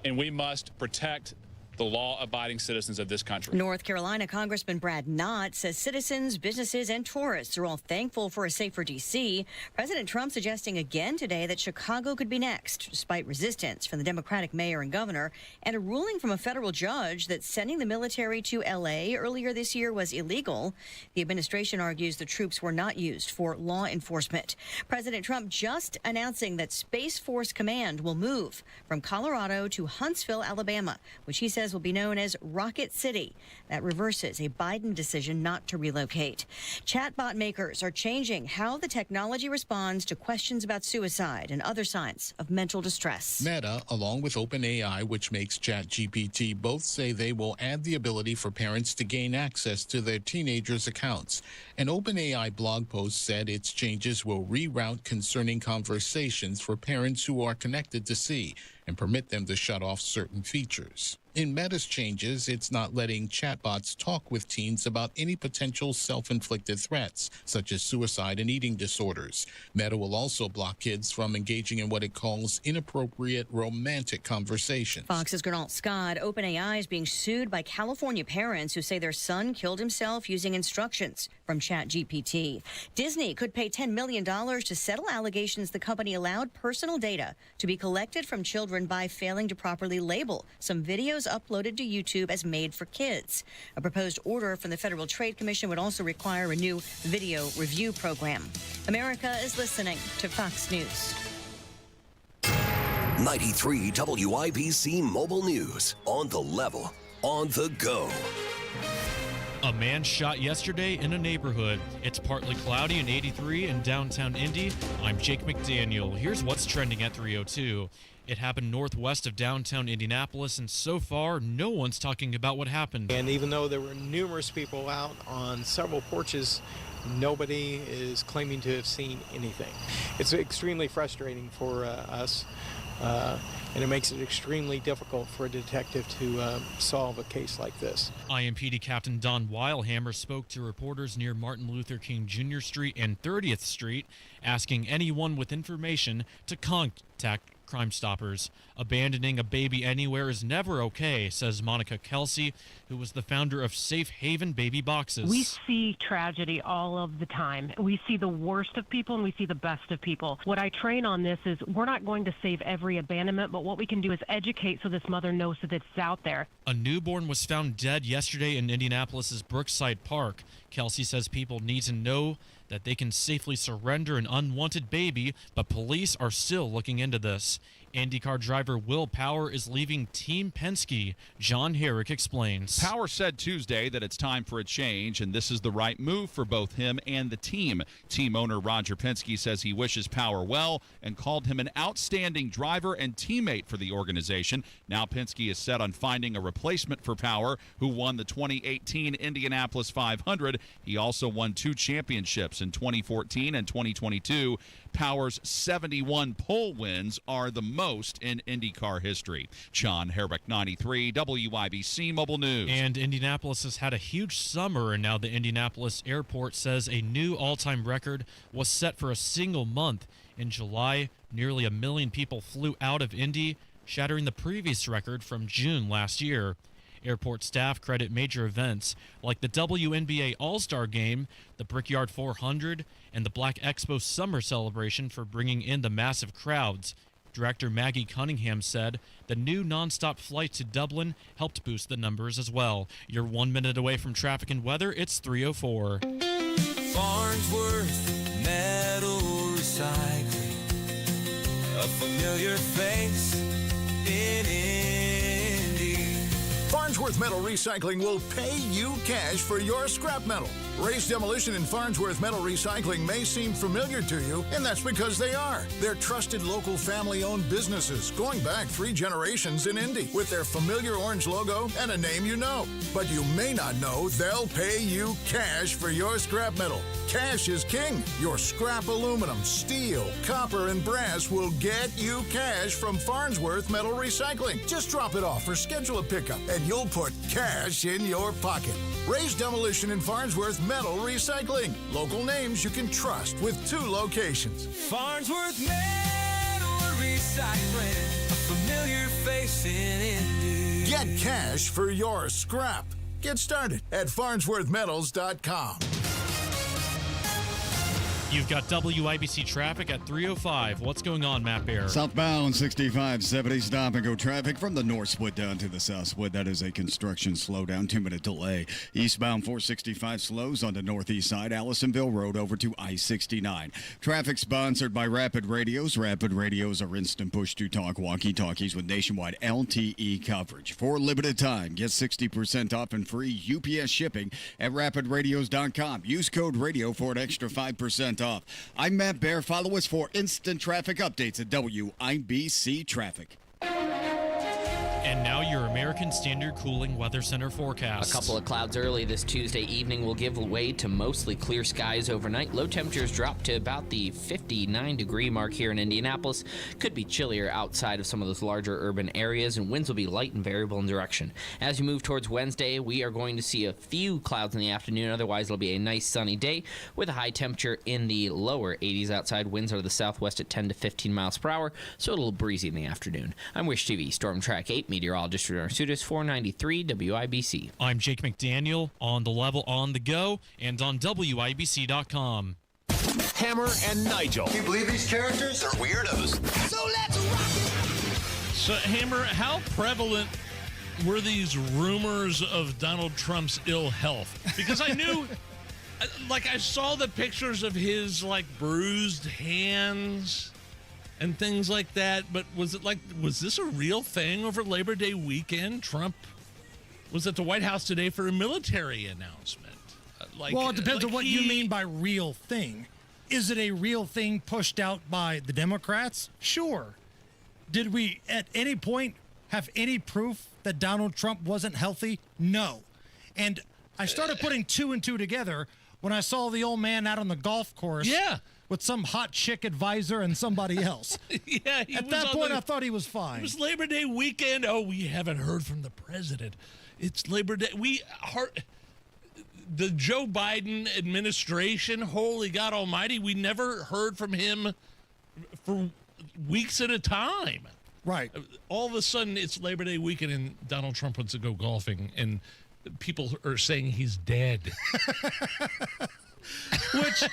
and we must protect the law-abiding citizens of this country. North Carolina Congressman Brad Knott says citizens, businesses, and tourists are all thankful for a safer D.C. President Trump suggesting again today that Chicago could be next, despite resistance from the Democratic mayor and governor, and a ruling from a federal judge that sending the military to L.A. earlier this year was illegal. The administration argues the troops were not used for law enforcement. President Trump just announcing that Space Force Command will move from Colorado to Huntsville, Alabama, which he says will be known as Rocket City. That reverses a Biden decision not to relocate. Chatbot makers are changing how the technology responds to questions about suicide and other signs of mental distress. Meta, along with OpenAI, which makes ChatGPT, both say they will add the ability for parents to gain access to their teenagers' accounts. An OpenAI blog post said its changes will reroute concerning conversations for parents who are connected to see and permit them to shut off certain features. In Meta's changes, it's not letting chatbots talk with teens about any potential self-inflicted threats, such as suicide and eating disorders. Meta will also block kids from engaging in what it calls inappropriate romantic conversations. Fox's Gernalt Scott, OpenAI is being sued by California parents who say their son killed himself using instructions from ChatGPT. Disney could pay $10 million to settle allegations the company allowed personal data to be collected from children by failing to properly label some videos uploaded to YouTube as made for kids. A proposed order from the Federal Trade Commission would also require a new video review program. America is listening to Fox News. 93 WIBC Mobile News. On the level, on the go. A man shot yesterday in a neighborhood. It's partly cloudy and 83 in downtown Indy. I'm Jake McDaniel. Here's what's trending at 3:02. It happened northwest of downtown Indianapolis, and so far, no one's talking about what happened. And even though there were numerous people out on several porches, nobody is claiming to have seen anything. It's extremely frustrating for us, and it makes it extremely difficult for a detective to solve a case like this. IMPD Captain Don Weilhammer spoke to reporters near Martin Luther King Jr. Street and 30th Street, asking anyone with information to contact Crime Stoppers. Abandoning a baby anywhere is never okay, says Monica Kelsey, who was the founder of Safe Haven Baby Boxes. We see tragedy all of the time. We see the worst of people and we see the best of people. What I train on this is we're not going to save every abandonment, but what we can do is educate so this mother knows that it's out there. A newborn was found dead yesterday in Indianapolis's Brookside Park. Kelsey says people need to know that they can safely surrender an unwanted baby, but police are still looking into this. IndyCar driver Will Power is leaving Team Penske. John Herrick explains. Power said Tuesday that it's time for a change, and this is the right move for both him and the team. Team owner Roger Penske says he wishes Power well and called him an outstanding driver and teammate for the organization. Now Penske is set on finding a replacement for Power, who won the 2018 Indianapolis 500. He also won 2 championships in 2014 and 2022. Power's 71 pole wins are the most in IndyCar history. John Herrick, 93 WIBC Mobile News. And Indianapolis has had a huge summer, and now the Indianapolis airport says a new all-time record was set for a single month. In July, nearly 1 million people flew out of Indy, shattering the previous record from June last year. Airport staff credit major events like the WNBA All-Star Game, the Brickyard 400, and the Black Expo Summer Celebration for bringing in the massive crowds. Director Maggie Cunningham said the new nonstop flight to Dublin helped boost the numbers as well. You're 1 minute away from traffic and weather. It's 3:04. Farnsworth Metal Recycling, a familiar face in Indy. Farnsworth Metal Recycling will pay you cash for your scrap metal. Ray's Demolition and Farnsworth Metal Recycling may seem familiar to you, and that's because they are. They're trusted local family-owned businesses going back 3 generations in Indy with their familiar orange logo and a name you know. But you may not know they'll pay you cash for your scrap metal. Cash is king. Your scrap aluminum, steel, copper, and brass will get you cash from Farnsworth Metal Recycling. Just drop it off or schedule a pickup, and you'll put cash in your pocket. Ray's Demolition and Farnsworth Metal Recycling. Local names you can trust with 2 locations. Farnsworth Metal Recycling, a familiar face in Indy. Get cash for your scrap. Get started at farnsworthmetals.com. You've got WIBC traffic at 3:05. What's going on, Matt Bear? Southbound 6570 stop and go traffic from the north split down to the south split. That is a construction slowdown, 2-minute delay. Eastbound 465 slows on the northeast side, Allisonville Road over to I-69. Traffic sponsored by Rapid Radios. Rapid Radios are instant push-to-talk walkie-talkies with nationwide LTE coverage. For a limited time, get 60% off and free UPS shipping at rapidradios.com. Use code RADIO for an extra 5% off. I'm Matt Bear. Follow us for instant traffic updates at WIBC Traffic. And now your American Standard Cooling Weather Center forecast. A couple of clouds early this Tuesday evening will give way to mostly clear skies overnight. Low temperatures drop to about the 59-degree mark here in Indianapolis. Could be chillier outside of some of those larger urban areas, and winds will be light and variable in direction. As you move towards Wednesday, we are going to see a few clouds in the afternoon. Otherwise, it'll be a nice sunny day with a high temperature in the lower 80s outside. Winds out of the southwest at 10 to 15 miles per hour, so a little breezy in the afternoon. I'm Wish TV Storm Track 8 meteorologist for Arsutis 493 WIBC. I'm Jake McDaniel on the level on the go and on WIBC.com. Hammer and Nigel. Can you believe these characters? They're weirdos. So let's rock it! So, Hammer, how prevalent were these rumors of Donald Trump's ill health? Because I knew, I saw the pictures of his, bruised hands and things like that, but was this a real thing over Labor Day weekend? Trump was at the White House today for a military announcement. Well, it depends on what you mean by real thing. Is it a real thing pushed out by the Democrats? Sure. Did we at any point have any proof that Donald Trump wasn't healthy? No. And I started putting two and two together when I saw the old man out on the golf course. Yeah. With some hot chick advisor and somebody else. Yeah, at that point, I thought he was fine. It was Labor Day weekend. Oh, we haven't heard from the president. It's Labor Day. The Joe Biden administration, holy God almighty, we never heard from him for weeks at a time. Right. All of a sudden, it's Labor Day weekend, and Donald Trump wants to go golfing, and people are saying he's dead. Which,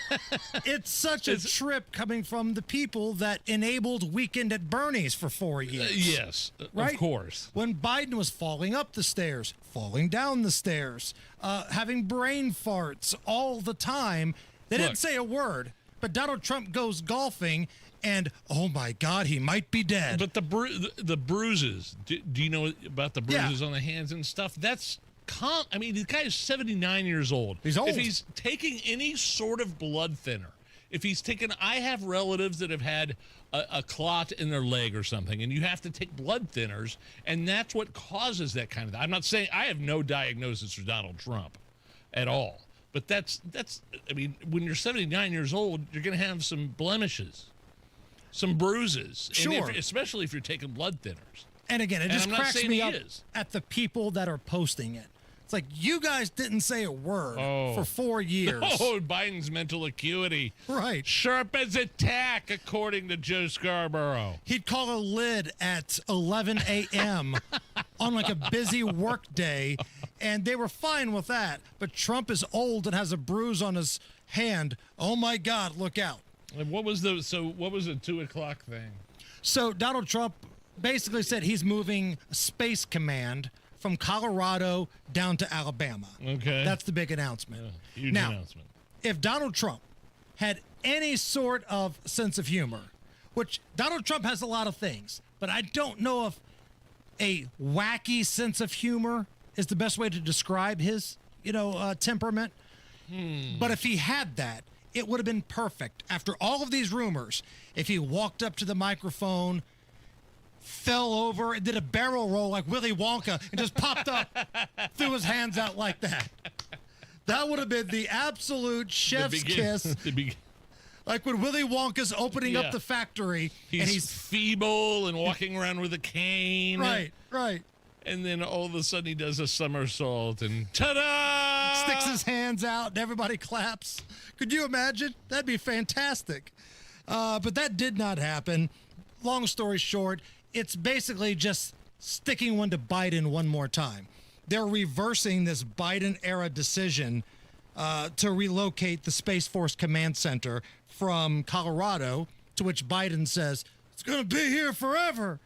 it's such a trip coming from the people that enabled Weekend at Bernie's for 4 years. Yes, right? Of course. When Biden was falling up the stairs, falling down the stairs, having brain farts all the time, they didn't say a word. But Donald Trump goes golfing, and oh my God, he might be dead. But the bruises, do you know about the bruises on the hands and stuff? That's I mean, the guy is 79 years old. He's old. If he's taking any sort of blood thinner, I have relatives that have had a clot in their leg or something, and you have to take blood thinners, and that's what causes that kind of thing. I'm not saying I have no diagnosis for Donald Trump at all, but that's I mean, when you're 79 years old, you're going to have some blemishes, some bruises. Sure. And especially if you're taking blood thinners. And again, it just cracks me up at the people that are posting it. It's like, you guys didn't say a word for 4 years. Oh, Biden's mental acuity. Right. Sharp as a tack, according to Joe Scarborough. He'd call a lid at 11 a.m. on a busy work day, and they were fine with that. But Trump is old and has a bruise on his hand. Oh, my God, look out. And what was the 2 o'clock thing? So Donald Trump basically said he's moving Space Command from Colorado down to Alabama. Okay. That's the big announcement. Yeah, huge announcement. If Donald Trump had any sort of sense of humor, which Donald Trump has a lot of things, but I don't know if a wacky sense of humor is the best way to describe his, temperament. But if he had that, it would have been perfect. After all of these rumors, if he walked up to the microphone, fell over and did a barrel roll like Willy Wonka and just popped up, threw his hands out like that. That would have been the absolute chef's kiss. Like when Willy Wonka's opening up the factory. He's feeble and walking around with a cane. Right. And then all of a sudden he does a somersault and ta-da! Sticks his hands out and everybody claps. Could you imagine? That'd be fantastic. But that did not happen. Long story short, it's basically just sticking one to Biden one more time. They're reversing this Biden-era decision to relocate the Space Force Command Center from Colorado, to which Biden says, it's going to be here forever.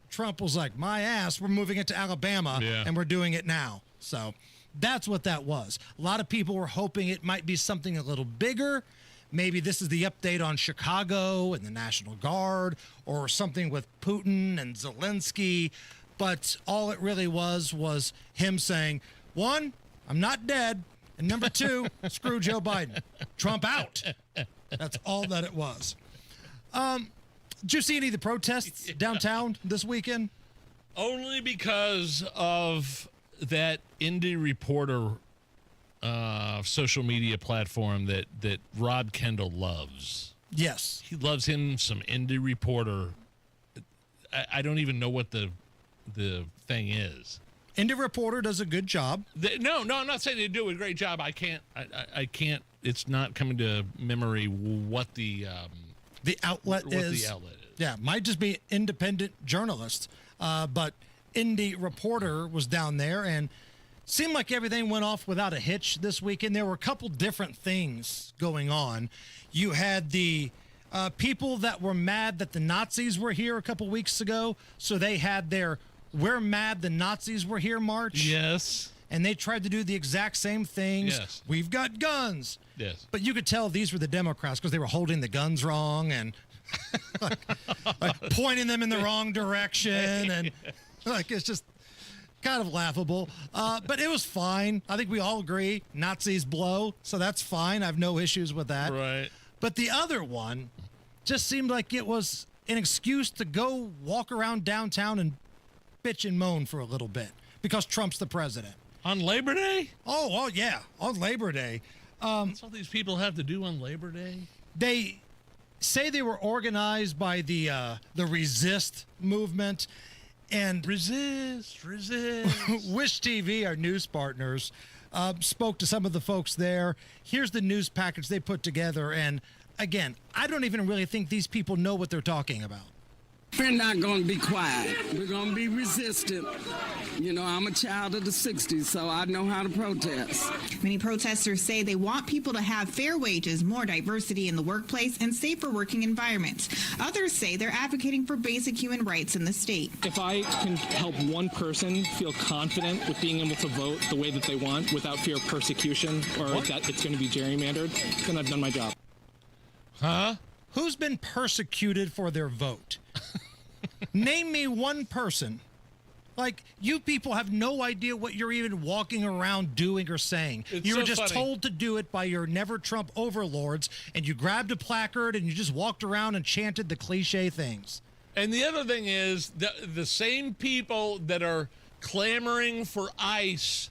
Trump was like, my ass, we're moving it to Alabama, and we're doing it now. So that's what that was. A lot of people were hoping it might be something a little bigger. Maybe this is the update on Chicago and the National Guard, or something with Putin and Zelensky. But all it really was him saying, one, I'm not dead. And number two, screw Joe Biden. Trump out. That's all that it was. Did you see any of the protests downtown this weekend? Only because of that Indy reporter social media platform that Rod Kendall loves. Yes. He loves him some Indy reporter. I don't even know what the thing is. Indy Reporter does a good job. No, I'm not saying they do a great job. I can't. It's not coming to memory what the outlet is. Yeah, might just be independent journalists. But Indy Reporter was down there, and seemed like everything went off without a hitch this weekend. There were a couple different things going on. You had the people that were mad that the Nazis were here a couple weeks ago, so they had their "We're mad the Nazis were here" march. Yes. And they tried to do the exact same things. Yes. We've got guns. Yes. But you could tell these were the Democrats because they were holding the guns wrong and like pointing them in the wrong direction. And it's just kind of laughable. But it was fine. I think we all agree Nazis blow. So that's fine. I have no issues with that. Right. But the other one just seemed like it was an excuse to go walk around downtown and bitch and moan for a little bit because Trump's the president. On Labor Day? Oh yeah, on Labor Day. That's all these people have to do on Labor Day? They say they were organized by the Resist movement. And Resist. Wish TV, our news partners, spoke to some of the folks there. Here's the news package they put together. And again, I don't even really think these people know what they're talking about. We're not going to be quiet. We're going to be resistant. You know, I'm a child of the 60s, so I know how to protest. Many protesters say they want people to have fair wages, more diversity in the workplace, and safer working environments. Others say they're advocating for basic human rights in the state. If I can help one person feel confident with being able to vote the way that they want without fear of persecution or that it's going to be gerrymandered, then I've done my job. Huh? Who's been persecuted for their vote? Name me one person. Like, you people have no idea what you're even walking around doing or saying. You were just told to do it by your Never Trump overlords, and you grabbed a placard and you just walked around and chanted the cliche things. And the other thing is, the same people that are clamoring for ICE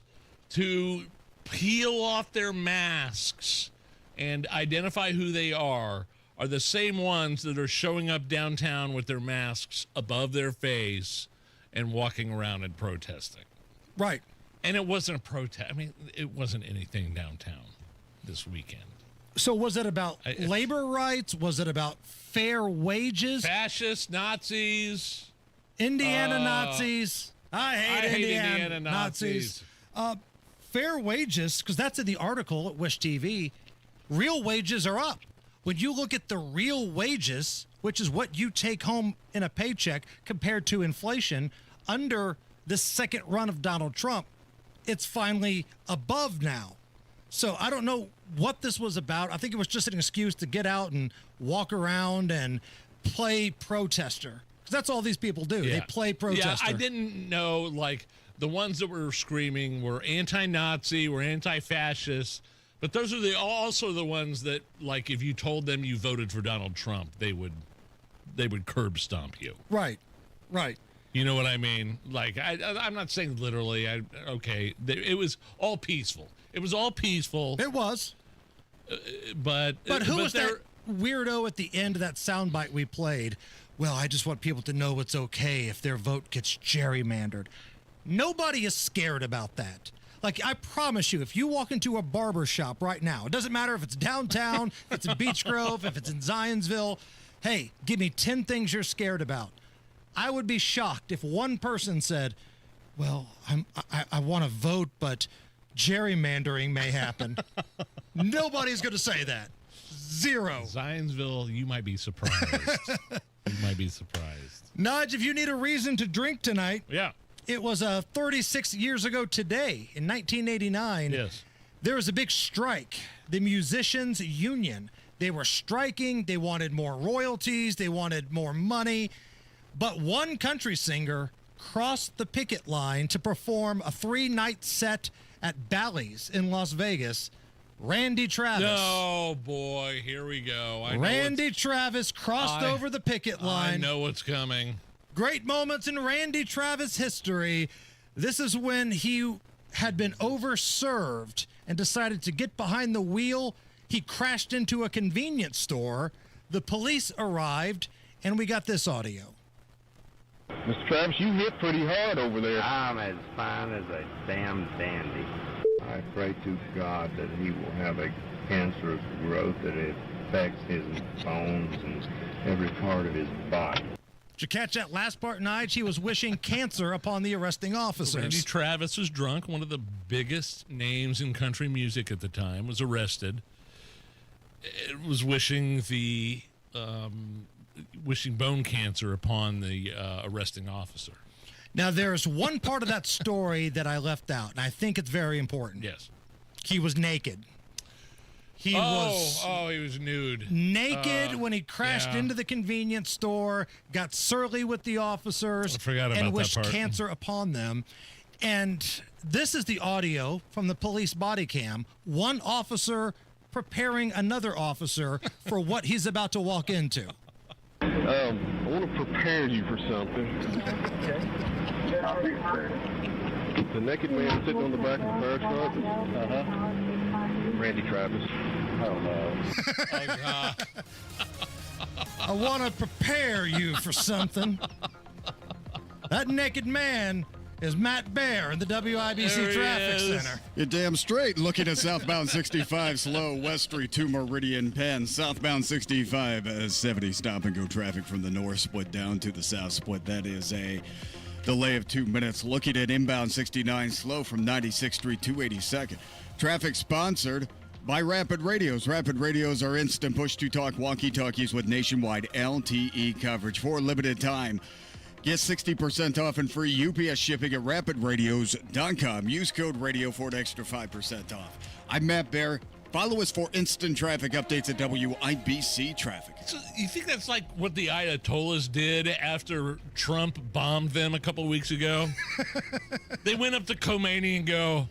to peel off their masks and identify who they are the same ones that are showing up downtown with their masks above their face and walking around and protesting. Right. And it wasn't a protest. I mean, it wasn't anything downtown this weekend. So was it about labor rights? Was it about fair wages? Fascists, Nazis. Indiana Nazis. I hate Indiana Nazis. Fair wages, because that's in the article at Wish TV. Real wages are up. When you look at the real wages, which is what you take home in a paycheck compared to inflation, under the second run of Donald Trump, it's finally above now. So I don't know what this was about. I think it was just an excuse to get out and walk around and play protester. Because that's all these people do. Yeah. They play protester. Yeah, I didn't know, like, the ones that were screaming were anti-Nazi, were anti-fascist. But those are also the ones that, like, if you told them you voted for Donald Trump, they would curb stomp you. Right. You know what I mean? Like, I'm not saying literally. It was all peaceful. It was all peaceful. It was. But who was that weirdo at the end of that soundbite we played? Well, I just want people to know it's okay if their vote gets gerrymandered. Nobody is scared about that. Like, I promise you, if you walk into a barber shop right now, it doesn't matter if it's downtown, if it's in Beech Grove, if it's in Zionsville, hey, give me 10 things you're scared about. I would be shocked if one person said, well, I want to vote, but gerrymandering may happen. Nobody's going to say that. Zero. Zionsville, you might be surprised. You might be surprised. Nudge, if you need a reason to drink tonight. Yeah. It was 36 years ago today, in 1989. Yes. There was a big strike. The Musicians Union. They were striking. They wanted more royalties. They wanted more money. But one country singer crossed the picket line to perform a 3-night set at Bally's in Las Vegas. Randy Travis. Oh, boy. Here we go. Randy Travis crossed over the picket line. I know what's coming. Great moments in Randy Travis history. This is when he had been overserved and decided to get behind the wheel. He crashed into a convenience store. The police arrived, and we got this audio. Mr. Travis, you hit pretty hard over there. I'm as fine as a damn dandy. I pray to God that he will have a cancerous growth that affects his bones and every part of his body. Did you catch that last part, Nige? He was wishing cancer upon the arresting officers. Randy Travis was drunk. One of the biggest names in country music at the time was arrested. It was wishing bone cancer upon the arresting officer. Now, there's one part of that story that I left out, and I think it's very important. Yes. He was naked. He was nude. Naked when he crashed into the convenience store, got surly with the officers, and wished cancer upon them. And this is the audio from the police body cam. One officer preparing another officer for what he's about to walk into. I want to prepare you for something. The naked man sitting on the back of the fire truck. Randy Travis. Oh, no. Oh, God. I want to prepare you for something. That naked man is Matt Bear in the WIBC Traffic Center. You're damn straight. Looking at southbound 65 slow, West Street to Meridian Penn. Southbound 65 70 stop and go traffic from the north split down to the south split. That is a delay of 2 minutes. Looking at inbound 69 slow from 96th Street to 82nd. Traffic sponsored by Rapid Radios. Rapid Radios are instant push-to-talk walkie-talkies with nationwide LTE coverage for a limited time. Get 60% off and free UPS shipping at rapidradios.com. Use code radio for an extra 5% off. I'm Matt Bear. Follow us for instant traffic updates at WIBC Traffic. So you think that's like what the Ayatollahs did after Trump bombed them a couple weeks ago? They went up to Khomeini and go,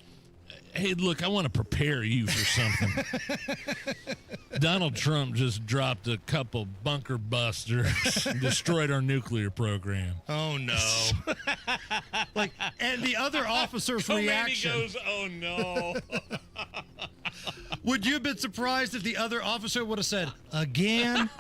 hey, look, I want to prepare you for something. Donald Trump just dropped a couple bunker busters and destroyed our nuclear program. Oh, no. And the other officer's reaction. Khomeini goes, oh, no. Would you have been surprised if the other officer would have said, again?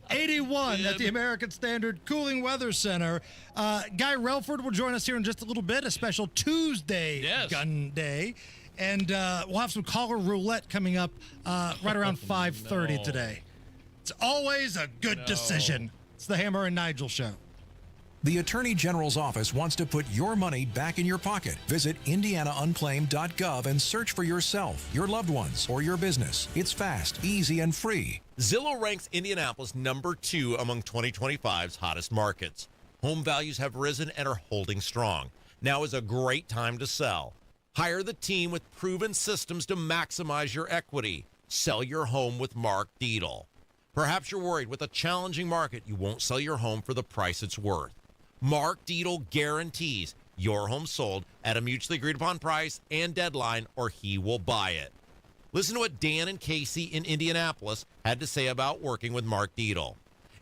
81 at the American Standard Cooling Weather Center. Guy Relford will join us here in just a little bit, a special Tuesday gun day. And we'll have some caller roulette coming up right around 5:30 today. It's always a good decision. It's the Hammer and Nigel Show. The Attorney General's office wants to put your money back in your pocket. Visit indianaunclaimed.gov and search for yourself, your loved ones, or your business. It's fast, easy, and free. Zillow ranks Indianapolis number 2 among 2025's hottest markets. Home values have risen and are holding strong. Now is a great time to sell. Hire the team with proven systems to maximize your equity. Sell your home with Mark Dietl. Perhaps you're worried with a challenging market you won't sell your home for the price it's worth. Mark Dietl guarantees your home sold at a mutually agreed upon price and deadline, or he will buy it. Listen to what Dan and Casey in Indianapolis had to say about working with Mark Dietl.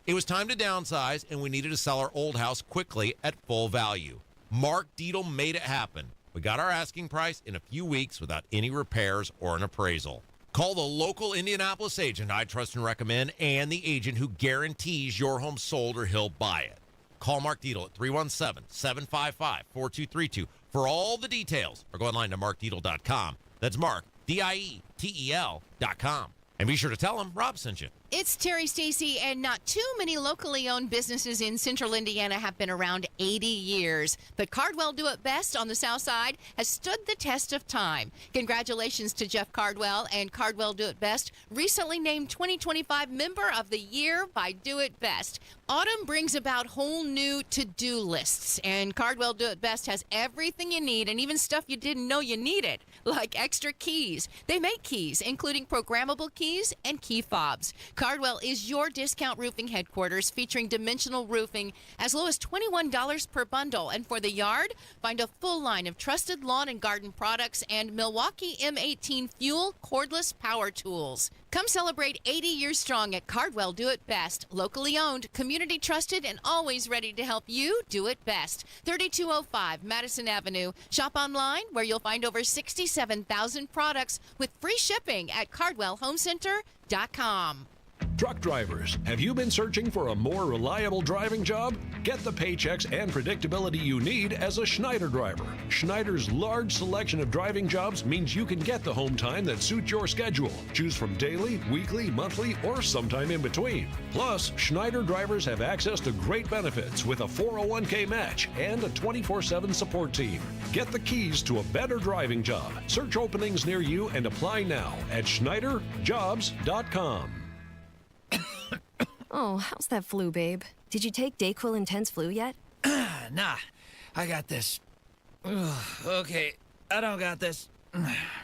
It was time to downsize, and we needed to sell our old house quickly at full value. Mark Dietl made it happen. We got our asking price in a few weeks without any repairs or an appraisal. Call the local Indianapolis agent I trust and recommend, and the agent who guarantees your home sold or he'll buy it. Call Mark Dietl at 317-755-4232 for all the details, or go online to markdietl.com. That's Mark, DIETEL.com. And be sure to tell him Rob sent you. It's Terry Stacy, and not too many locally owned businesses in central Indiana have been around 80 years. But Cardwell Do It Best on the south side has stood the test of time. Congratulations to Jeff Cardwell and Cardwell Do It Best, recently named 2025 Member of the Year by Do It Best. Autumn brings about whole new to-do lists, and Cardwell Do It Best has everything you need and even stuff you didn't know you needed, like extra keys. They make keys, including programmable keys and key fobs. Cardwell is your discount roofing headquarters, featuring dimensional roofing as low as $21 per bundle. And for the yard, find a full line of trusted lawn and garden products and Milwaukee M18 Fuel cordless power tools. Come celebrate 80 years strong at Cardwell Do It Best. Locally owned, community trusted, and always ready to help you do it best. 3205 Madison Avenue. Shop online where you'll find over 67,000 products with free shipping at CardwellHomeCenter.com. Truck drivers, have you been searching for a more reliable driving job? Get the paychecks and predictability you need as a Schneider driver. Schneider's large selection of driving jobs means you can get the home time that suits your schedule. Choose from daily, weekly, monthly, or sometime in between. Plus, Schneider drivers have access to great benefits with a 401k match and a 24/7 support team. Get the keys to a better driving job. Search openings near you and apply now at SchneiderJobs.com. Oh, how's that flu, babe? Did you take Dayquil Intense Flu yet? Nah, I got this. Ugh, okay, I don't got this.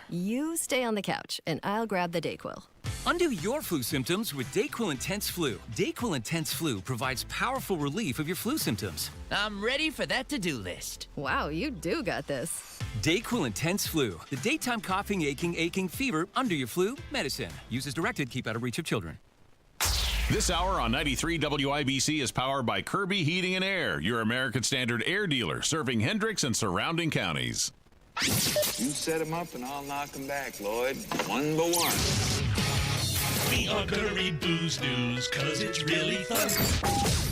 You stay on the couch, and I'll grab the Dayquil. Undo your flu symptoms with Dayquil Intense Flu. Dayquil Intense Flu provides powerful relief of your flu symptoms. I'm ready for that to-do list. Wow, you do got this. Dayquil Intense Flu, the daytime coughing, aching, fever, under your flu medicine. Use as directed, keep out of reach of children. This hour on 93 WIBC is powered by Kirby Heating and Air, your American Standard air dealer, serving Hendricks and surrounding counties. You set them up and I'll knock them back, Lloyd. One by one. We are Curry Booze News, cause it's really fun.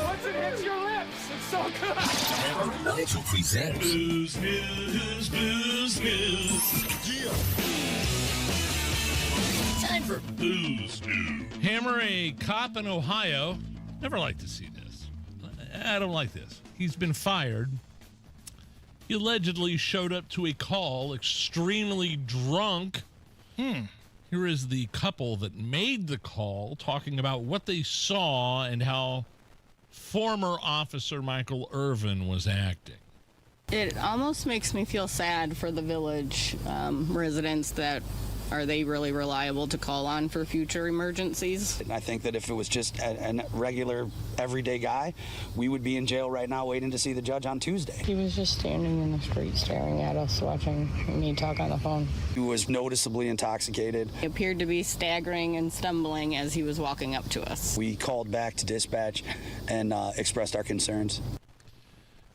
Once it hits your lips, it's so good. Nigel presents Booze News, Booze News. Yeah. Time for Booze News. Hammer a cop in Ohio. Never like to see this. I don't like this. He's been fired. He allegedly showed up to a call extremely drunk. Here is the couple that made the call talking about what they saw and how former Officer Michael Irvin was acting. It almost makes me feel sad for the village residents that are they really reliable to call on for future emergencies? I think that if it was just a regular, everyday guy, we would be in jail right now waiting to see the judge on Tuesday. He was just standing in the street staring at us, watching me talk on the phone. He was noticeably intoxicated. He appeared to be staggering and stumbling as he was walking up to us. We called back to dispatch and expressed our concerns.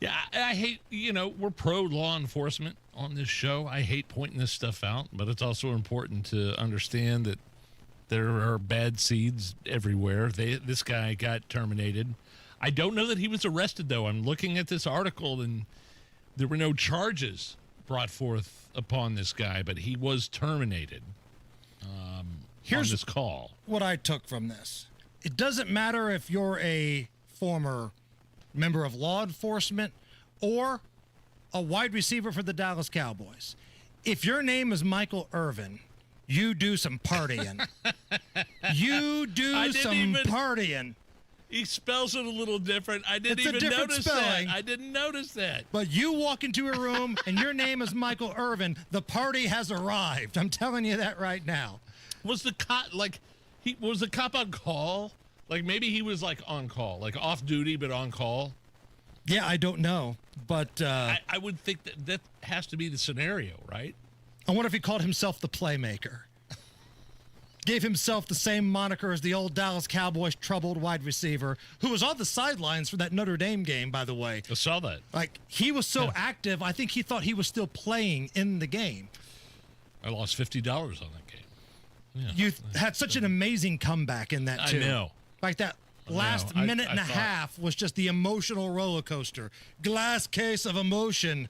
Yeah, I hate, we're pro law enforcement on this show. I hate pointing this stuff out, but it's also important to understand that there are bad seeds everywhere. This guy got terminated. I don't know that he was arrested, though. I'm looking at this article, and there were no charges brought forth upon this guy, but he was terminated Here's on this call. What I took from this. It doesn't matter if you're a former member of law enforcement or a wide receiver for the Dallas Cowboys. If your name is Michael Irvin, you do some partying. You do some partying. He spells it a little different. I didn't It's a even different notice spelling. that. I didn't notice that. But you walk into a room and your name is Michael Irvin, the party has arrived. I'm telling you that right now. Was the cop was the cop on call? Like maybe he was like on call, like off duty but on call. Yeah, I don't know, but I would think that has to be the scenario, right? I wonder if he called himself the playmaker. Gave himself the same moniker as the old Dallas Cowboys troubled wide receiver, who was on the sidelines for that Notre Dame game, by the way. I saw that. Like, he was so active, I think he thought he was still playing in the game. I lost $50 on that game. Yeah. You had such an amazing comeback in that, too. I know. Like that last minute and a half was just the emotional roller coaster. Glass case of emotion.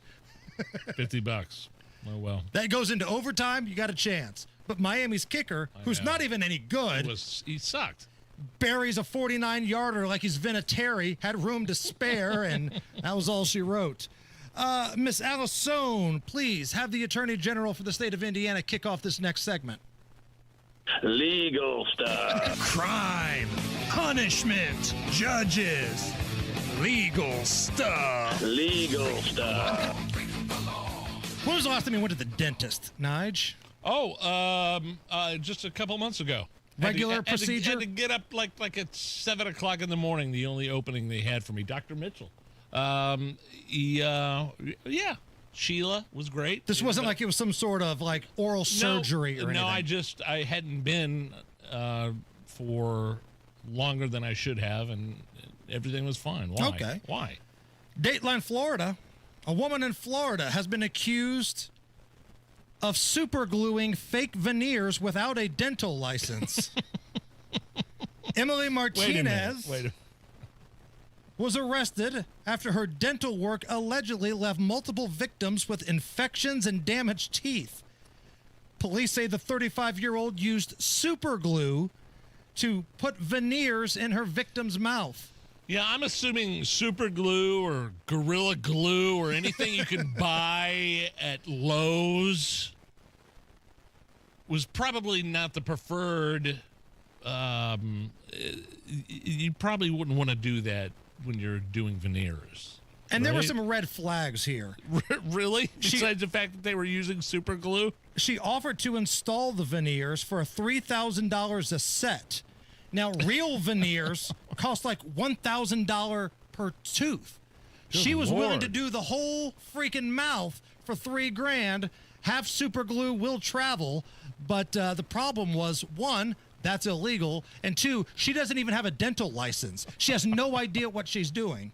$50. Oh, well. That goes into overtime, you got a chance. But Miami's kicker, who's not even any good. He sucked. buries a 49-yarder like he's Vinatieri, had room to spare, and that was all she wrote. Miss Allison, please have the Attorney General for the state of Indiana kick off this next segment. Legal stuff. Crime, punishment, judges, legal stuff. Legal stuff. When was the last time you went to the dentist, Nige? Just a couple months ago. Regular procedure? Had to get up like at 7 o'clock in the morning, the only opening they had for me. Dr. Mitchell. Yeah. Sheila was great. This wasn't like it was some sort of like oral surgery or anything. No, I hadn't been for longer than I should have, and everything was fine. Why? Okay. Why? Dateline, Florida. A woman in Florida has been accused of supergluing fake veneers without a dental license. Emily Martinez was arrested after her dental work allegedly left multiple victims with infections and damaged teeth. Police say the 35-year-old used super glue to put veneers in her victim's mouth. Yeah, I'm assuming super glue or Gorilla Glue or anything you can buy at Lowe's was probably not the preferred. You probably wouldn't want to do that when you're doing veneers. And there were some red flags here. Really? Besides the fact that they were using super glue? She offered to install the veneers for $3,000 a set. Now, real veneers cost like $1,000 per tooth. She was willing to do the whole freaking mouth for $3,000. Have super glue, will travel. But the problem was, one, that's illegal. And two, she doesn't even have a dental license. She has no idea what she's doing.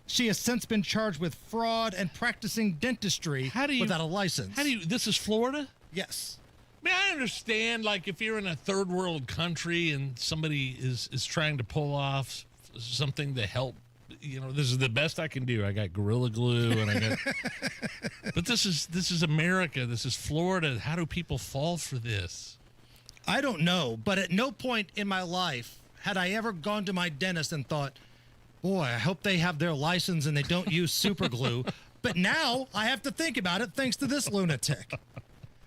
She has since been charged with fraud and practicing dentistry without a license. This is Florida? Yes. I mean, I understand, like, if you're in a third world country and somebody is trying to pull off something to help, this is the best I can do. I got Gorilla Glue and I got, but this is America. This is Florida. How do people fall for this? I don't know, but at no point in my life had I ever gone to my dentist and thought, boy, I hope they have their license and they don't use super glue. But now I have to think about it thanks to this lunatic.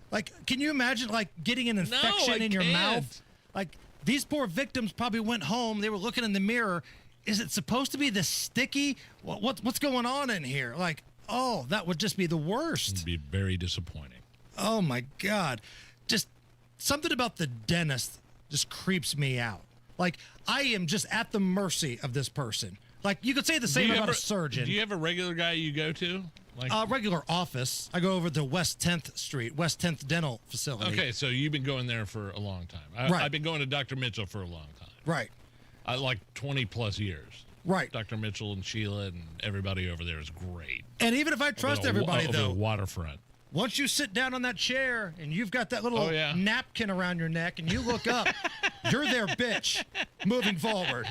Like, can you imagine, like, getting an infection in your mouth? Like, these poor victims probably went home. They were looking in the mirror. Is it supposed to be this sticky? What's going on in here? Like, oh, that would just be the worst. It'd be very disappointing. Oh, my God. Just something about the dentist just creeps me out. Like, I am just at the mercy of this person. Like, you could say the same about a surgeon. Do you have a regular guy you go to? Like regular office. I go over to West 10th Street, West 10th Dental Facility. Okay, so you've been going there for a long time. Right. I've been going to Dr. Mitchell for a long time. Right. Like 20 plus years. Right. Dr. Mitchell and Sheila and everybody over there is great. And even if I trust everybody, over though, the waterfront. Once you sit down on that chair and you've got that little napkin around your neck and you look up, you're their bitch moving forward.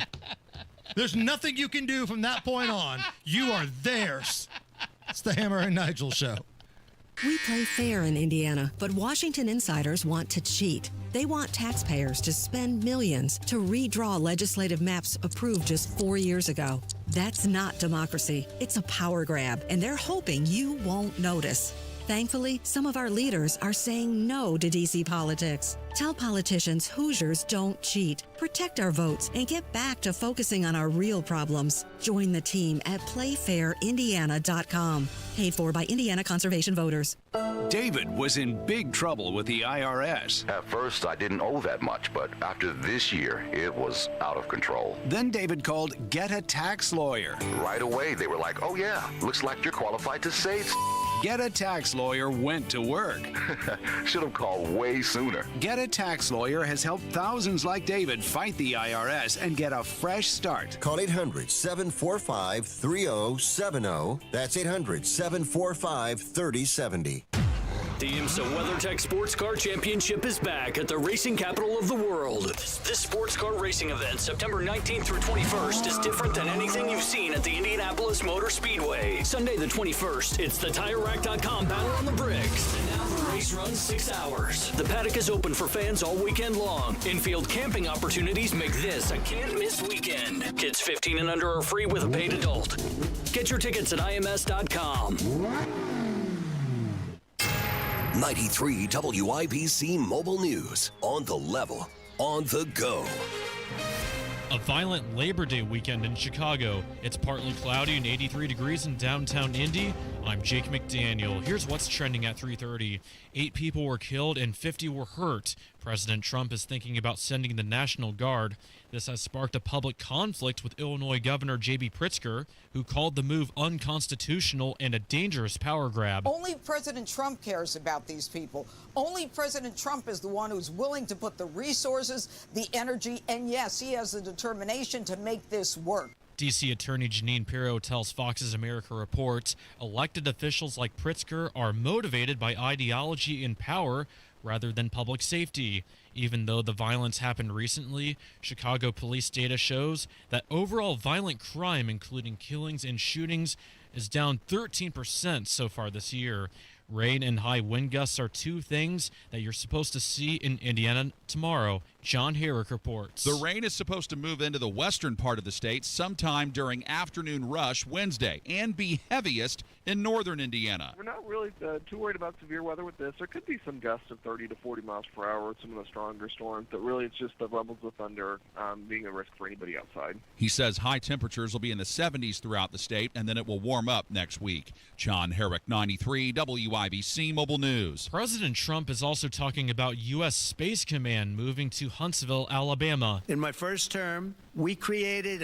There's nothing you can do from that point on. You are theirs. It's the Hammer and Nigel Show. We play fair in Indiana, but Washington insiders want to cheat. They want taxpayers to spend millions to redraw legislative maps approved just 4 years ago. That's not democracy. It's a power grab, and they're hoping you won't notice. Thankfully, some of our leaders are saying no to D.C. politics. Tell politicians Hoosiers don't cheat. Protect our votes and get back to focusing on our real problems. Join the team at playfairindiana.com. Paid for by Indiana Conservation Voters. David was in big trouble with the IRS. At first, I didn't owe that much, but after this year, it was out of control. Then David called Get a Tax Lawyer. Right away, they were like, oh yeah, looks like you're qualified to save. Get a Tax Lawyer went to work. Should have called way sooner. Get a Tax Lawyer has helped thousands like David fight the IRS and get a fresh start. Call 800-745-3070. That's 800-745-3070. The IMSA WeatherTech Sports Car Championship is back at the racing capital of the world. This sports car racing event, September 19th through 21st, is different than anything you've seen at the Indianapolis Motor Speedway. Sunday the 21st, it's the TireRack.com Battle on the Bricks. And now the race runs 6 hours. The paddock is open for fans all weekend long. Infield camping opportunities make this a can't-miss weekend. Kids 15 and under are free with a paid adult. Get your tickets at IMS.com. 93 WIBC Mobile News. On the level, on the go. A violent Labor Day weekend in Chicago. It's partly cloudy and 83 degrees in downtown Indy. I'm Jake McDaniel. Here's what's trending at 3:30. 8 people were killed and 50 were hurt. President Trump is thinking about sending the National Guard. This has sparked a public conflict with Illinois Governor J.B. Pritzker, who called the move unconstitutional and a dangerous power grab. Only President Trump cares about these people. Only President Trump is the one who's willing to put the resources, the energy, and yes, he has the determination to make this work. D.C. Attorney Jeanine Pirro tells Fox's America Reports elected officials like Pritzker are motivated by ideology and power rather than public safety. Even though the violence happened recently, Chicago police data shows that overall violent crime, including killings and shootings, is down 13% so far this year. Rain and high wind gusts are 2 things that you're supposed to see in Indiana tomorrow. John Herrick reports. The rain is supposed to move into the western part of the state sometime during afternoon rush Wednesday and be heaviest in northern Indiana. We're not really too worried about severe weather with this. There could be some gusts of 30 to 40 miles per hour with some of the stronger storms, but really it's just the rumbles of thunder being a risk for anybody outside. He says high temperatures will be in the 70s throughout the state, and then it will warm up next week. John Herrick, 93 WIBC Mobile News. President Trump is also talking about U.S. Space Command moving to Huntsville, Alabama. In my first term, I created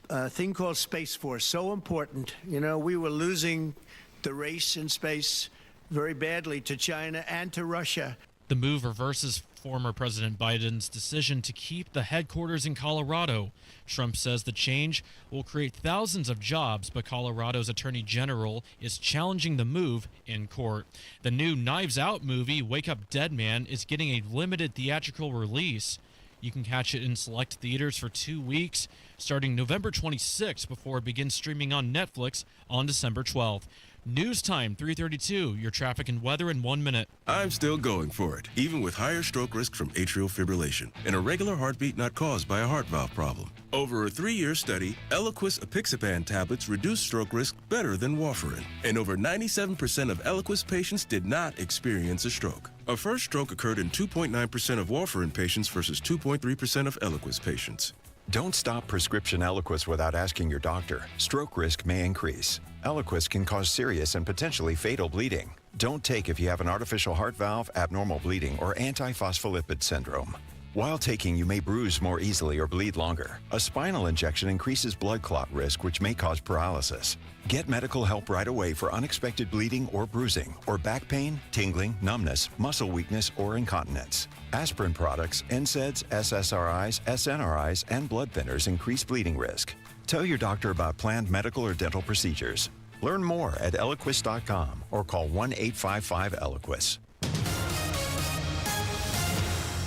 a thing called Space Force. So important. You know, we were losing the race in space very badly to China and to Russia. The move reverses former President Biden's decision to keep the headquarters in Colorado. Trump says the change will create thousands of jobs, but Colorado's Attorney General is challenging the move in court. The new Knives Out movie, Wake Up Dead Man, is getting a limited theatrical release. You can catch it in select theaters for 2 weeks, starting November 26th before it begins streaming on Netflix on December 12th. News time, 3:32. Your traffic and weather in 1 minute. I'm still going for it, even with higher stroke risk from atrial fibrillation, an irregular heartbeat not caused by a heart valve problem. Over a 3-year study, Eliquis apixaban tablets reduced stroke risk better than warfarin, and over 97% of Eliquis patients did not experience a stroke. A first stroke occurred in 2.9% of warfarin patients versus 2.3% of Eliquis patients. Don't stop prescription Eliquis without asking your doctor. Stroke risk may increase. Eliquis can cause serious and potentially fatal bleeding. Don't take if you have an artificial heart valve, abnormal bleeding, or antiphospholipid syndrome. While taking, you may bruise more easily or bleed longer. A spinal injection increases blood clot risk, which may cause paralysis. Get medical help right away for unexpected bleeding or bruising, or back pain, tingling, numbness, muscle weakness, or incontinence. Aspirin products, NSAIDs, SSRIs, SNRIs, and blood thinners increase bleeding risk. Tell your doctor about planned medical or dental procedures. Learn more at Eliquis.com or call 1-855-ELIQUIS.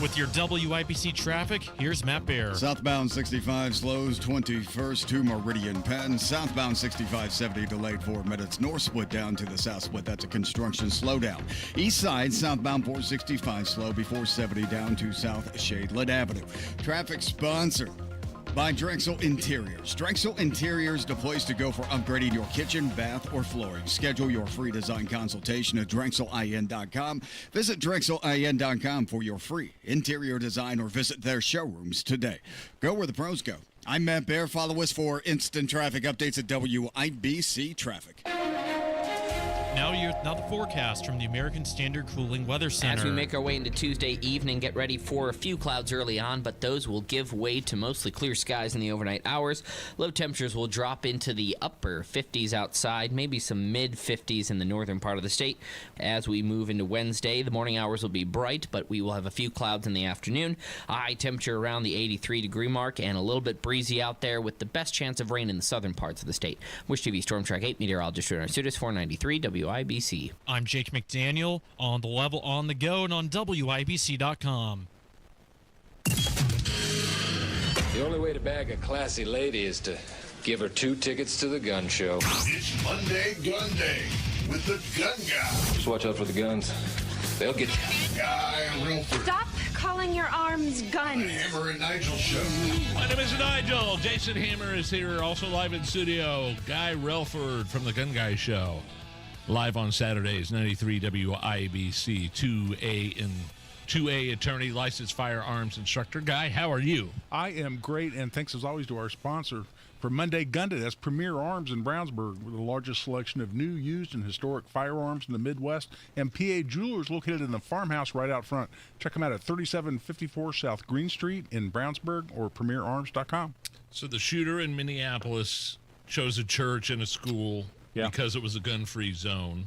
With your WIBC traffic, here's Matt Bear. Southbound 65 slows 21st to Meridian Penn. Southbound 65 70 delayed 4 minutes. North split down to the south split. That's a construction slowdown. East side southbound 465 slow before 70 down to South Shadeland Avenue. Traffic sponsored by Drexel Interiors. Drexel Interiors, the place to go for upgrading your kitchen, bath, or flooring. Schedule your free design consultation at DrexelIN.com. Visit DrexelIN.com for your free interior design or visit their showrooms today. Go where the pros go. I'm Matt Bear. Follow us for instant traffic updates at WIBC Traffic. Now the forecast from the American Standard Cooling Weather Center. As we make our way into Tuesday evening, get ready for a few clouds early on, but those will give way to mostly clear skies in the overnight hours. Low temperatures will drop into the upper 50s outside, maybe some mid-50s in the northern part of the state. As we move into Wednesday, the morning hours will be bright, but we will have a few clouds in the afternoon. A high temperature around the 83-degree mark and a little bit breezy out there with the best chance of rain in the southern parts of the state. Wish TV Storm Track 8 meteorologist Renner Sutis, 493 W. WIBC. I'm Jake McDaniel on The Level on the Go and on WIBC.com. The only way to bag a classy lady is to give her 2 tickets to the gun show. It's Monday Gun Day with the gun guy. Just watch out for the guns. They'll get you. Guy Relford. Stop calling your arms guns. Hammer and Nigel show. My name is Nigel. Jason Hammer is here, also live in studio. Guy Relford from the Gun Guy Show. Live on Saturdays, 93 WIBC, 2A attorney, licensed firearms instructor. Guy, how are you? I am great, and thanks as always to our sponsor for Monday Gun Day. That's Premier Arms in Brownsburg, with the largest selection of new, used, and historic firearms in the Midwest. And PA Jewelers, located in the farmhouse right out front. Check them out at 3754 South Green Street in Brownsburg or premierarms.com. So the shooter in Minneapolis chose a church and a school because it was a gun-free zone.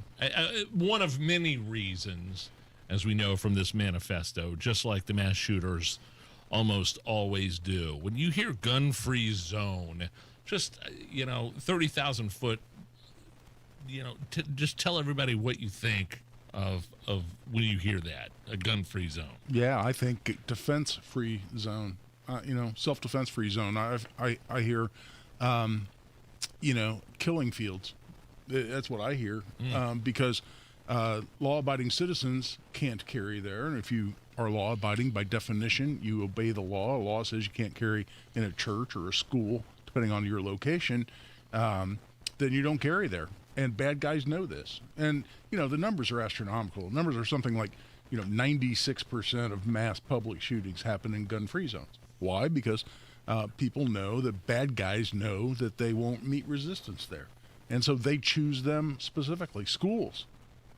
One of many reasons, as we know from this manifesto, just like the mass shooters almost always do. When you hear gun-free zone, just, 30,000 foot, just tell everybody what you think of when you hear that, a gun-free zone. Yeah, I think defense-free zone, self-defense-free zone. I hear, killing fields. That's what I hear, because law-abiding citizens can't carry there, and if you are law-abiding, by definition, you obey the law. The law says you can't carry in a church or a school, depending on your location, then you don't carry there. And bad guys know this. And, the numbers are astronomical. The numbers are something like, 96% of mass public shootings happen in gun-free zones. Why? Because people know that bad guys know that they won't meet resistance there. And so they choose them specifically. Schools.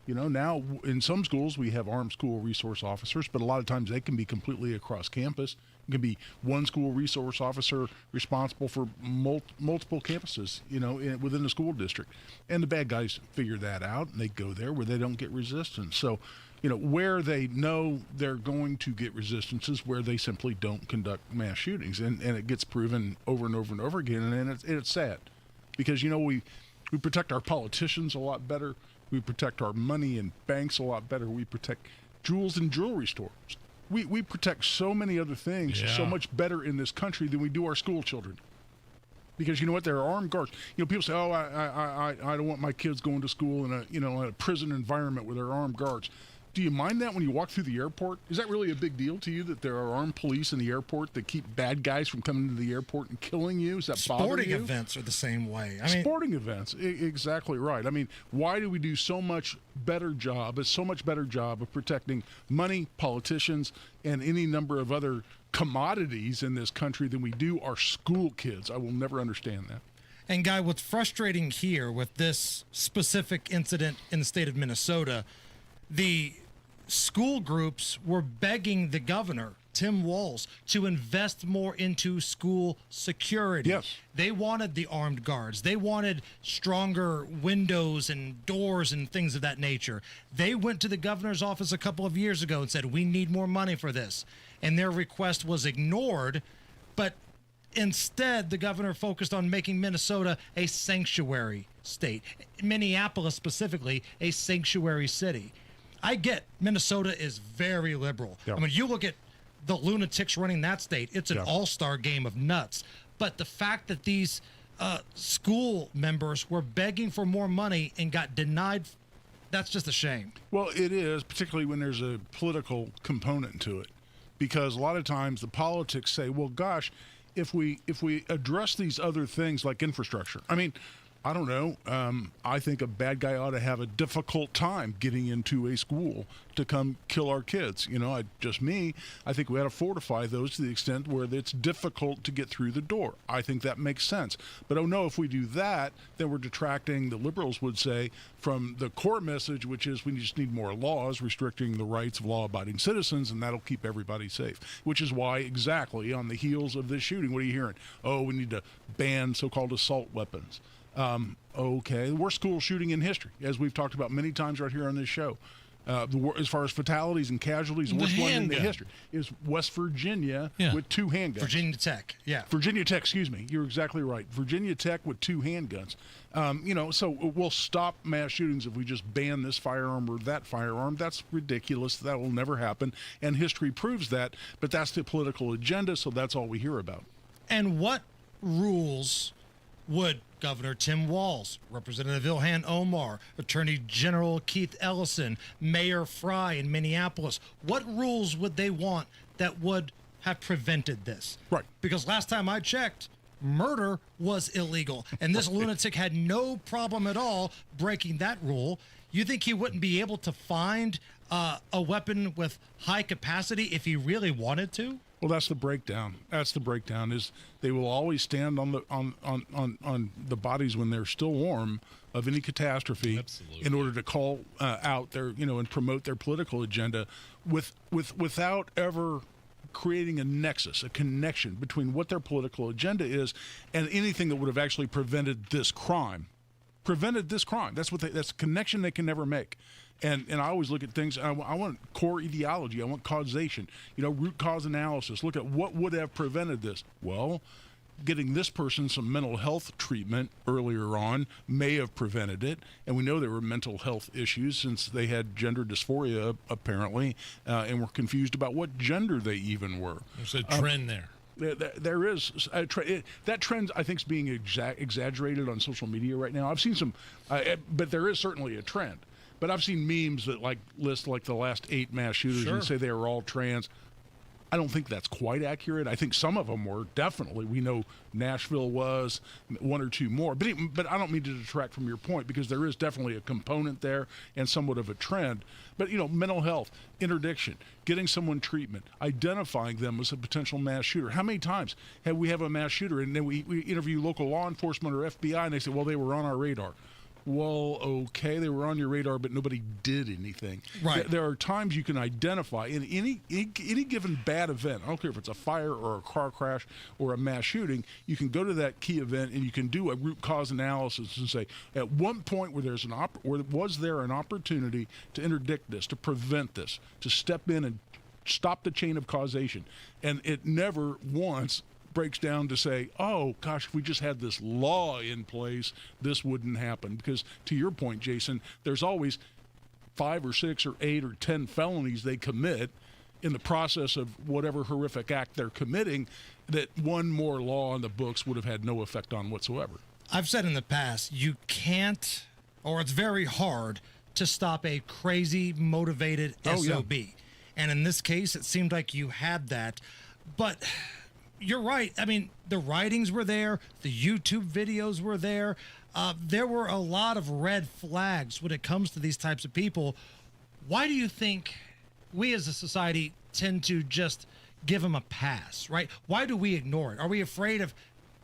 Now in some schools we have armed school resource officers, but a lot of times they can be completely across campus. It can be one school resource officer responsible for multiple campuses, within the school district. And the bad guys figure that out, and they go there where they don't get resistance. So, where they know they're going to get resistance is where they simply don't conduct mass shootings. And it gets proven over and over and over again, and it's sad. Because, we protect our politicians a lot better. We protect our money in banks a lot better. We protect jewels and jewelry stores. We protect so many other things so much better in this country than we do our school children. Because you know what? There are armed guards. People say, "Oh, I don't want my kids going to school in a prison environment where there are armed guards." Do you mind that when you walk through the airport? Is that really a big deal to you that there are armed police in the airport that keep bad guys from coming to the airport and killing you? Is that bothering you? Sporting events are the same way. Sporting events, exactly right. Why do we do so much better job of protecting money, politicians, and any number of other commodities in this country than we do our school kids? I will never understand that. And Guy, what's frustrating here with this specific incident in the state of Minnesota, the school groups were begging the governor, Tim Walz, to invest more into school security. Yes. They wanted the armed guards. They wanted stronger windows and doors and things of that nature. They went to the governor's office a couple of years ago and said, we need more money for this. And their request was ignored, but instead the governor focused on making Minnesota a sanctuary state. Minneapolis specifically, a sanctuary city. I get Minnesota is very liberal. Yeah. You look at the lunatics running that state, it's an all-star game of nuts. But the fact that these school members were begging for more money and got denied, that's just a shame. Well, it is, particularly when there's a political component to it. Because a lot of times the politics say, well, gosh, if we address these other things like infrastructure, I don't know. I think a bad guy ought to have a difficult time getting into a school to come kill our kids. Just me. I think we ought to fortify those to the extent where it's difficult to get through the door. I think that makes sense. But if we do that, then we're detracting, the liberals would say, from the core message, which is we just need more laws restricting the rights of law-abiding citizens, and that'll keep everybody safe. Which is why, exactly, on the heels of this shooting, what are you hearing? Oh, we need to ban so-called assault weapons. Okay, the worst school shooting in history, as we've talked about many times right here on this show. As far as fatalities and casualties, the worst one in the history is West Virginia with 2 handguns. Virginia Tech, Virginia Tech, excuse me. You're exactly right. Virginia Tech with 2 handguns. So we'll stop mass shootings if we just ban this firearm or that firearm. That's ridiculous. That will never happen. And history proves that. But that's the political agenda, so that's all we hear about. And what rules would Governor Tim Walz, Representative Ilhan Omar, Attorney General Keith Ellison, Mayor Fry in Minneapolis, what rules would they want that would have prevented this? Right. Because last time I checked, murder was illegal, and this lunatic had no problem at all breaking that rule. You think he wouldn't be able to find a weapon with high capacity if he really wanted to? Well, that's the breakdown. Is they will always stand on the bodies when they're still warm of any catastrophe. Absolutely. In order to call out their and promote their political agenda without ever creating a nexus, a connection between what their political agenda is and anything that would have actually prevented this crime. That's that's a connection they can never make. And I always look at things, I want core ideology, I want causation, root cause analysis. Look at what would have prevented this. Well, getting this person some mental health treatment earlier on may have prevented it. And we know there were mental health issues since they had gender dysphoria, apparently, and were confused about what gender they even were. There's a trend there. There is a that trend, I think, is being exaggerated on social media right now. I've seen some, but there is certainly a trend. But I've seen memes that list the last 8 mass shooters and say they were all trans. I don't think that's quite accurate. I think some of them were, definitely. We know Nashville was, 1 or 2 more. But I don't mean to detract from your point, because there is definitely a component there and somewhat of a trend. But, mental health, interdiction, getting someone treatment, identifying them as a potential mass shooter. How many times have we a mass shooter and then we interview local law enforcement or FBI and they say, well, they were on our radar. Well, okay, they were on your radar, but nobody did anything. Right. There are times you can identify in any given bad event. I don't care if it's a fire or a car crash or a mass shooting. You can go to that key event and you can do a root cause analysis and say, at one point was there an opportunity to interdict this, to prevent this, to step in and stop the chain of causation, and it never once breaks down to say, oh gosh, if we just had this law in place, this wouldn't happen. Because to your point, Jason, there's always 5 or 6 or 8 or 10 felonies they commit in the process of whatever horrific act they're committing, that one more law on the books would have had no effect on whatsoever. I've said in the past, you can't, or it's very hard to stop a crazy motivated SOB. Yeah. And in this case, it seemed like you had that. But you're right. I mean, the writings were there. The YouTube videos were there. There were a lot of red flags when it comes to these types of people. Why do you think we as a society tend to just give them a pass, right? Why do we ignore it? Are we afraid of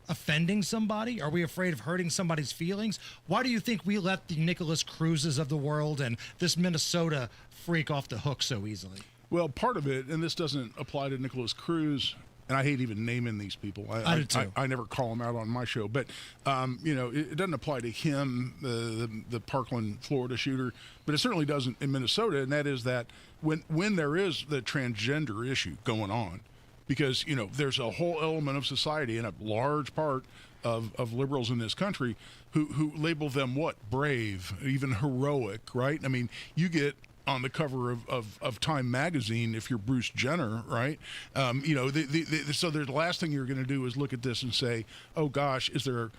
offending somebody? Are we afraid of hurting somebody's feelings? Why do you think we let the Nicholas Cruzes of the world and this Minnesota freak off the hook so easily? Well, part of it, and this doesn't apply to Nicholas Cruz, and I hate even naming these people. I do too. I never call them out on my show, but it doesn't apply to him, the Parkland, Florida shooter, but it certainly doesn't in Minnesota. And that is that when there is the transgender issue going on, because there's a whole element of society and a large part of liberals in this country who label them brave, even heroic, right? I mean, you get on the cover of Time magazine if you're Bruce Jenner, right? So the last thing you're going to do is look at this and say, oh gosh, is there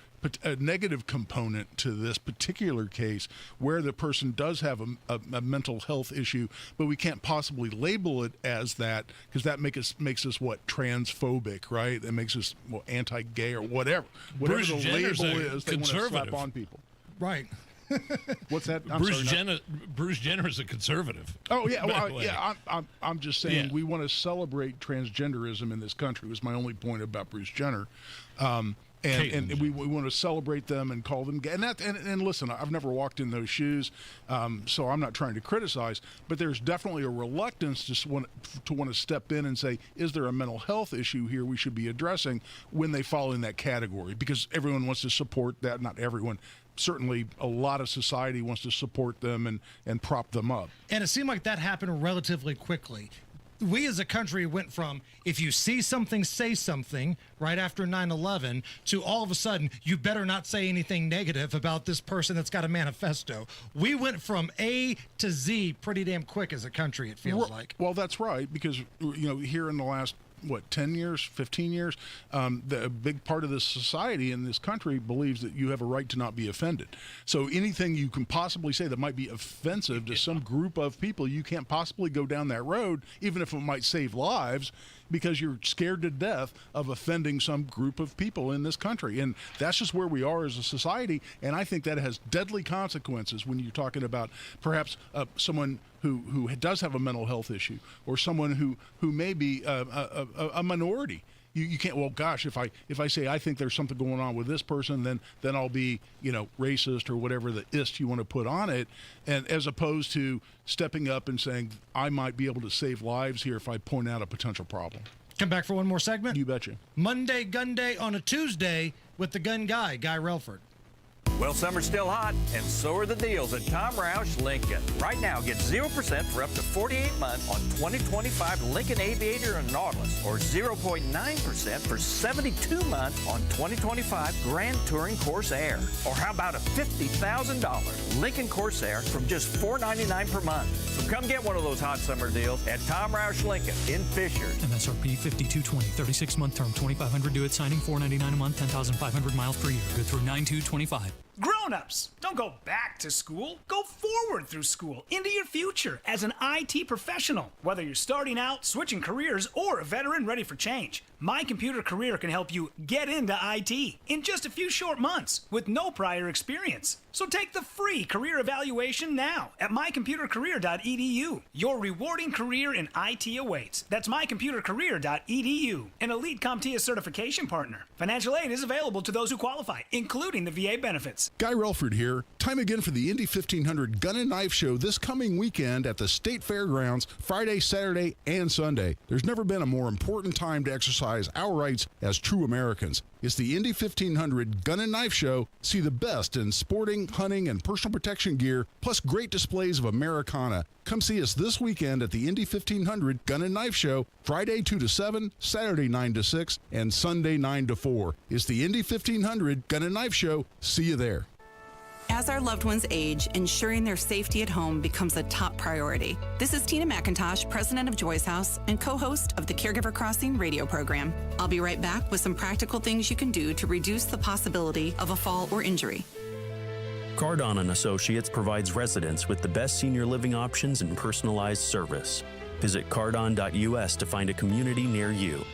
a negative component to this particular case where the person does have a mental health issue, but we can't possibly label it as that, because that makes us transphobic, right? That makes us anti-gay or whatever Bruce the Jenner's label is they want to conservative. slap on people. Right. What's that? Bruce Jenner is a conservative. Oh yeah, well, yeah. I'm just saying we want to celebrate transgenderism in this country. Was my only point about Bruce Jenner, and we want to celebrate them and call them gay. And listen, I've never walked in those shoes, so I'm not trying to criticize. But there's definitely a reluctance to want to step in and say, is there a mental health issue here we should be addressing when they fall in that category? Because everyone wants to support that. Not everyone. certainly a lot of society wants to support them and prop them up. And it seemed like that happened relatively quickly. We as a country went from, if you see something, say something, right after 9/11, to all of a sudden, you better not say anything negative about this person that's got a manifesto. We went from A to Z pretty damn quick as a country, it feels like. Well, that's right, because, here in the last 10 years, 15 years, a big part of this society in this country believes that you have a right to not be offended. So anything you can possibly say that might be offensive to some group of people, you can't possibly go down that road, even if it might save lives, because you're scared to death of offending some group of people in this country. And that's just where we are as a society. And I think that has deadly consequences when you're talking about perhaps someone who does have a mental health issue, or someone who may be a minority. You can't, well, gosh, if I say I think there's something going on with this person, then I'll be, racist or whatever the ist you want to put on it, and as opposed to stepping up and saying I might be able to save lives here if I point out a potential problem. Come back for one more segment? You betcha. Monday Gun Day on a Tuesday with the gun guy, Guy Relford. Well, summer's still hot, and so are the deals at Tom Roush Lincoln. Right now, get 0% for up to 48 months on 2025 Lincoln Aviator and Nautilus, or 0.9% for 72 months on 2025 Grand Touring Corsair. Or how about a $50,000 Lincoln Corsair from just $499 per month? So come get one of those hot summer deals at Tom Roush Lincoln in Fishers. MSRP $52.20, 36-month term, $2,500 due at signing, $499 a month, 10,500 miles per year. Good through 9/2/25. Grown-ups, don't go back to school. Go forward through school into your future as an IT professional. Whether you're starting out, switching careers, or a veteran ready for change, My Computer Career can help you get into IT in just a few short months with no prior experience. So take the free career evaluation now at mycomputercareer.edu. Your rewarding career in IT awaits. That's mycomputercareer.edu. An elite CompTIA certification partner. Financial aid is available to those who qualify, including the VA benefits. Guy Relford here. Time again for the Indy 1500 Gun and Knife Show this coming weekend at the State Fairgrounds, Friday, Saturday, and Sunday. There's never been a more important time to exercise our rights as true Americans. It's the Indy 1500 Gun and Knife Show. See the best in sporting, hunting, and personal protection gear, plus great displays of Americana. Come see us this weekend at the Indy 1500 Gun and Knife Show, Friday 2 to 7, Saturday 9 to 6, and Sunday 9 to 4. It's the Indy 1500 Gun and Knife Show. See you there. As our loved ones age, ensuring their safety at home becomes a top priority. This is Tina McIntosh, president of Joy's House and co-host of the Caregiver Crossing radio program. I'll be right back with some practical things you can do to reduce the possibility of a fall or injury. Cardon & Associates provides residents with the best senior living options and personalized service. Visit cardon.us to find a community near you.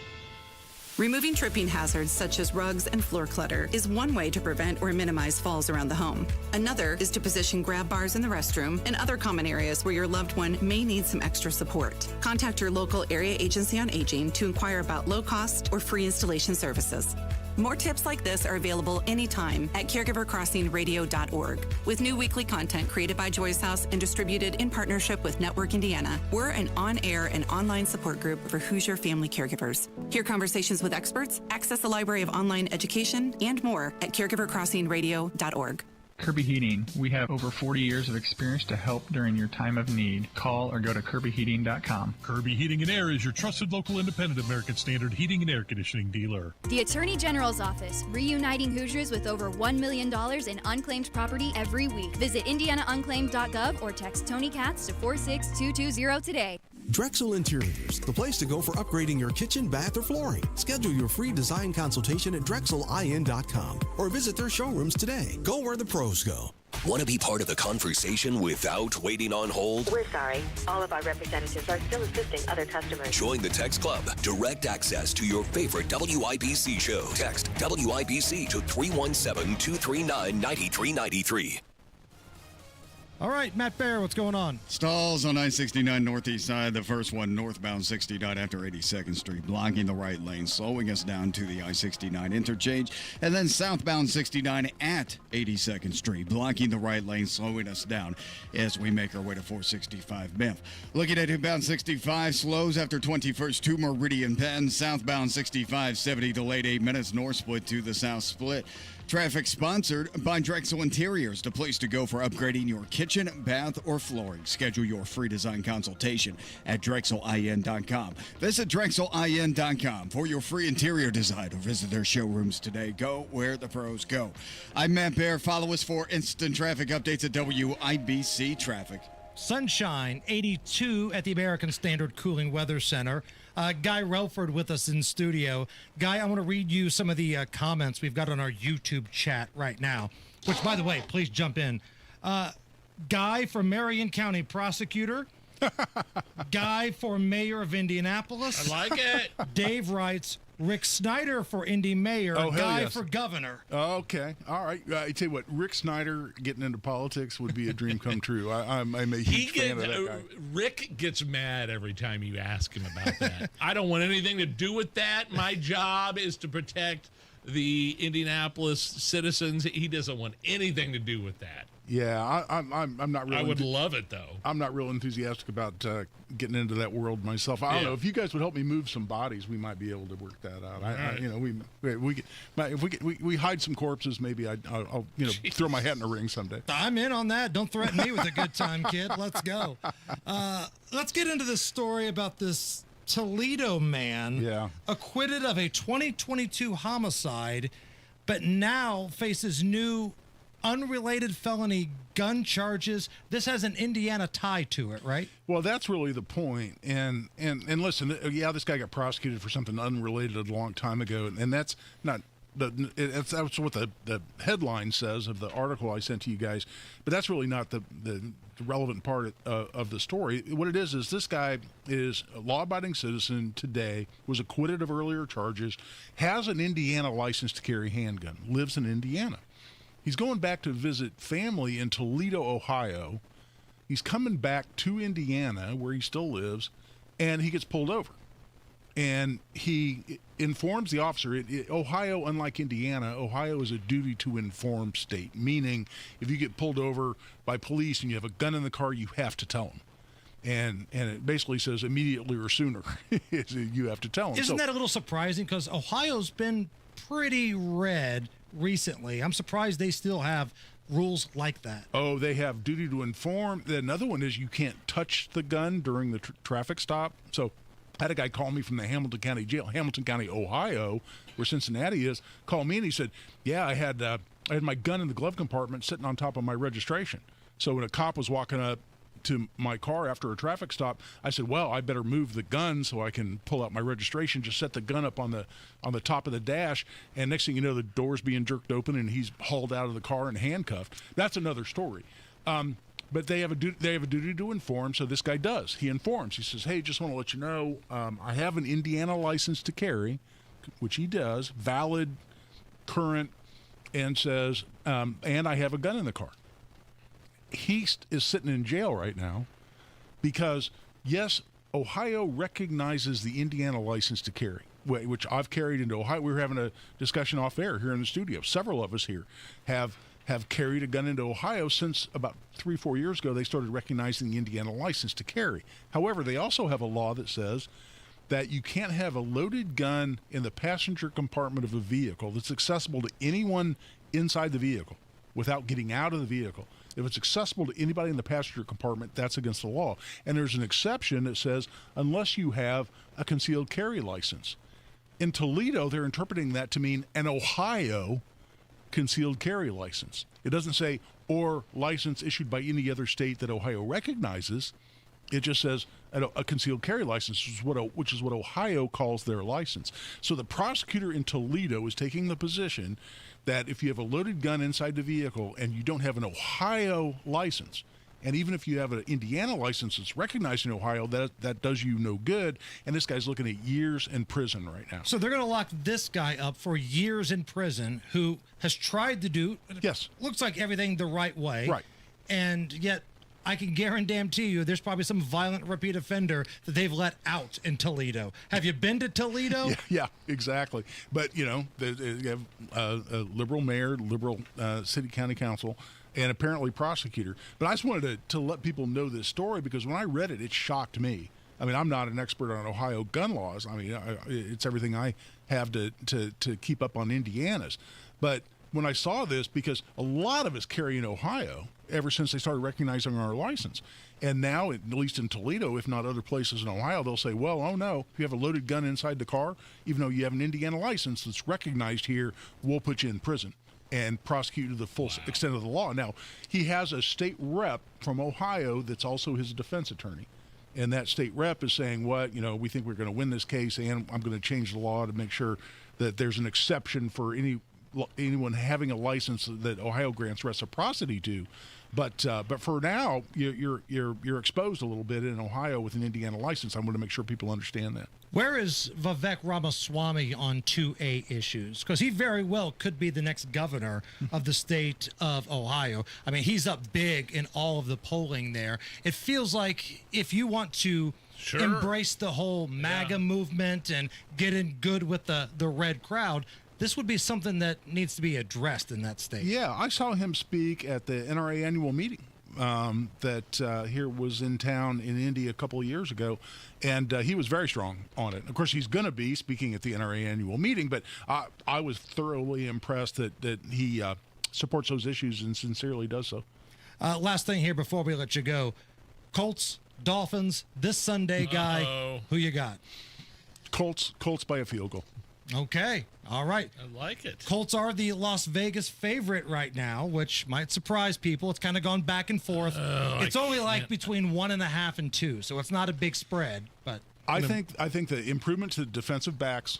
Removing tripping hazards such as rugs and floor clutter is one way to prevent or minimize falls around the home. Another is to position grab bars in the restroom and other common areas where your loved one may need some extra support. Contact your local area agency on aging to inquire about low-cost or free installation services. More tips like this are available anytime at caregivercrossingradio.org. With new weekly content created by Joy's House and distributed in partnership with Network Indiana, we're an on-air and online support group for Hoosier family caregivers. Hear conversations with experts, access a library of online education, and more at caregivercrossingradio.org. Kirby Heating. We have over 40 years of experience to help during your time of need. Call or go to KirbyHeating.com. Kirby Heating and Air is your trusted local independent American Standard heating and air conditioning dealer. The Attorney General's Office, reuniting Hoosiers with over $1 million in unclaimed property every week. Visit IndianaUnclaimed.gov or text Tony Katz to 46220 today. Drexel Interiors, the place to go for upgrading your kitchen, bath, or flooring. Schedule your free design consultation at DrexelIN.com or visit their showrooms today. Go where the pros go. Want to be part of the conversation without waiting on hold? We're sorry. All of our representatives are still assisting other customers. Join the Text Club. Direct access to your favorite WIBC show. Text WIBC to 317-239-9393. All right, Matt Bear, what's going on? Stalls on I-69 northeast side. The first one northbound 69 after 82nd Street, blocking the right lane, slowing us down to the I-69 interchange. And then southbound 69 at 82nd Street, blocking the right lane, slowing us down as we make our way to 465 Memphis. Looking at inbound 65, slows after 21st to Meridian Penn. Southbound 65, 70 delayed 8 minutes. North split to the south split. Traffic sponsored by Drexel Interiors, the place to go for upgrading your kitchen, bath, or flooring. Schedule your free design consultation at DrexelIN.com. Visit DrexelIN.com for your free interior design or visit their showrooms today. Go where the pros go. I'm Matt Bear. Follow us for instant traffic updates at WIBC Traffic. Sunshine, 82 at the American Standard Cooling Weather Center. Guy Relford with us in studio. Guy, I want to read you some of the comments we've got on our YouTube chat right now, which, by the way, please jump in. Guy for Marion County Prosecutor. Guy for Mayor of Indianapolis. I like it. Dave writes, Rick Snyder for Indy Mayor. Guy for Governor. Okay. All right. I tell you what, Rick Snyder getting into politics would be a dream come true. I'm a huge fan of that guy. Rick gets mad every time you ask him about that. I don't want anything to do with that. My job is to protect the Indianapolis citizens. He doesn't want anything to do with that. Yeah, I'm not really. I would love it though. I'm not real enthusiastic about getting into that world myself. I don't know if you guys would help me move some bodies, we might be able to work that out. If we hide some corpses, maybe I'll throw my hat in the ring someday. I'm in on that. Don't threaten me with a good time, kid. Let's go. Let's get into this story about this Toledo man acquitted of a 2022 homicide, but now faces new unrelated felony gun charges. This has an Indiana tie to it, right? Well, that's really the point. And listen, this guy got prosecuted for something unrelated a long time ago, and that's not that's what the headline says of the article I sent to you guys. But that's really not the relevant part of the story. What it is this guy is a law-abiding citizen today, was acquitted of earlier charges, has an Indiana license to carry handgun, lives in Indiana. He's going back to visit family in Toledo, Ohio. He's coming back to Indiana, where he still lives, and he gets pulled over. And he informs the officer. Ohio, unlike Indiana, Ohio is a duty to inform state, meaning if you get pulled over by police and you have a gun in the car, you have to tell them. And it basically says immediately or sooner. You have to tell them. Isn't that a little surprising? Because Ohio's been pretty red recently. I'm surprised they still have rules like that. Oh, they have duty to inform. Another one is you can't touch the gun during the traffic stop. So I had a guy call me from the Hamilton County Jail, Hamilton County, Ohio, where Cincinnati is, call me and he said, I had my gun in the glove compartment sitting on top of my registration. So when a cop was walking up to my car after a traffic stop, I said, well, I better move the gun so I can pull out my registration, just set the gun up on the top of the dash, and next thing you know, the door's being jerked open and he's hauled out of the car and handcuffed. That's another story. But they have a duty to inform, so this guy does. He informs. He says, hey, just want to let you know, I have an Indiana license to carry, which he does, valid, current, and says, and I have a gun in the car. He is sitting in jail right now because, yes, Ohio recognizes the Indiana license to carry, which I've carried into Ohio. We were having a discussion off air here in the studio. Several of us here have carried a gun into Ohio since about 3-4 years ago. They started recognizing the Indiana license to carry. However, they also have a law that says that you can't have a loaded gun in the passenger compartment of a vehicle that's accessible to anyone inside the vehicle without getting out of the vehicle. If it's accessible to anybody in the passenger compartment, that's against the law. And there's an exception that says unless you have a concealed carry license. In Toledo, they're interpreting that to mean an Ohio concealed carry license. It doesn't say or license issued by any other state that Ohio recognizes. It just says a concealed carry license, which is what Ohio calls their license. So the prosecutor in Toledo is taking the position that if you have a loaded gun inside the vehicle and you don't have an Ohio license, and even if you have an Indiana license that's recognized in Ohio, that does you no good. And this guy's looking at years in prison right now. So they're going to lock this guy up for years in prison who has tried to do, looks like everything the right way. Right. And yet I can guarantee you there's probably some violent repeat offender that they've let out in Toledo. Have you been to Toledo? Yeah, exactly. But, they have a liberal mayor, liberal city county council, and apparently prosecutor. But I just wanted to let people know this story because when I read it, it shocked me. I mean, I'm not an expert on Ohio gun laws. I mean, it's everything I have to keep up on Indiana's. But when I saw this, because a lot of us carry in Ohio ever since they started recognizing our license. And now, at least in Toledo, if not other places in Ohio, they'll say, well, oh no, if you have a loaded gun inside the car, even though you have an Indiana license that's recognized here, we'll put you in prison and prosecute to the full extent of the law. Now, he has a state rep from Ohio that's also his defense attorney. And that state rep is saying, we think we're going to win this case, and I'm going to change the law to make sure that there's an exception for anyone having a license that Ohio grants reciprocity to. But for now, you're exposed a little bit in Ohio with an Indiana license. I want to make sure people understand that. Where is Vivek Ramaswamy on 2A issues? Because he very well could be the next governor of the state of Ohio. I mean, he's up big in all of the polling there. It feels like if you want to embrace the whole MAGA movement and get in good with the red crowd, this would be something that needs to be addressed in that state. Yeah, I saw him speak at the NRA annual meeting that here was in town in Indy a couple of years ago, and he was very strong on it. Of course, he's going to be speaking at the NRA annual meeting, but I was thoroughly impressed that he supports those issues and sincerely does so. Last thing here before we let you go, Colts, Dolphins, this Sunday, guy, who you got? Colts by a field goal. Okay. All right. I like it. Colts are the Las Vegas favorite right now, which might surprise people. It's kind of gone back and forth. It's only like between 1.5 and 2, so it's not a big spread. But I think the improvement to the defensive backs,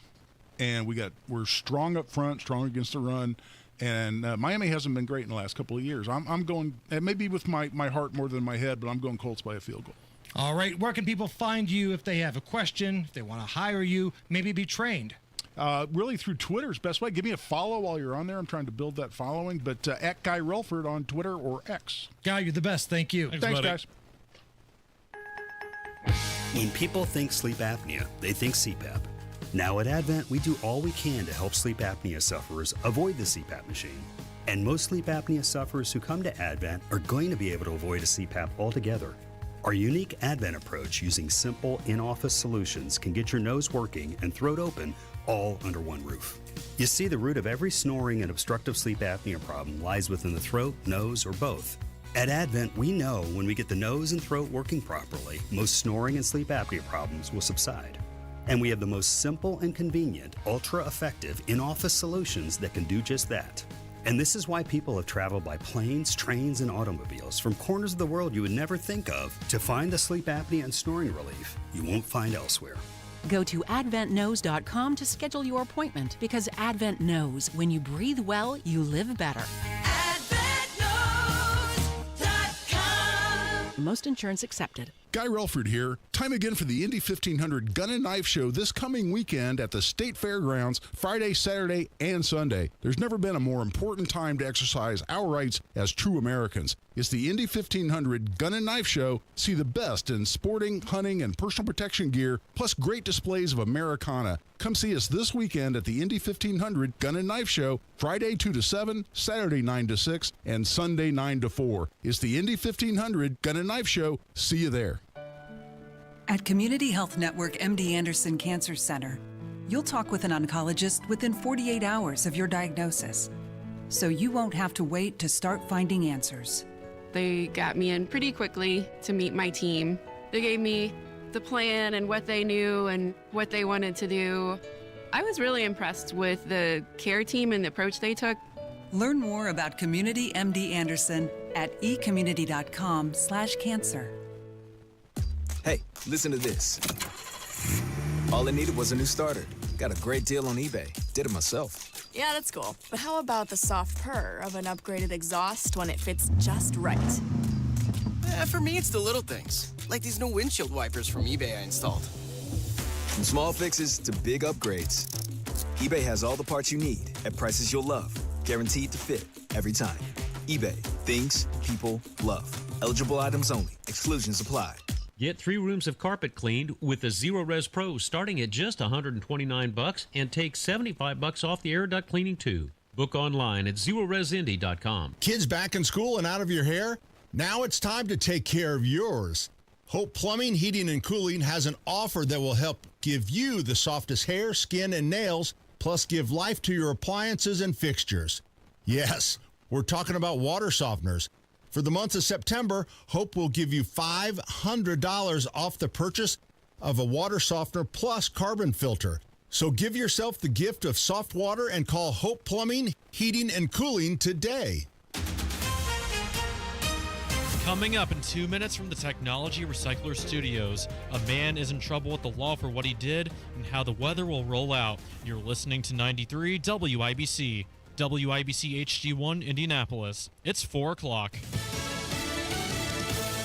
and we're strong up front, strong against the run, and Miami hasn't been great in the last couple of years. I'm going, maybe with my heart more than my head, but I'm going Colts by a field goal. All right. Where can people find you if they have a question, if they want to hire you, maybe be trained? Really through Twitter's best way. Give me a follow while you're on there. I'm trying to build that following. But at Guy Relford on Twitter or X. Guy, you're the best. Thank you. Thanks guys. When people think sleep apnea, they think CPAP. Now at Advent, we do all we can to help sleep apnea sufferers avoid the CPAP machine. And most sleep apnea sufferers who come to Advent are going to be able to avoid a CPAP altogether. Our unique Advent approach using simple in-office solutions can get your nose working and throat open all under one roof. You see, the root of every snoring and obstructive sleep apnea problem lies within the throat, nose, or both. At Advent, we know when we get the nose and throat working properly, most snoring and sleep apnea problems will subside. And we have the most simple and convenient, ultra-effective in-office solutions that can do just that. And this is why people have traveled by planes, trains, and automobiles from corners of the world you would never think of to find the sleep apnea and snoring relief you won't find elsewhere. Go to adventknows.com to schedule your appointment, because Advent knows when you breathe well, you live better. Most insurance accepted. Guy Relford here. Time again for the Indy 1500 Gun and Knife Show this coming weekend at the State Fairgrounds, Friday, Saturday, and Sunday. There's never been a more important time to exercise our rights as true Americans. It's the Indy 1500 Gun and Knife Show. See the best in sporting, hunting, and personal protection gear, plus great displays of Americana. Come see us this weekend at the Indy 1500 Gun and Knife Show, Friday 2 to 7, Saturday 9 to 6, and Sunday 9 to 4. It's the Indy 1500 Gun and Knife Show. See you there. At Community Health Network MD Anderson Cancer Center, you'll talk with an oncologist within 48 hours of your diagnosis, so you won't have to wait to start finding answers. They got me in pretty quickly to meet my team. They gave me the plan and what they knew and what they wanted to do. I was really impressed with the care team and the approach they took. Learn more about Community MD Anderson at ecommunity.com/cancer. Hey, listen to this. All I needed was a new starter. Got a great deal on eBay. Did it myself. Yeah, that's cool. But how about the soft purr of an upgraded exhaust when it fits just right? For me, it's the little things, like these new windshield wipers from eBay I installed. From small fixes to big upgrades, eBay has all the parts you need at prices you'll love, guaranteed to fit every time. eBay, things people love. Eligible items only. Exclusions apply. Get 3 rooms of carpet cleaned with the Zero Res Pro starting at just $129 and take $75 off the air duct cleaning too. Book online at ZeroResIndy.com. Kids back in school and out of your hair? Now it's time to take care of yours. Hope Plumbing, Heating, and Cooling has an offer that will help give you the softest hair, skin, and nails, plus give life to your appliances and fixtures. Yes, we're talking about water softeners. For the month of September, Hope will give you $500 off the purchase of a water softener plus carbon filter. So give yourself the gift of soft water and call Hope Plumbing, Heating, and Cooling today. Coming up in 2 minutes from the Technology Recycler Studios, a man is in trouble with the law for what he did and how the weather will roll out. You're listening to 93 WIBC. WIBC HD1 Indianapolis. It's 4 o'clock.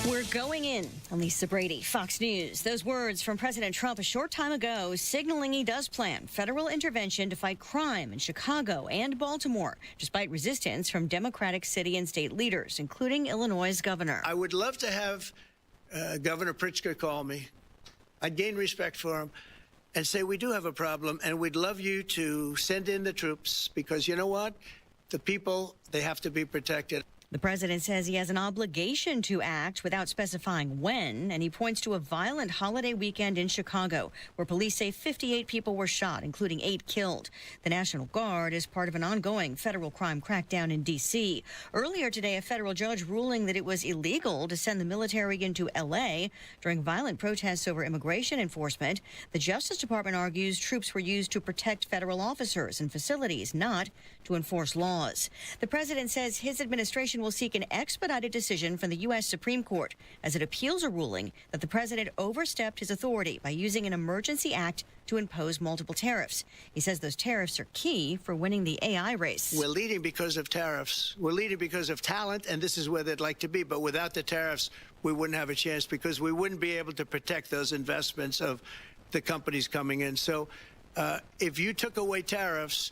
We're going in. I'm Lisa Brady, Fox News. Those words from President Trump a short time ago signaling he does plan federal intervention to fight crime in Chicago and Baltimore, despite resistance from Democratic city and state leaders, including Illinois' governor. I would love to have Governor Pritzker call me. I'd gain respect for him and say, we do have a problem, and we'd love you to send in the troops because you know what? The people, they have to be protected. The president says he has an obligation to act without specifying when, and he points to a violent holiday weekend in Chicago where police say 58 people were shot, including 8 killed. The National Guard is part of an ongoing federal crime crackdown in D.C. Earlier today, a federal judge ruling that it was illegal to send the military into L.A. during violent protests over immigration enforcement. The Justice Department argues troops were used to protect federal officers and facilities, not to enforce laws. The president says his administration will seek an expedited decision from the U.S. Supreme Court as it appeals a ruling that the president overstepped his authority by using an emergency act to impose multiple tariffs. He says those tariffs are key for winning the AI race. We're leading because of tariffs. We're leading because of talent, and this is where they'd like to be. But without the tariffs, we wouldn't have a chance because we wouldn't be able to protect those investments of the companies coming in. So if you took away tariffs,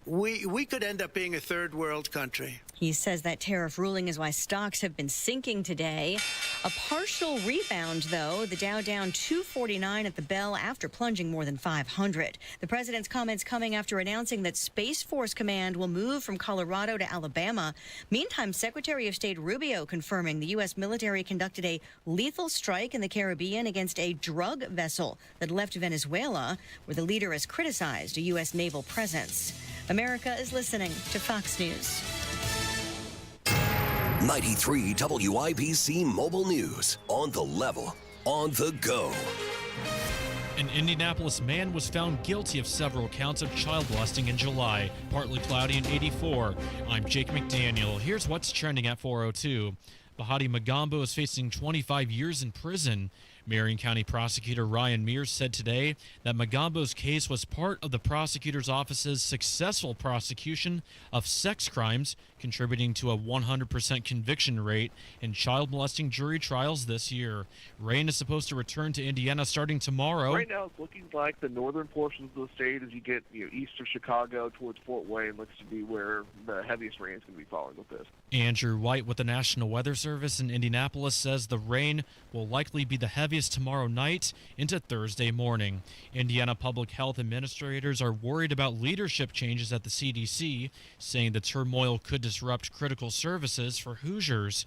we could end up being a third world country. He says that tariff ruling is why stocks have been sinking today. A partial rebound, though. The Dow down 249 at the bell after plunging more than 500. The president's comments coming after announcing that Space Force Command will move from Colorado to Alabama. Meantime, Secretary of State Rubio confirming the U.S. military conducted a lethal strike in the Caribbean against a drug vessel that left Venezuela, where the leader has criticized a U.S. naval presence. America is listening to Fox News. 93 WIBC Mobile News. On the level, on the go. An Indianapolis man was found guilty of several counts of child molesting in July. Partly cloudy in 84. I'm Jake McDaniel. Here's what's trending at 4:02. Bahati Magambo is facing 25 years in prison. Marion County Prosecutor Ryan Mears said today that Magambo's case was part of the prosecutor's office's successful prosecution of sex crimes, contributing to a 100% conviction rate in child molesting jury trials this year. Rain is supposed to return to Indiana starting tomorrow. Right now, it's looking like the northern portions of the state, as you get east of Chicago towards Fort Wayne, looks to be where the heaviest rain is going to be falling with this. Andrew White with the National Weather Service in Indianapolis says the rain will likely be the heaviest tomorrow night into Thursday morning. Indiana public health administrators are worried about leadership changes at the CDC, saying the turmoil could disrupt critical services for Hoosiers.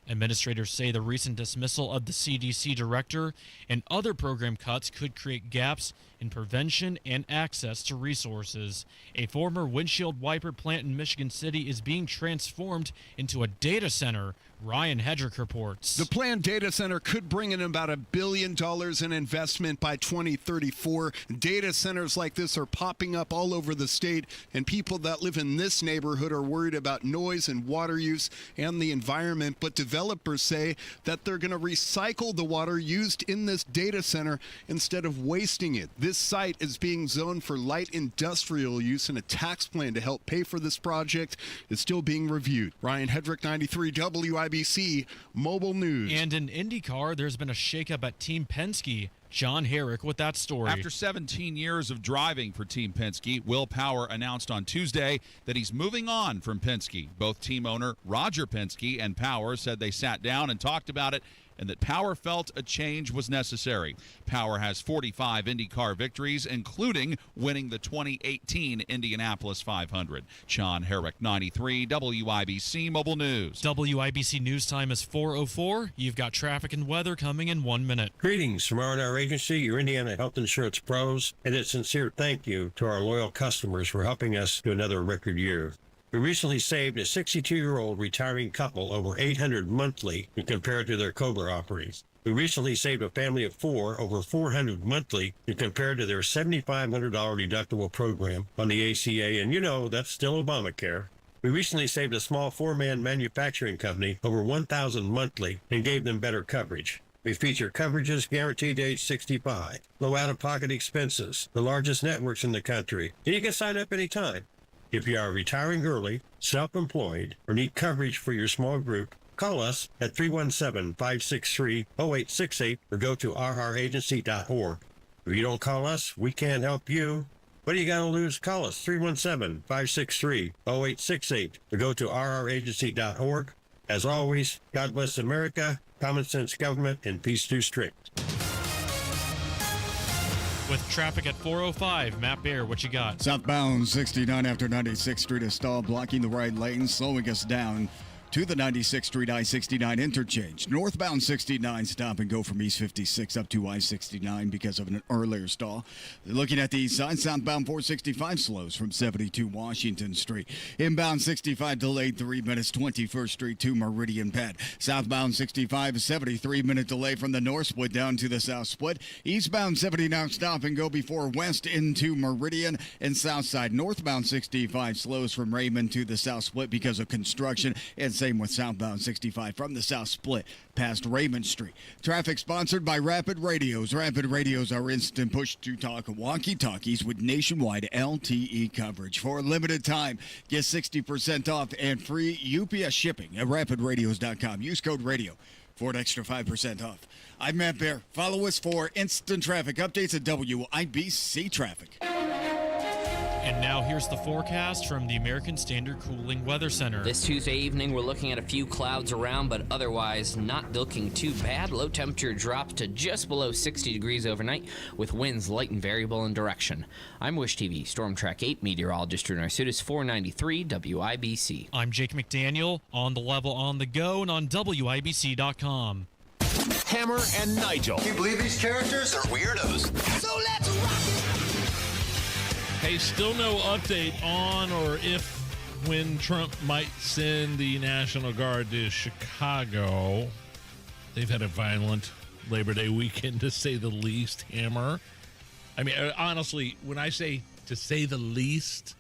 Administrators say the recent dismissal of the CDC director and other program cuts could create gaps in prevention and access to resources. A former windshield wiper plant in Michigan City is being transformed into a data center. Ryan Hedrick reports. The planned data center could bring in about $1 billion in investment by 2034. Data centers like this are popping up all over the state, and people that live in this neighborhood are worried about noise and water use and the environment. But developers say that they're going to recycle the water used in this data center instead of wasting it. This site is being zoned for light industrial use, and a tax plan to help pay for this project is still being reviewed. Ryan Hedrick, 93 WIBC Mobile News. And in IndyCar, there's been a shakeup at Team Penske. John Herrick with that story. After 17 years of driving for Team Penske, Will Power announced on Tuesday that he's moving on from Penske. Both team owner Roger Penske and Power said they sat down and talked about it, and that Power felt a change was necessary. Power has 45 IndyCar victories, including winning the 2018 Indianapolis 500. John Herrick, 93 WIBC Mobile News. WIBC News Time is 4:04. You've got traffic and weather coming in 1 minute. Greetings from R&R Agency, your Indiana health insurance pros, and a sincere thank you to our loyal customers for helping us to another record year. We recently saved a 62-year-old retiring couple over $800 monthly when compared to their COBRA offerings. We recently saved a family of 4 over $400 monthly when compared to their $7,500 deductible program on the ACA, and you know that's still Obamacare. We recently saved a small 4-man manufacturing company over $1,000 monthly and gave them better coverage. We feature coverages guaranteed to age 65, low out-of-pocket expenses, the largest networks in the country, and you can sign up anytime. If you are retiring early, self-employed, or need coverage for your small group, call us at 317-563-0868 or go to rragency.org. If you don't call us, we can't help you. What do you got to lose? Call us 317-563-0868 or go to rragency.org. As always, God bless America, common sense government, and peace through strict. With traffic at 405, Matt Bear, what you got? Southbound 69 after 96th Street is stalled, blocking the right lane, slowing us down to the 96th Street I-69 interchange. Northbound 69 stop and go from East 56 up to I-69 because of an earlier stall. Looking at the east side, southbound 465 slows from 72 Washington Street. Inbound 65 delayed 3 minutes, 21st Street to Meridian Pad. Southbound 65 is 73-minute delay from the north split down to the south split. Eastbound 70 now stop and go before west into Meridian and south side. Northbound 65 slows from Raymond to the south split because of construction, and same with southbound 65 from the south split past Raymond Street. Traffic sponsored by Rapid Radios. Rapid Radios are instant push-to-talk walkie-talkies with nationwide LTE coverage. For a limited time, get 60% off and free UPS shipping at rapidradios.com. Use code RADIO for an extra 5% off. I'm Matt Bear. Follow us for instant traffic updates at WIBC Traffic. And now here's the forecast from the American Standard Cooling Weather Center. This Tuesday evening, we're looking at a few clouds around, but otherwise not looking too bad. Low temperature drops to just below 60 degrees overnight, with winds light and variable in direction. I'm Wish TV Storm Track 8 meteorologist Drew Narsutis, 493 WIBC. I'm Jake McDaniel, on the level, on the go, and on WIBC.com. Hammer and Nigel. Can you believe these characters are weirdos? So let's rock it! Hey, still no update on or if when Trump might send the National Guard to Chicago. They've had a violent Labor Day weekend, to say the least, Hammer. I mean, honestly, when I say to say the least,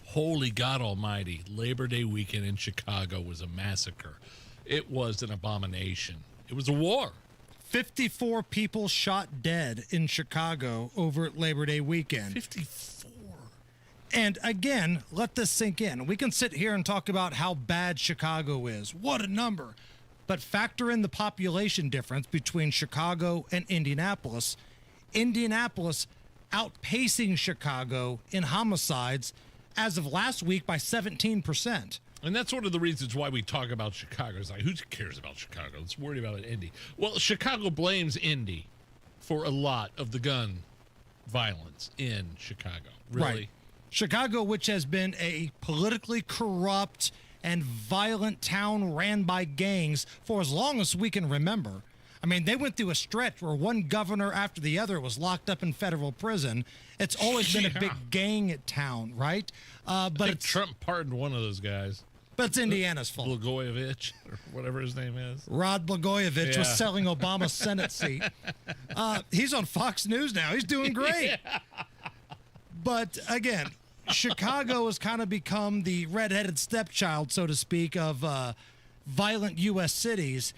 holy God almighty, Labor Day weekend in Chicago was a massacre. It was an abomination. It was a war. 54 people shot dead in Chicago over Labor Day weekend. 54. And again, let this sink in. We can sit here and talk about how bad Chicago is. What a number. But factor in the population difference between Chicago and Indianapolis. Indianapolis outpacing Chicago in homicides as of last week by 17%. And that's one of the reasons why we talk about Chicago. It's like, who cares about Chicago? Let's worry about Indy. Well, Chicago blames Indy for a lot of the gun violence in Chicago. Really? Right. Chicago, which has been a politically corrupt and violent town ran by gangs for as long as we can remember. I mean, they went through a stretch where one governor after the other was locked up in federal prison. It's always been a big gang town, right? But Trump pardoned one of those guys. But it's Indiana's fault. Blagojevich, or whatever his name is. Rod Blagojevich was selling Obama's Senate seat. He's on Fox News now. He's doing great. Yeah. But again, Chicago has kind of become the redheaded stepchild, so to speak, of violent U.S. cities.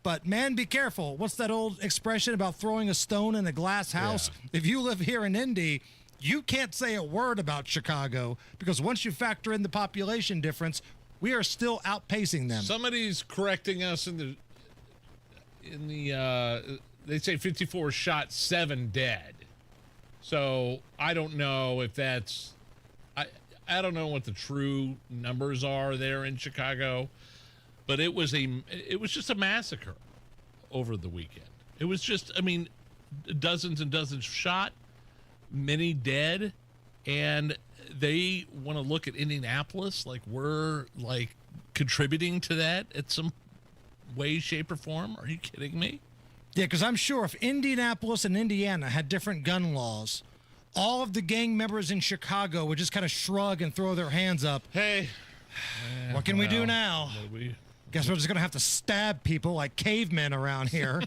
But, man, be careful. What's that old expression about throwing a stone in a glass house? Yeah. If you live here in Indy, you can't say a word about Chicago because once you factor in the population difference, we are still outpacing them. Somebody's correcting us in the they say 54 shot, 7 dead. So I don't know if that's I don't know what the true numbers are there in Chicago, but it was just a massacre over the weekend. It was just, I mean, dozens and dozens shot, many dead, and they want to look at Indianapolis like we're like contributing to that at some way, shape, or form. Are you kidding me? Yeah, because I'm sure if Indianapolis and Indiana had different gun laws, all of the gang members in Chicago would just kind of shrug and throw their hands up. Hey, What can we do now? Guess we're just going to have to stab people like cavemen around here.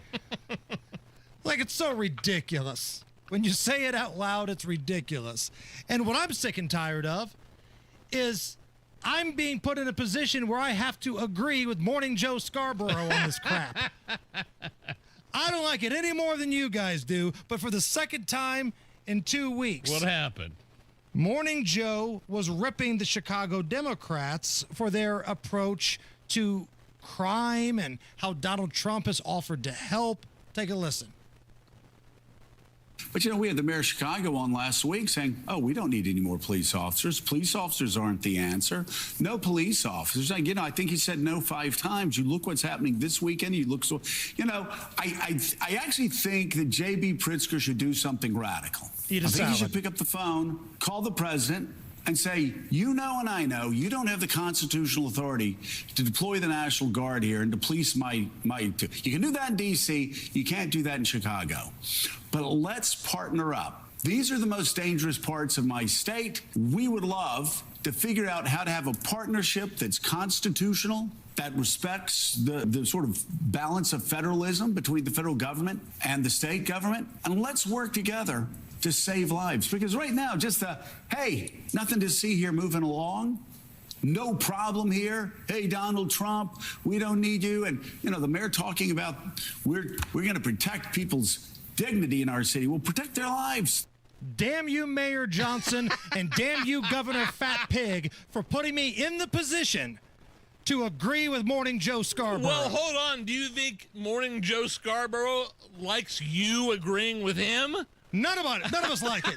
Like, it's so ridiculous. When you say it out loud, it's ridiculous. And what I'm sick and tired of is I'm being put in a position where I have to agree with Morning Joe Scarborough on this crap. I don't like it any more than you guys do, but for the second time in 2 weeks. What happened? Morning Joe was ripping the Chicago Democrats for their approach to crime and how Donald Trump has offered to help. Take a listen. But, we had the mayor of Chicago on last week saying, oh, we don't need any more police officers. Police officers aren't the answer. No police officers. I think he said no 5 times. You look what's happening this weekend. You look so, I actually think that J.B. Pritzker should do something radical. I think he should pick up the phone, call the president, and say, and I know, you don't have the constitutional authority to deploy the National Guard here and to police my you can do that in D.C., you can't do that in Chicago. But let's partner up. These are the most dangerous parts of my state. We would love to figure out how to have a partnership that's constitutional, that respects the sort of balance of federalism between the federal government and the state government. And let's work together to save lives. Because right now, just hey, nothing to see here moving along. No problem here. Hey, Donald Trump, we don't need you. And, the mayor talking about we're going to protect people's dignity in our city. We'll protect their lives. Damn you, Mayor Johnson, and damn you, Governor Fat Pig, for putting me in the position to agree with Morning Joe Scarborough. Well, hold on. Do you think Morning Joe Scarborough likes you agreeing with him? None of us like it.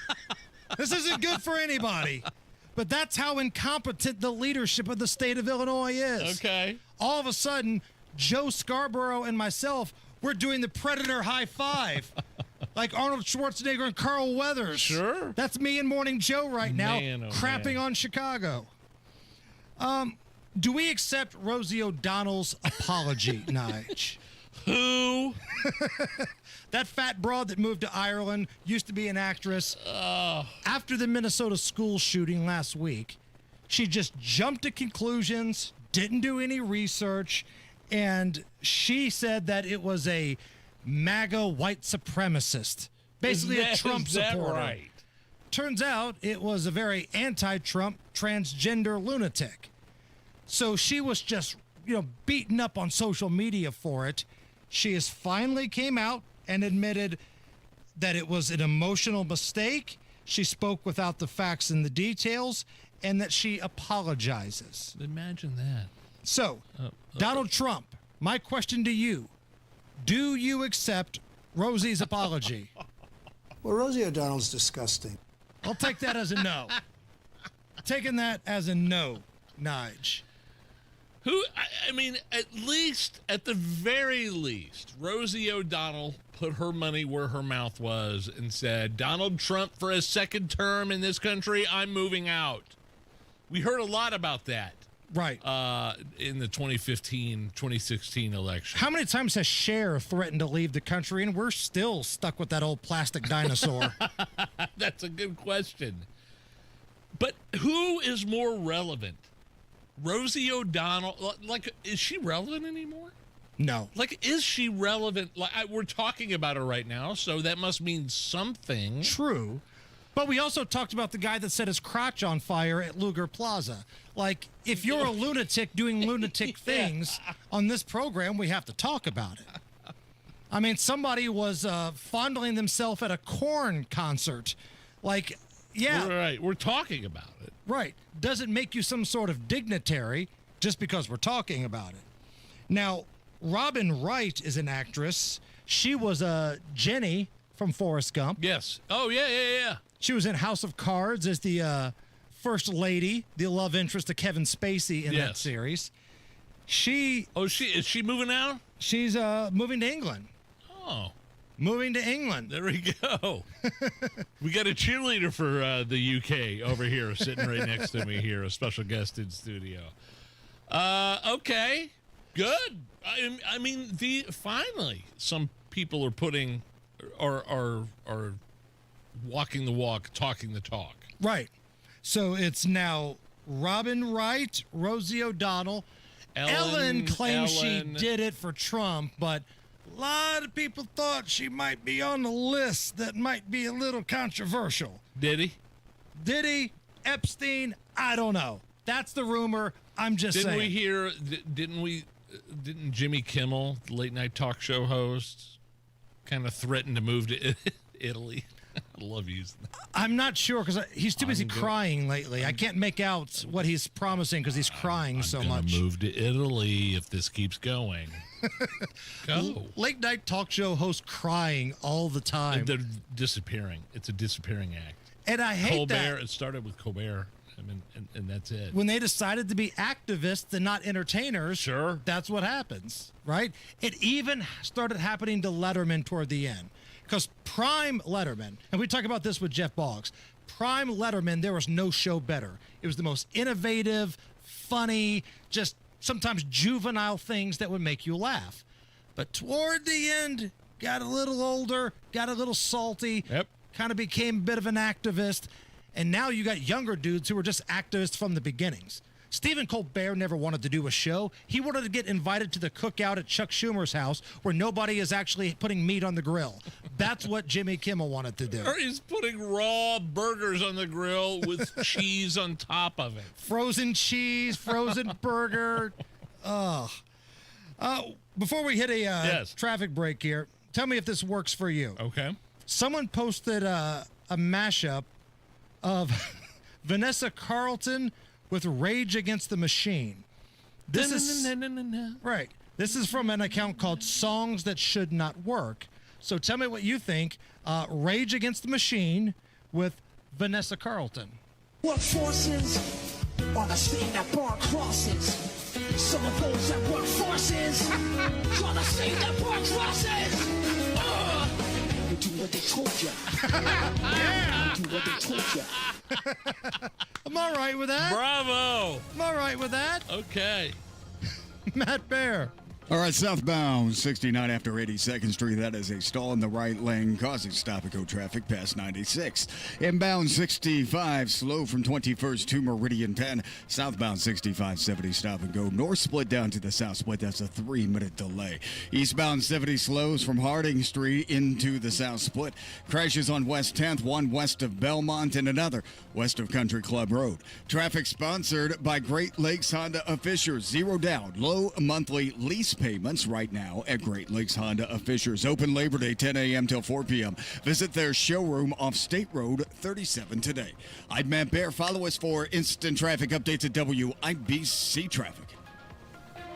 This isn't good for anybody. But that's how incompetent the leadership of the state of Illinois is. Okay. All of a sudden, Joe Scarborough and myself, we're doing the Predator high five. Like Arnold Schwarzenegger and Carl Weathers. Sure. That's me and Morning Joe right now, crapping on Chicago. Do we accept Rosie O'Donnell's apology, Nige? Who? That fat broad that moved to Ireland, used to be an actress. After the Minnesota school shooting last week, she just jumped to conclusions, didn't do any research, and she said that it was a MAGA white supremacist, basically a Trump supporter. Right? Turns out it was a very anti-Trump transgender lunatic. So she was just, beaten up on social media for it. She has finally came out and admitted that it was an emotional mistake. She spoke without the facts and the details, and that she apologizes. Imagine that. So, Donald Trump, my question to you, do you accept Rosie's apology? Well, Rosie O'Donnell's disgusting. I'll take that as a no. Taking that as a no, Nige. At the very least, Rosie O'Donnell put her money where her mouth was and said, Donald Trump for a second term in this country, I'm moving out. We heard a lot about that. Right. In the 2016 election. How many times has Cher threatened to leave the country and we're still stuck with that old plastic dinosaur? That's a good question. But who is more relevant? Rosie O'Donnell, is she relevant anymore? No. Is she relevant? We're talking about her right now, so that must mean something. True. But we also talked about the guy that set his crotch on fire at Luger Plaza. If you're a lunatic doing lunatic things on this program, we have to talk about it. Somebody was fondling themselves at a Korn concert. Yeah. Right. We're talking about it. Right. Doesn't make you some sort of dignitary just because we're talking about it. Now, Robin Wright is an actress. She was Jenny from Forrest Gump. Yes. Oh, yeah. She was in House of Cards as the first lady, the love interest of Kevin Spacey in that series. Is she moving now? She's moving to England. Oh. Moving to England. There we go. We got a cheerleader for the UK over here sitting right next to me here, a special guest in studio. Okay. Good. Finally, some people are walking the walk, talking the talk. Right. So it's now Robin Wright, Rosie O'Donnell. Ellen claims she did it for Trump, but a lot of people thought she might be on the list that might be a little controversial. Did he? Did he? Epstein? I don't know. That's the rumor. I'm just saying. Didn't Jimmy Kimmel, the late night talk show host, kind of threaten to move to Italy? I love using that. I'm not sure because he's too busy crying lately. I can't make out what he's promising because he's crying so much. Move to Italy if this keeps going. Go. Late night talk show host crying all the time. They're disappearing. It's a disappearing act. And I hate Colbert, that. It started with Colbert. I mean, and that's it. When they decided to be activists and not entertainers, sure, that's what happens, right? It even started happening to Letterman toward the end. Because prime Letterman, and we talk about this with Jeff Boggs, prime Letterman, there was no show better. It was the most innovative, funny, just sometimes juvenile things that would make you laugh. But toward the end, got a little older, got a little salty, kind of became a bit of an activist. And now you got younger dudes who were just activists from the beginnings. Stephen Colbert never wanted to do a show. He wanted to get invited to the cookout at Chuck Schumer's house where nobody is actually putting meat on the grill. That's what Jimmy Kimmel wanted to do. Or he's putting raw burgers on the grill with cheese on top of it. Frozen cheese, frozen burger. Before we hit a traffic break here, tell me if this works for you. Okay. Someone posted a mashup of Vanessa Carlton with Rage Against the Machine. This is right. This is from an account called Songs That Should Not Work. So tell me what you think. Rage Against the Machine with Vanessa Carlton. Workforces are the same that burn crosses. Some of those that work forces are the same that burn crosses. You do what they told you. Yeah. You do what they told you. I'm all right with that. Bravo. I'm all right with that. Okay. Matt Bear. All right, southbound 69 after 82nd Street. That is a stall in the right lane causing stop-and-go traffic past 96. Inbound 65 slow from 21st to Meridian 10. Southbound 65 70 stop-and-go. North split down to the south split. That's a 3-minute delay. Eastbound 70 slows from Harding Street into the south split. Crashes on West 10th, one west of Belmont and another west of Country Club Road. Traffic sponsored by Great Lakes Honda of Fishers. Zero down, low monthly lease payments right now at Great Lakes Honda of Fishers. Open Labor Day, 10 a.m. till 4 p.m. Visit their showroom off State Road 37 today. I'm Matt Bear. Follow us for instant traffic updates at WIBC Traffic.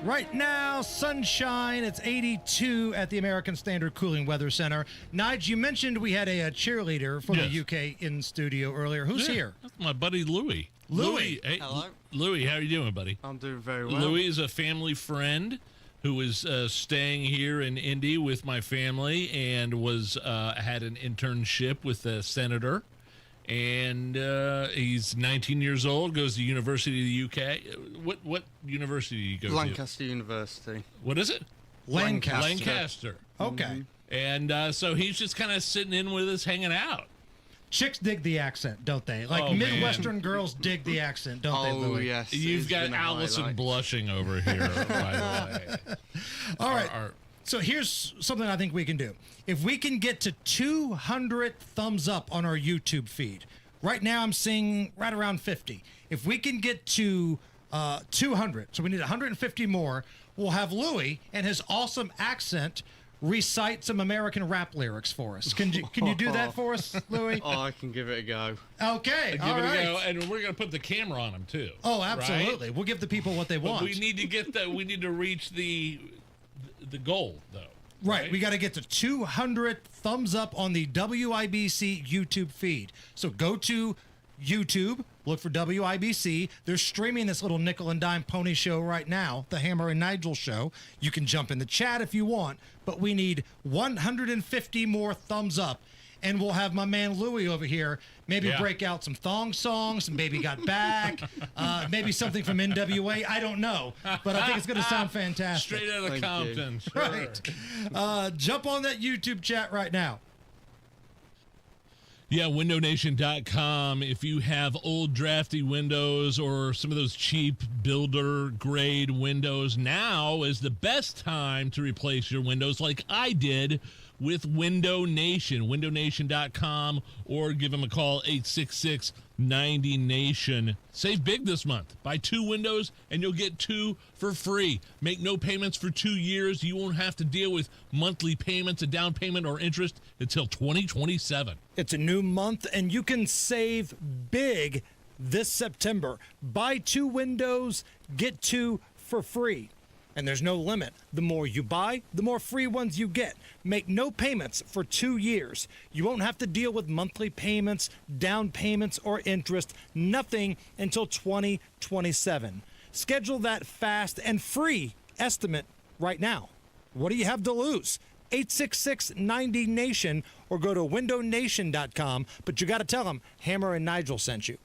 Right now, sunshine. It's 82 at the American Standard Cooling Weather Center. Nigel, you mentioned we had a cheerleader from the UK in studio earlier. Who's here? That's my buddy Louie. Louie. Hey, Hello. Louie, how are you doing, buddy? I'm doing very well. Louie is a family friend who is staying here in Indy with my family and was had an internship with a senator. And he's 19 years old, goes to University of the UK. What university do you go to? Lancaster University. What is it? Lancaster. Okay. And so he's just kind of sitting in with us, hanging out. Chicks dig the accent, don't they? Like Midwestern girls dig the accent, don't they, Louie? Oh, yes. You've got Allison blushing over here, by the way. All right. So here's something I think we can do. If we can get to 200 thumbs up on our YouTube feed, right now I'm seeing right around 50. If we can get to 200, so we need 150 more, we'll have Louie and his awesome accent recite some American rap lyrics for us. Can you do that for us, Louie? Oh, I can give it a go. Okay, Give it a go, and we're going to put the camera on him too. Oh, absolutely. Right? We'll give the people what they want. But we need to get that. We need to reach the goal, though. Right. We got to get to 200 thumbs up on the WIBC YouTube feed. So go to YouTube, look for WIBC. They're streaming this little nickel and dime pony show right now, the Hammer and Nigel show. You can jump in the chat if you want, but we need 150 more thumbs up. And we'll have my man Louie over here maybe break out some thong songs, some Baby Got Back, maybe something from NWA. I don't know, but I think it's going to sound fantastic. Straight out of Compton. Sure. Right. Jump on that YouTube chat right now. Yeah, windownation.com. If you have old drafty windows or some of those cheap builder grade windows, now is the best time to replace your windows like I did with Window Nation. Windownation.com, or give them a call, 866-90-NATION. Save big this month. Buy 2 windows and you'll get 2 for free. Make no payments for 2 years. You won't have to deal with monthly payments, a down payment, or interest until 2027. It's a new month and you can save big this September. Buy 2 windows, get 2 for free. And there's no limit. The more you buy, the more free ones you get. Make no payments for 2 years. You won't have to deal with monthly payments, down payments, or interest. Nothing until 2027. Schedule that fast and free estimate right now. What do you have to lose? 866-90-NATION, or go to windownation.com. But you got to tell them Hammer and Nigel sent you.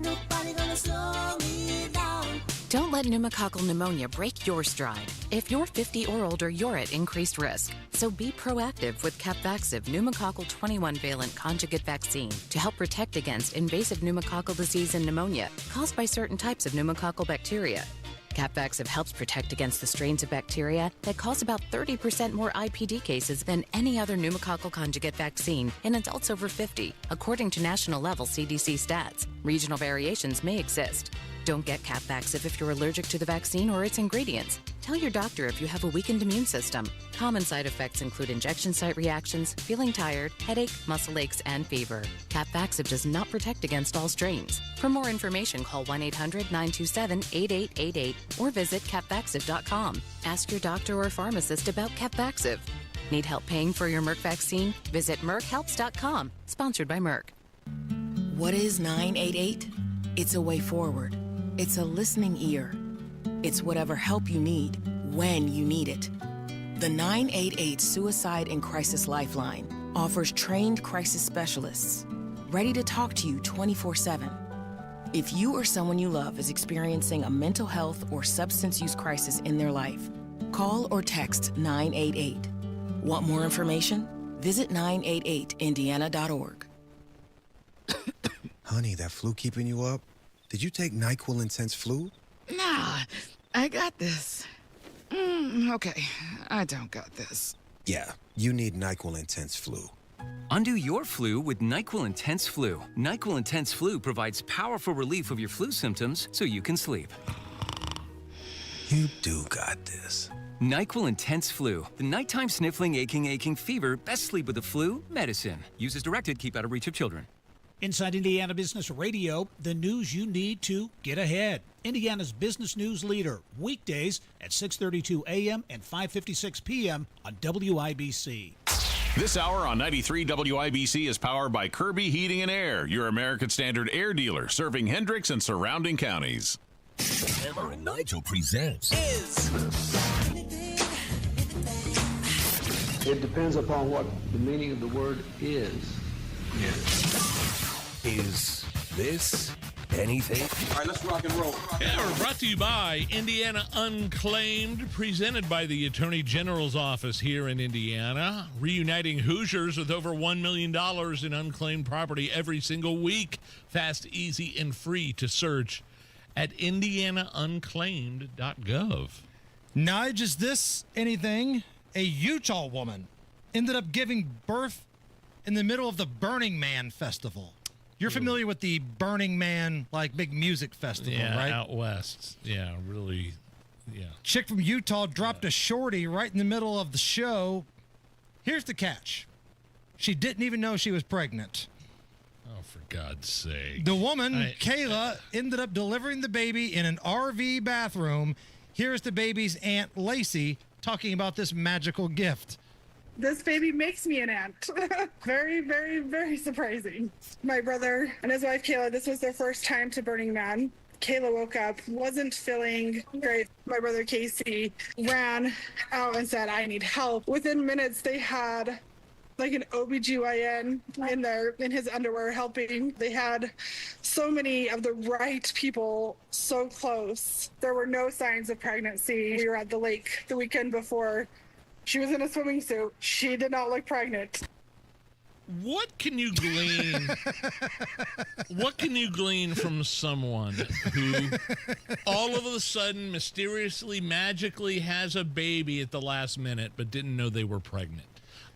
Nobody gonna slow me down. Don't let pneumococcal pneumonia break your stride. If you're 50 or older, you're at increased risk. So be proactive with Capvaxive pneumococcal 21-valent conjugate vaccine to help protect against invasive pneumococcal disease and pneumonia caused by certain types of pneumococcal bacteria. Capvaxive helps protect against the strains of bacteria that cause about 30% more IPD cases than any other pneumococcal conjugate vaccine in adults over 50, according to national-level CDC stats. Regional variations may exist. Don't get Capvaxive if you're allergic to the vaccine or its ingredients. Tell your doctor if you have a weakened immune system. Common side effects include injection site reactions, feeling tired, headache, muscle aches, and fever. Capvaxive does not protect against all strains. For more information, call 1-800-927-8888 or visit capvaxive.com. Ask your doctor or pharmacist about Capvaxive. Need help paying for your Merck vaccine? Visit merckhelps.com. Sponsored by Merck. What is 988? It's a way forward. It's a listening ear. It's whatever help you need, when you need it. The 988 Suicide and Crisis Lifeline offers trained crisis specialists, ready to talk to you 24/7. If you or someone you love is experiencing a mental health or substance use crisis in their life, call or text 988. Want more information? Visit 988indiana.org. Honey, that flu keeping you up? Did you take NyQuil Intense Flu? Nah, I got this. Okay, I don't got this. Yeah, you need NyQuil Intense Flu. Undo your flu with NyQuil Intense Flu. NyQuil Intense Flu provides powerful relief of your flu symptoms so you can sleep. You do got this. NyQuil Intense Flu. The nighttime sniffling, aching fever. Best sleep with the flu medicine. Use as directed. Keep out of reach of children. Inside Indiana Business Radio, the news you need to get ahead. Indiana's business news leader, weekdays at 6:32 a.m. and 5:56 p.m. on WIBC. This hour on 93 WIBC is powered by Kirby Heating and Air, your American Standard air dealer, serving Hendricks and surrounding counties. Hammer and Nigel presents It depends upon what the meaning of the word is. Is this anything? All right, let's rock and roll. Yeah, we're brought to you by Indiana Unclaimed, presented by the Attorney General's office here in Indiana, reuniting Hoosiers with over $1 million in unclaimed property every single week. Fast, easy, and free to search at indianaunclaimed.gov. Nige, is this anything? A Utah woman ended up giving birth in the middle of the Burning Man festival. You're familiar with the Burning Man, like, big music festival, right? Out west. Yeah, really, yeah. Chick from Utah dropped a shorty right in the middle of the show. Here's the catch. She didn't even know she was pregnant. Oh, for God's sake. The woman, Kayla, ended up delivering the baby in an RV bathroom. Here's the baby's aunt, Lacey, talking about this magical gift. This baby makes me an aunt. Very, very, very surprising. My brother and his wife, Kayla, this was their first time to Burning Man. Kayla woke up, wasn't feeling great. My brother, Casey, ran out and said, I need help. Within minutes, they had like an OBGYN in his underwear helping. They had so many of the right people so close. There were no signs of pregnancy. We were at the lake the weekend before She was in a swimming suit. She did not look pregnant. What can you glean? What can you glean from someone who all of a sudden mysteriously, magically has a baby at the last minute but didn't know they were pregnant?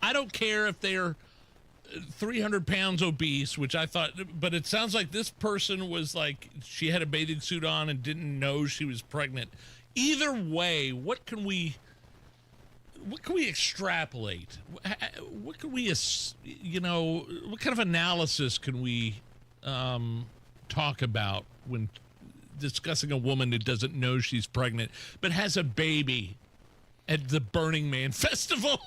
I don't care if they're 300 pounds obese, which I thought, but it sounds like this person was like, she had a bathing suit on and didn't know she was pregnant. Either way, what can we extrapolate? What can we, what kind of analysis can we talk about when discussing a woman who doesn't know she's pregnant but has a baby at the Burning Man festival?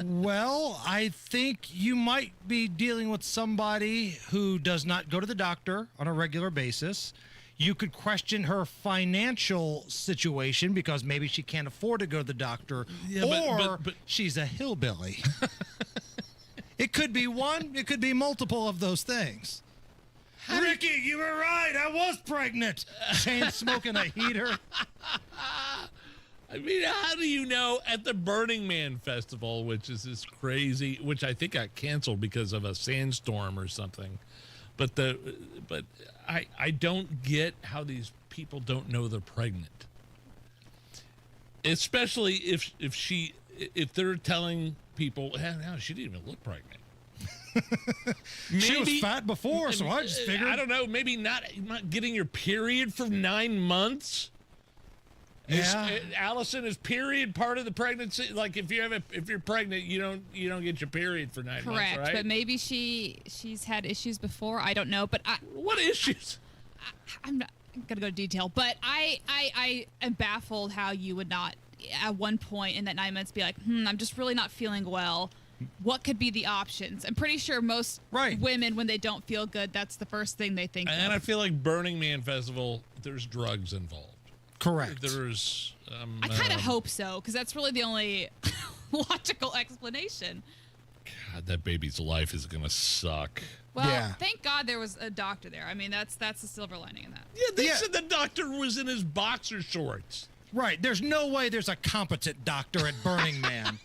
Well, I think you might be dealing with somebody who does not go to the doctor on a regular basis. You could question her financial situation because maybe she can't afford to go to the doctor, but she's a hillbilly. It could be one, it could be multiple of those things. Ricky, you were right. I was pregnant. Chain smoking a heater. I mean, how do you know at the Burning Man festival, which is this crazy, which I think got canceled because of a sandstorm or something, but I don't get how these people don't know they're pregnant, especially if they're telling people, no, she didn't even look pregnant. She was fat before, so I just figured. I don't know. Maybe not getting your period for 9 months. Yeah. Allison, is period part of the pregnancy? Like if you're pregnant, you don't get your period for 9 months, right? Correct, but maybe she's had issues before. I don't know, but what issues? I'm not gonna go to detail, but I am baffled how you would not at one point in that 9 months be like, I'm just really not feeling well. What could be the options? I'm pretty sure most women, when they don't feel good, that's the first thing they think And of. I feel like Burning Man Festival, there's drugs involved. Correct. There's. I kind of hope so, because that's really the only logical explanation. God, that baby's life is gonna suck. Well, thank God there was a doctor there. I mean, that's the silver lining in that. Yeah, they said the doctor was in his boxer shorts. Right. There's no way there's a competent doctor at Burning Man.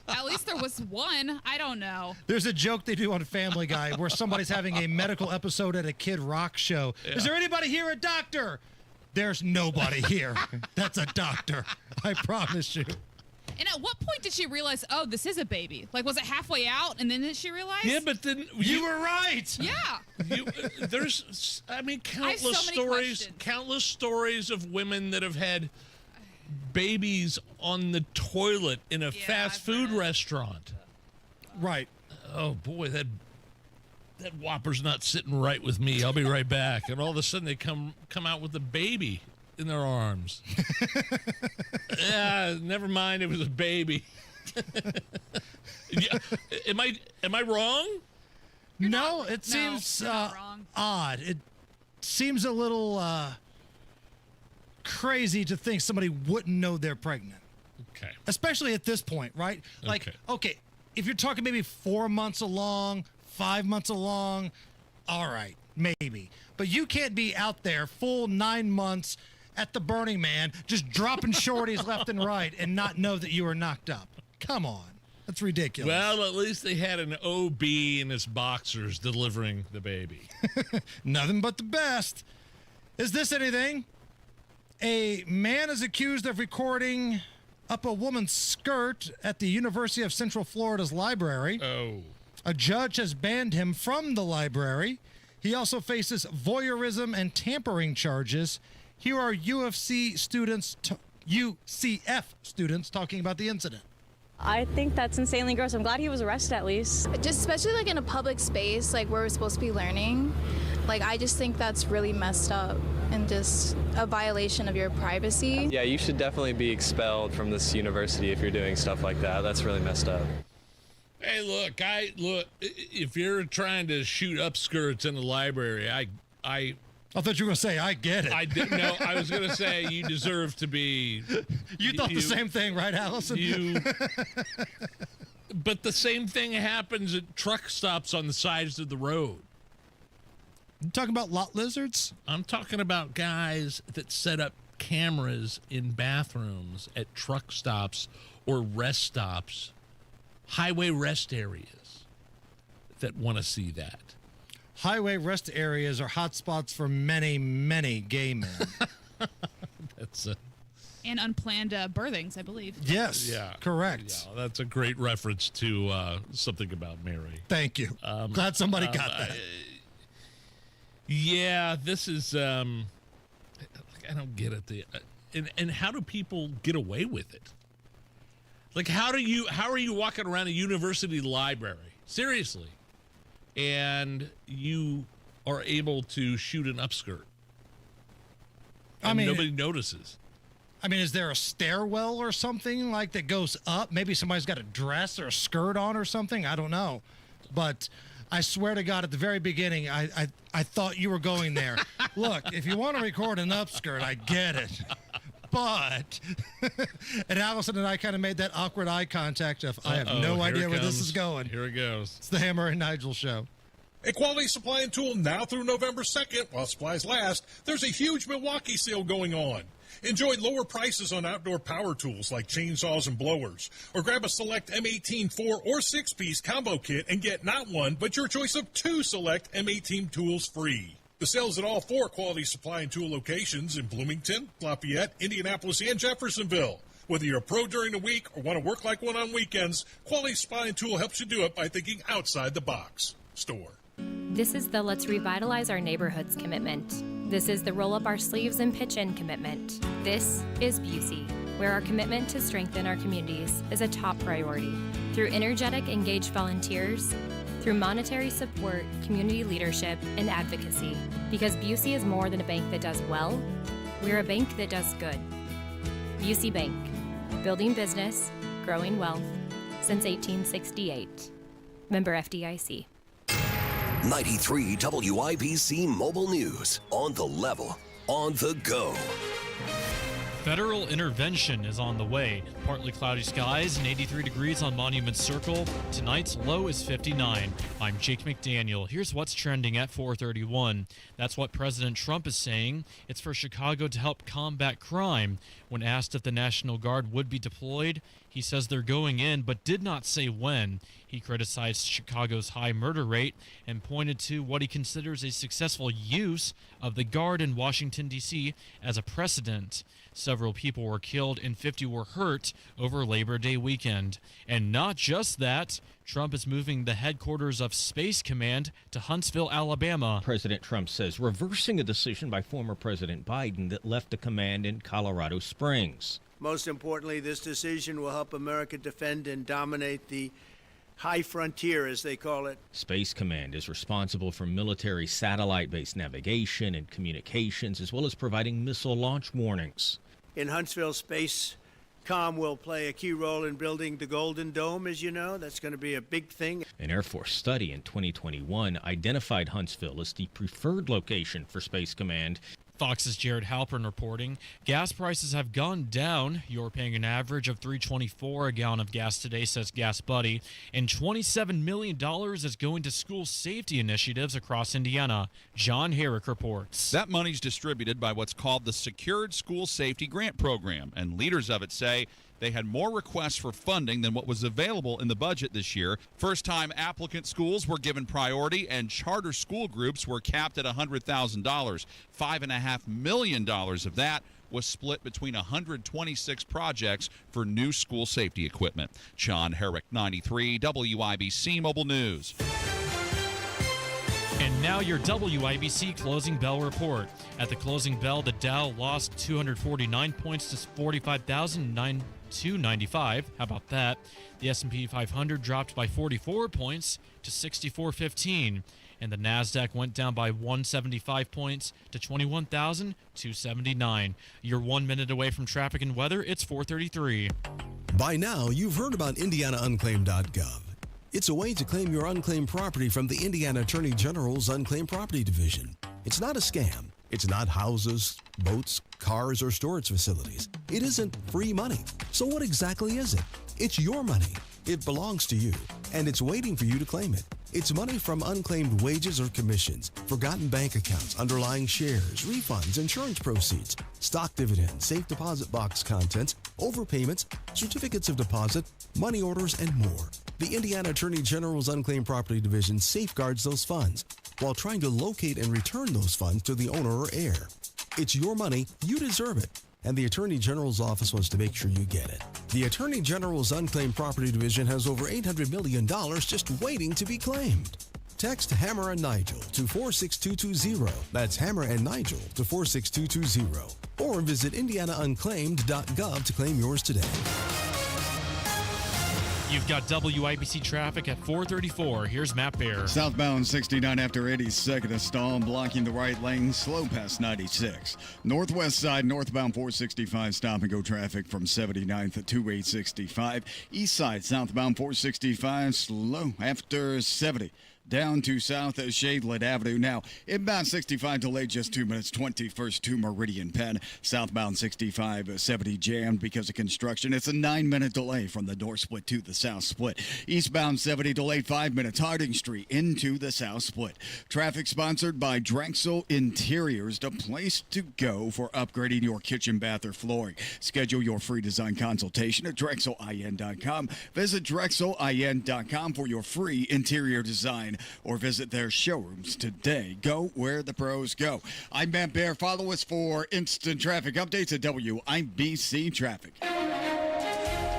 At least there was one. I don't know. There's a joke they do on Family Guy where somebody's having a medical episode at a Kid Rock show. Yeah. Is there anybody here a doctor? There's nobody here. That's a doctor. I promise you. And at what point did she realize, oh, this is a baby? Like, was it halfway out and then did she realize? Yeah, but then you were right. Yeah. There's, I mean, I have so many countless stories of women that have had babies on the toilet in a fast food restaurant. Right. Oh boy, that Whopper's not sitting right with me. I'll be right back. And all of a sudden they come out with a baby in their arms. Never mind, it was a baby. Yeah, am I wrong? No, it seems odd. It seems a little crazy to think somebody wouldn't know they're pregnant. Okay. Especially at this point, right? Like, okay, if you're talking maybe 4 months along, 5 months along, all right, maybe. But you can't be out there full 9 months at the Burning Man just dropping shorties left and right and not know that you were knocked up. Come on. That's ridiculous. Well, at least they had an OB in his boxers delivering the baby. Nothing but the best. Is this anything? A man is accused of recording up a woman's skirt at the University of Central Florida's library. Oh. A judge has banned him from the library. He also faces voyeurism and tampering charges. Here are UCF students talking about the incident. I think that's insanely gross. I'm glad he was arrested at least. Just especially like in a public space, like where we're supposed to be learning. Like I just think that's really messed up and just a violation of your privacy. Yeah, you should definitely be expelled from this university if you're doing stuff like that. That's really messed up. Hey, look, if you're trying to shoot upskirts in the library, I thought you were going to say, I get it. I didn't know. I was going to say you deserve to be. You thought the same thing, right, Allison? But the same thing happens at truck stops on the sides of the road. You talking about lot lizards? I'm talking about guys that set up cameras in bathrooms at truck stops or rest stops, highway rest areas that want to see that? Highway rest areas are hotspots for many, many gay men. That's And unplanned birthings, I believe. Yes, correct. Yeah, that's a great reference to something about Mary. Thank you. Glad somebody got that. Yeah, this is. I don't get it. And how do people get away with it? Like, how are you walking around a university library? Seriously. And you are able to shoot an upskirt. And nobody notices. I mean, is there a stairwell or something like that goes up? Maybe somebody's got a dress or a skirt on or something. I don't know. But I swear to God, at the very beginning, I thought you were going there. Look, if you want to record an upskirt, I get it. But, and Allison and I kind of made that awkward eye contact of, I have no idea where this is going. Here it goes. It's the Hammer and Nigel show. A quality supply and tool now through November 2nd. While supplies last, there's a huge Milwaukee sale going on. Enjoy lower prices on outdoor power tools like chainsaws and blowers. Or grab a select M18 4 or 6-piece combo kit and get not one, but your choice of 2 select M18 tools free. The sale's at all 4 quality supply and tool locations in Bloomington, Lafayette, Indianapolis, and Jeffersonville. Whether you're a pro during the week or want to work like one on weekends, Quality Supply and Tool helps you do it by thinking outside the box. Store. This is the Let's Revitalize Our Neighborhoods commitment. This is the Roll Up Our Sleeves and Pitch In commitment. This is Busey, where our commitment to strengthen our communities is a top priority. Through energetic, engaged volunteers, through monetary support, community leadership, and advocacy. Because Busey is more than a bank that does well, we're a bank that does good. Busey Bank, building business, growing wealth, since 1868. Member FDIC. 93 WIBC Mobile News. On the level, on the go. Federal intervention is on the way. Partly cloudy skies and 83 degrees on Monument Circle. Tonight's low is 59. I'm Jake McDaniel. Here's what's trending at 4:31. That's what President Trump is saying. It's for Chicago to help combat crime. When asked if the National Guard would be deployed, he says they're going in, but did not say when. He criticized Chicago's high murder rate and pointed to what he considers a successful use of the Guard in Washington, D.C. as a precedent. Several people were killed and 50 were hurt over Labor Day weekend. And not just that, Trump is moving the headquarters of Space Command to Huntsville, Alabama. President Trump says reversing a decision by former President Biden that left the command in Colorado Springs. Most importantly, this decision will help America defend and dominate the high frontier, as they call it. Space Command is responsible for military satellite-based navigation and communications, as well as providing missile launch warnings. In Huntsville, Space Com will play a key role in building the Golden Dome, as you know. That's going to be a big thing. An Air Force study in 2021 identified Huntsville as the preferred location for Space Command. Fox's Jared Halpern reporting. Gas prices have gone down. You're paying an average of $3.24 a gallon of gas today, says Gas Buddy. And $27 million is going to school safety initiatives across Indiana. John Herrick reports. That money's distributed by what's called the Secured School Safety Grant Program, and leaders of it say they had more requests for funding than what was available in the budget this year. First-time applicant schools were given priority, and charter school groups were capped at $100,000. $5.5 million of that was split between 126 projects for new school safety equipment. John Herrick, 93 WIBC Mobile News. And now your WIBC Closing Bell report. At the closing bell, the Dow lost 249 points to 45,295. How about that? The S&P 500 dropped by 44 points to 6415. And the NASDAQ went down by 175 points to 21,279. You're 1 minute away from traffic and weather. It's 4:33. By now, you've heard about IndianaUnclaimed.gov. It's a way to claim your unclaimed property from the Indiana Attorney General's Unclaimed Property Division. It's not a scam. It's not houses, boats, cars, or storage facilities. It isn't free money. So what exactly is it? It's your money. It belongs to you, and it's waiting for you to claim it. It's money from unclaimed wages or commissions, forgotten bank accounts, underlying shares, refunds, insurance proceeds, stock dividends, safe deposit box contents, overpayments, certificates of deposit, money orders, and more. The Indiana Attorney General's Unclaimed Property Division safeguards those funds while trying to locate and return those funds to the owner or heir. It's your money, you deserve it, and the Attorney General's office wants to make sure you get it. The Attorney General's Unclaimed Property Division has over $800 million just waiting to be claimed. Text Hammer and Nigel to 46220. That's Hammer and Nigel to 46220. Or visit indianaunclaimed.gov to claim yours today. You've got WIBC traffic at 434. Here's Matt Bear. Southbound 69 after 82nd, a stall blocking the right lane, slow past 96. Northwest side, northbound 465, stop and go traffic from 79th to 865. East side, southbound 465, slow after 70. Down to South Shadeland Avenue. Now, inbound 65 delayed just 2 minutes, 21st to Meridian Penn. Southbound 65, 70 jammed because of construction. It's a 9-minute delay from the north split to the south split. Eastbound 70 delayed 5 minutes, Harding Street into the south split. Traffic sponsored by Drexel Interiors, the place to go for upgrading your kitchen, bath, or flooring. Schedule your free design consultation at DrexelIN.com. Visit DrexelIN.com for your free interior design, or visit their showrooms today. Go where the pros go. I'm Matt Bear. Follow us for instant traffic updates at WIBC Traffic.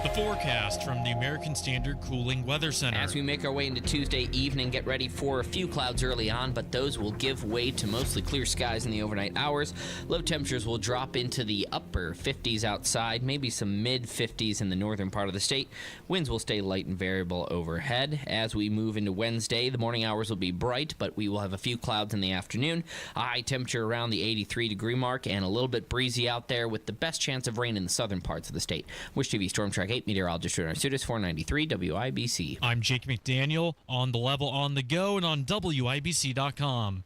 The forecast from the American Standard Cooling Weather Center. As we make our way into Tuesday evening, get ready for a few clouds early on, but those will give way to mostly clear skies in the overnight hours. Low temperatures will drop into the upper 50s outside, maybe some mid-50s in the northern part of the state. Winds will stay light and variable overhead. As we move into Wednesday, the morning hours will be bright, but we will have a few clouds in the afternoon. A high temperature around the 83-degree mark and a little bit breezy out there with the best chance of rain in the southern parts of the state. Wish TV Storm Track 8 meteorologist Jordan Arsutis, 493 WIBC. I'm Jake McDaniel, on the level, on the go, and on WIBC.com.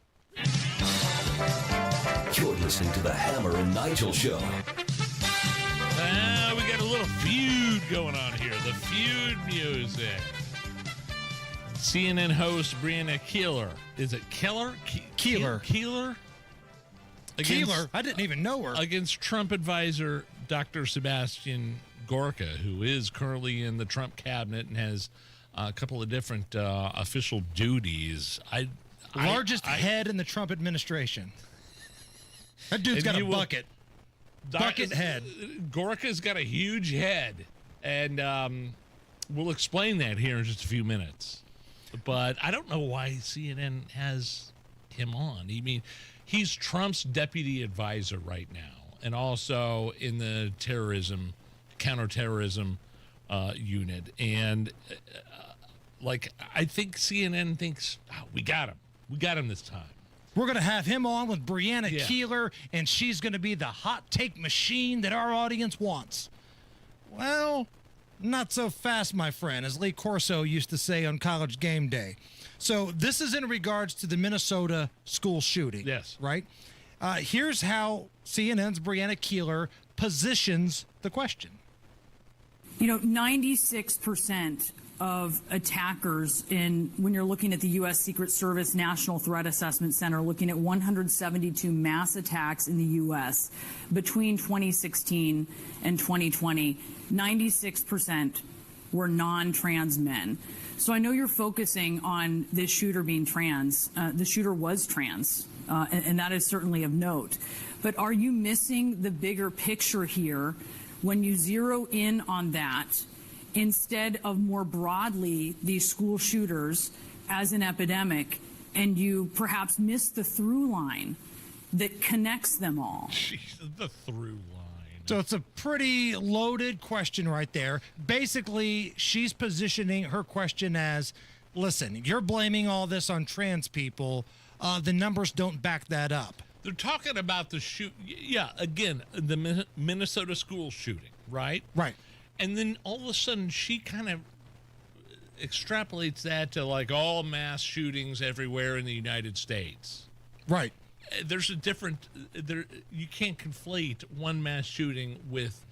You're listening to the Hammer and Nigel Show. We got a little feud going on here. The feud music. CNN host Brianna Keeler. Is it Keeler? Keeler. Keeler? Keeler? I didn't even know her. Against Trump advisor Dr. Sebastian Gorka, who is currently in the Trump cabinet and has a couple of different official duties. Largest head in the Trump administration. That dude's got a bucket. Bucket head. Gorka's got a huge head, and we'll explain that here in just a few minutes. But I don't know why CNN has him on. I mean, he's Trump's deputy advisor right now, and also in the counterterrorism unit. And I think CNN thinks, we got him. We got him this time. We're going to have him on with Brianna Keeler, and she's going to be the hot take machine that our audience wants. Well, not so fast, my friend, as Lee Corso used to say on College Game Day. So this is in regards to the Minnesota school shooting. Yes. Right? Here's how CNN's Brianna Keeler positions the question. 96% of attackers when you're looking at the U.S. Secret Service National Threat Assessment Center, looking at 172 mass attacks in the U.S. between 2016 and 2020, 96% were non-trans men. So I know you're focusing on this shooter being trans. The shooter was trans, and that is certainly of note. But are you missing the bigger picture here when you zero in on that instead of more broadly these school shooters as an epidemic, and you perhaps miss the through line that connects them all? Jeez, the through line. So it's a pretty loaded question right there. Basically, she's positioning her question as, listen, you're blaming all this on trans people. The numbers don't back that up. They're talking about the again, the Minnesota school shooting, right? Right. And then all of a sudden she kind of extrapolates that to all mass shootings everywhere in the United States. Right. There's a different you can't conflate one mass shooting with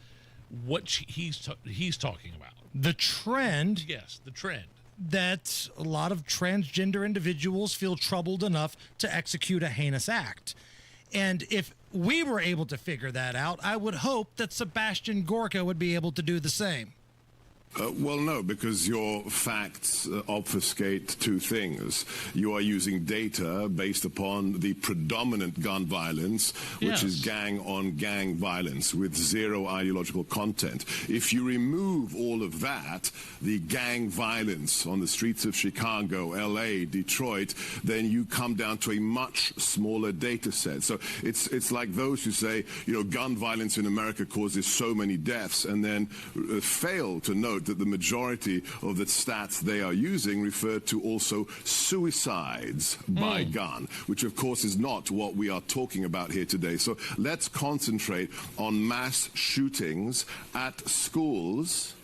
what he's talking about. The trend. Yes, the trend. That a lot of transgender individuals feel troubled enough to execute a heinous act. And if we were able to figure that out, I would hope that Sebastian Gorka would be able to do the same. Well, no, because your facts obfuscate two things. You are using data based upon the predominant gun violence, which is gang-on-gang violence with zero ideological content. If you remove all of that, the gang violence on the streets of Chicago, L.A., Detroit, then you come down to a much smaller data set. So it's like those who say, gun violence in America causes so many deaths, and then fail to note that the majority of the stats they are using refer to also suicides by gun, which of course is not what we are talking about here today. So let's concentrate on mass shootings at schools,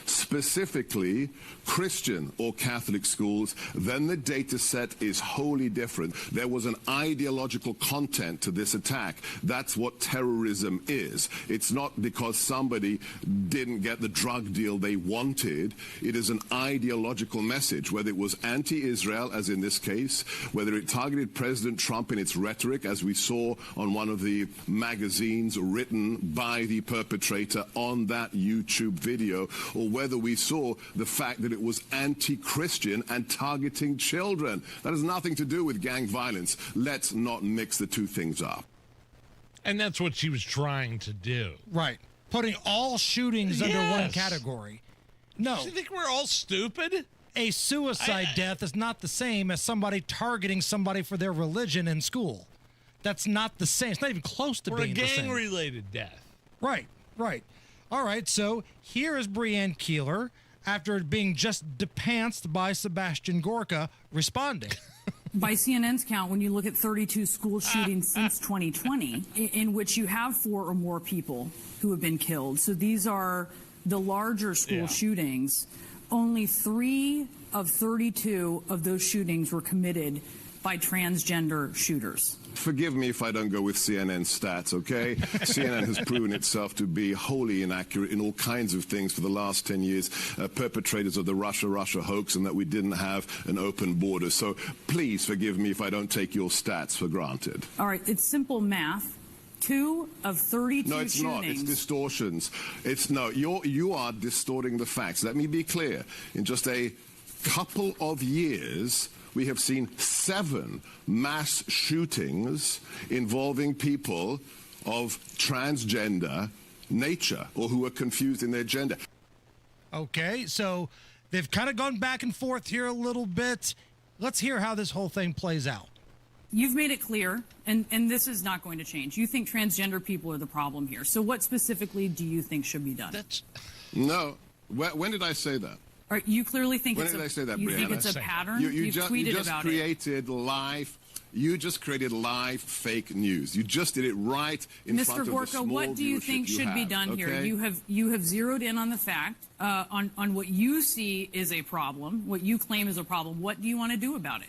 specifically Christian or Catholic schools. Then the data set is wholly different. There was an ideological content to this attack. That's what terrorism is. It's not because somebody didn't get the drug deal they wanted. It is an ideological message, whether it was anti-Israel, as in this case, whether it targeted President Trump in its rhetoric, as we saw on one of the magazines written by the perpetrator on that YouTube video, or whether we saw the fact that it was anti-Christian and targeting children. That has nothing to do with gang violence. Let's not mix the two things up. And that's what she was trying to do. Right. Putting all shootings under one category. No. Do you think we're all stupid? A suicide death is not the same as somebody targeting somebody for their religion in school. That's not the same. It's not even close to being the same. Or a gang-related death. Right, right. All right, so here is Breanne Keeler, after being just depantsed by Sebastian Gorka, responding. By CNN's count, when you look at 32 school shootings since 2020, in which you have 4 or more people who have been killed, so these are the larger school shootings, only 3 of 32 of those shootings were committed by transgender shooters. Forgive me if I don't go with CNN stats, okay? CNN has proven itself to be wholly inaccurate in all kinds of things for the last 10 years, perpetrators of the Russia hoax, and that we didn't have an open border. So please forgive me if I don't take your stats for granted. All right, it's simple math. 2 of 32 No, it's shootings. not. It's distortions. You are distorting the facts. Let me be clear. In just a couple of years, we have seen 7 mass shootings involving people of transgender nature or who are confused in their gender. Okay, so they've kind of gone back and forth here a little bit. Let's hear how this whole thing plays out. You've made it clear, and this is not going to change. You think transgender people are the problem here. So what specifically do you think should be done? No. When did I say that? All right, you clearly think When did I say that, you Brianna? think it's a pattern? You just tweeted about created live. You just created live fake news. You just did it right in front of the Gorka, small what do you think should be done here? You have zeroed in on the fact, on what you see is a problem, what you claim is a problem. What do you want to do about it?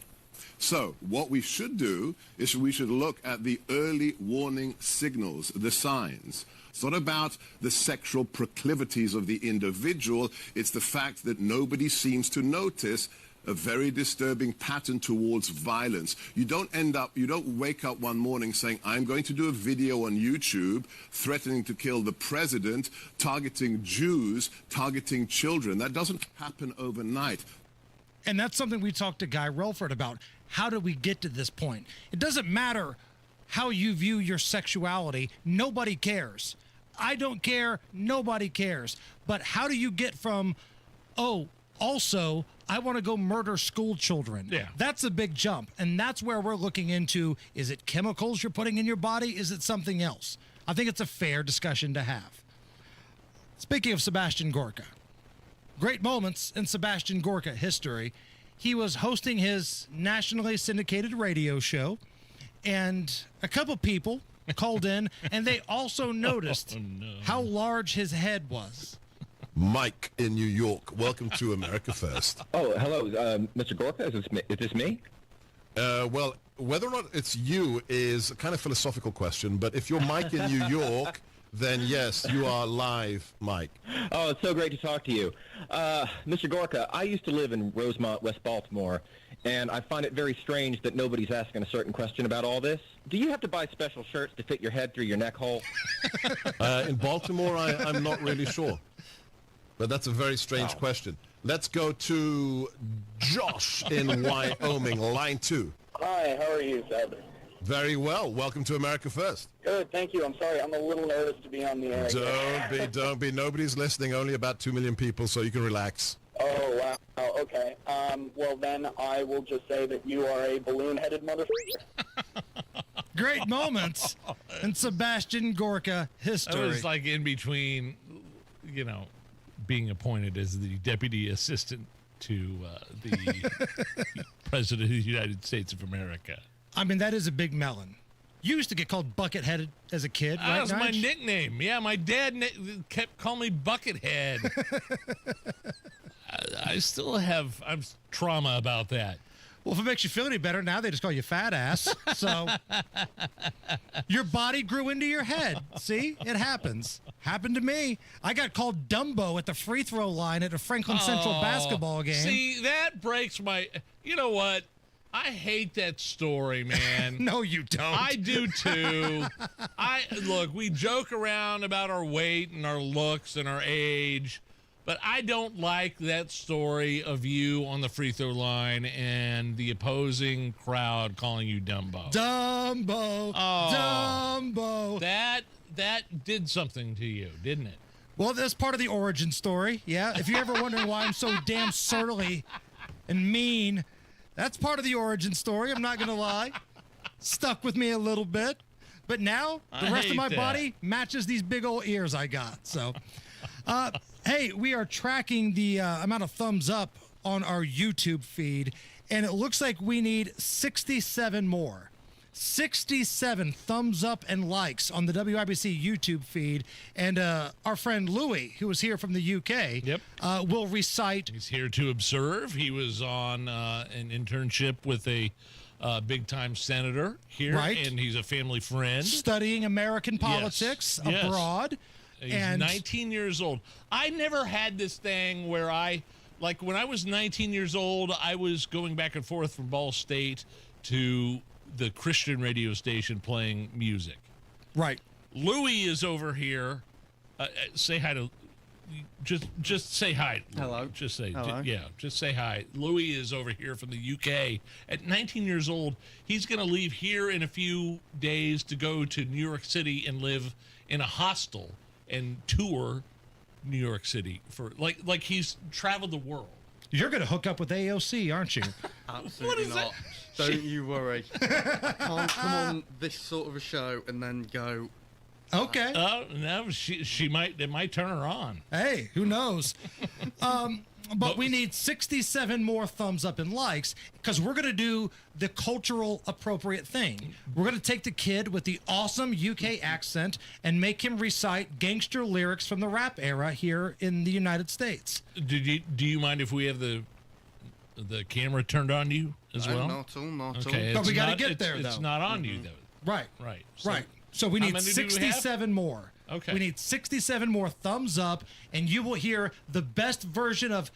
So what we should do is we should look at the early warning signals, the signs. It's not about the sexual proclivities of the individual. It's the fact that nobody seems to notice a very disturbing pattern towards violence. You don't wake up one morning saying, I'm going to do a video on YouTube threatening to kill the president, targeting Jews, targeting children. That doesn't happen overnight. And that's something we talked to Guy Relford about. How did we get to this point? It doesn't matter how you view your sexuality. Nobody cares. I don't care. Nobody cares. But how do you get from, also, I want to go murder school children? Yeah. That's a big jump. And that's where we're looking into, is it chemicals you're putting in your body? Is it something else? I think it's a fair discussion to have. Speaking of Sebastian Gorka, great moments in Sebastian Gorka history. He was hosting his nationally syndicated radio show, and a couple people called in, and they also noticed how large his head was. Mike in New York, welcome to America First. Oh, hello, Mr. Gorka, is this me? Well, whether or not it's you is a kind of philosophical question, but if you're Mike in New York, then yes, you are live, Mike. Oh, it's so great to talk to you. Mr. Gorka, I used to live in Rosemont, West Baltimore, and I find it very strange that nobody's asking a certain question about all this. Do you have to buy special shirts to fit your head through your neck hole? In Baltimore, I'm not really sure. But that's a very strange question. Let's go to Josh in Wyoming, line 2. Hi, how are you, sir? Very well. Welcome to America First. Good, thank you. I'm sorry, I'm a little nervous to be on the air. Don't be. Nobody's listening. Only about 2 million people, so you can relax. Oh, wow. Okay. Well, then I will just say that you are a balloon-headed motherfucker. Great moments in Sebastian Gorka history. I was like in between, being appointed as the deputy assistant to the President of the United States of America. I mean, that is a big melon. You used to get called Buckethead as a kid, right? That was my nickname. Yeah, my dad kept calling me Buckethead. I still have trauma about that. Well, if it makes you feel any better, now they just call you fat ass. So your body grew into your head. See? It happens. Happened to me. I got called Dumbo at the free throw line at a Franklin Central basketball game. See, that breaks my... You know what? I hate that story, man. No, you don't. I do, too. Look, we joke around about our weight and our looks and our age, but I don't like that story of you on the free throw line and the opposing crowd calling you Dumbo. Dumbo. Oh, Dumbo. That did something to you, didn't it? Well, that's part of the origin story, yeah. If you're ever wondering why I'm so damn surly and mean, that's part of the origin story, I'm not going to lie. Stuck with me a little bit. But now, the rest of my body matches these big old ears I got. So, hey, we are tracking the amount of thumbs up on our YouTube feed, and it looks like we need 67 more. 67 thumbs up and likes on the WIBC YouTube feed. And our friend Louis, who was here from the UK, will recite. He's here to observe. He was on an internship with a big-time senator here, right. And he's a family friend. Studying American politics abroad. He's 19 years old. I never had this thing where when I was 19 years old, I was going back and forth from Ball State to the Christian radio station playing music. Right. Louis is over here. Say hi to... Just say hi. Hello. Just say, Hello. just say hi. Louis is over here from the UK. At 19 years old, he's going to leave here in a few days to go to New York City and live in a hostel and tour New York City for like he's traveled the world. You're going to hook up with AOC, aren't you? Absolutely not. Don't you worry. I can't come on this sort of a show and then go. Okay. No, she might. It might turn her on. Hey, who knows? But we need 67 more thumbs up and likes because we're going to do the cultural appropriate thing. We're going to take the kid with the awesome UK accent and make him recite gangster lyrics from the rap era here in the United States. Do you mind if we have the camera turned on you as well? Not at all. Okay, but we got to get there, though. It's not on you, though. Right. Right. Right. So we need 67 more. Okay. We need 67 more thumbs up, and you will hear the best version of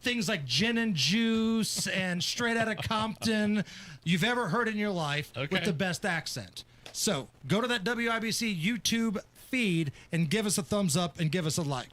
things like Gin and Juice and Straight Outta Compton you've ever heard in your life with the best accent. So go to that WIBC YouTube feed and give us a thumbs up and give us a like.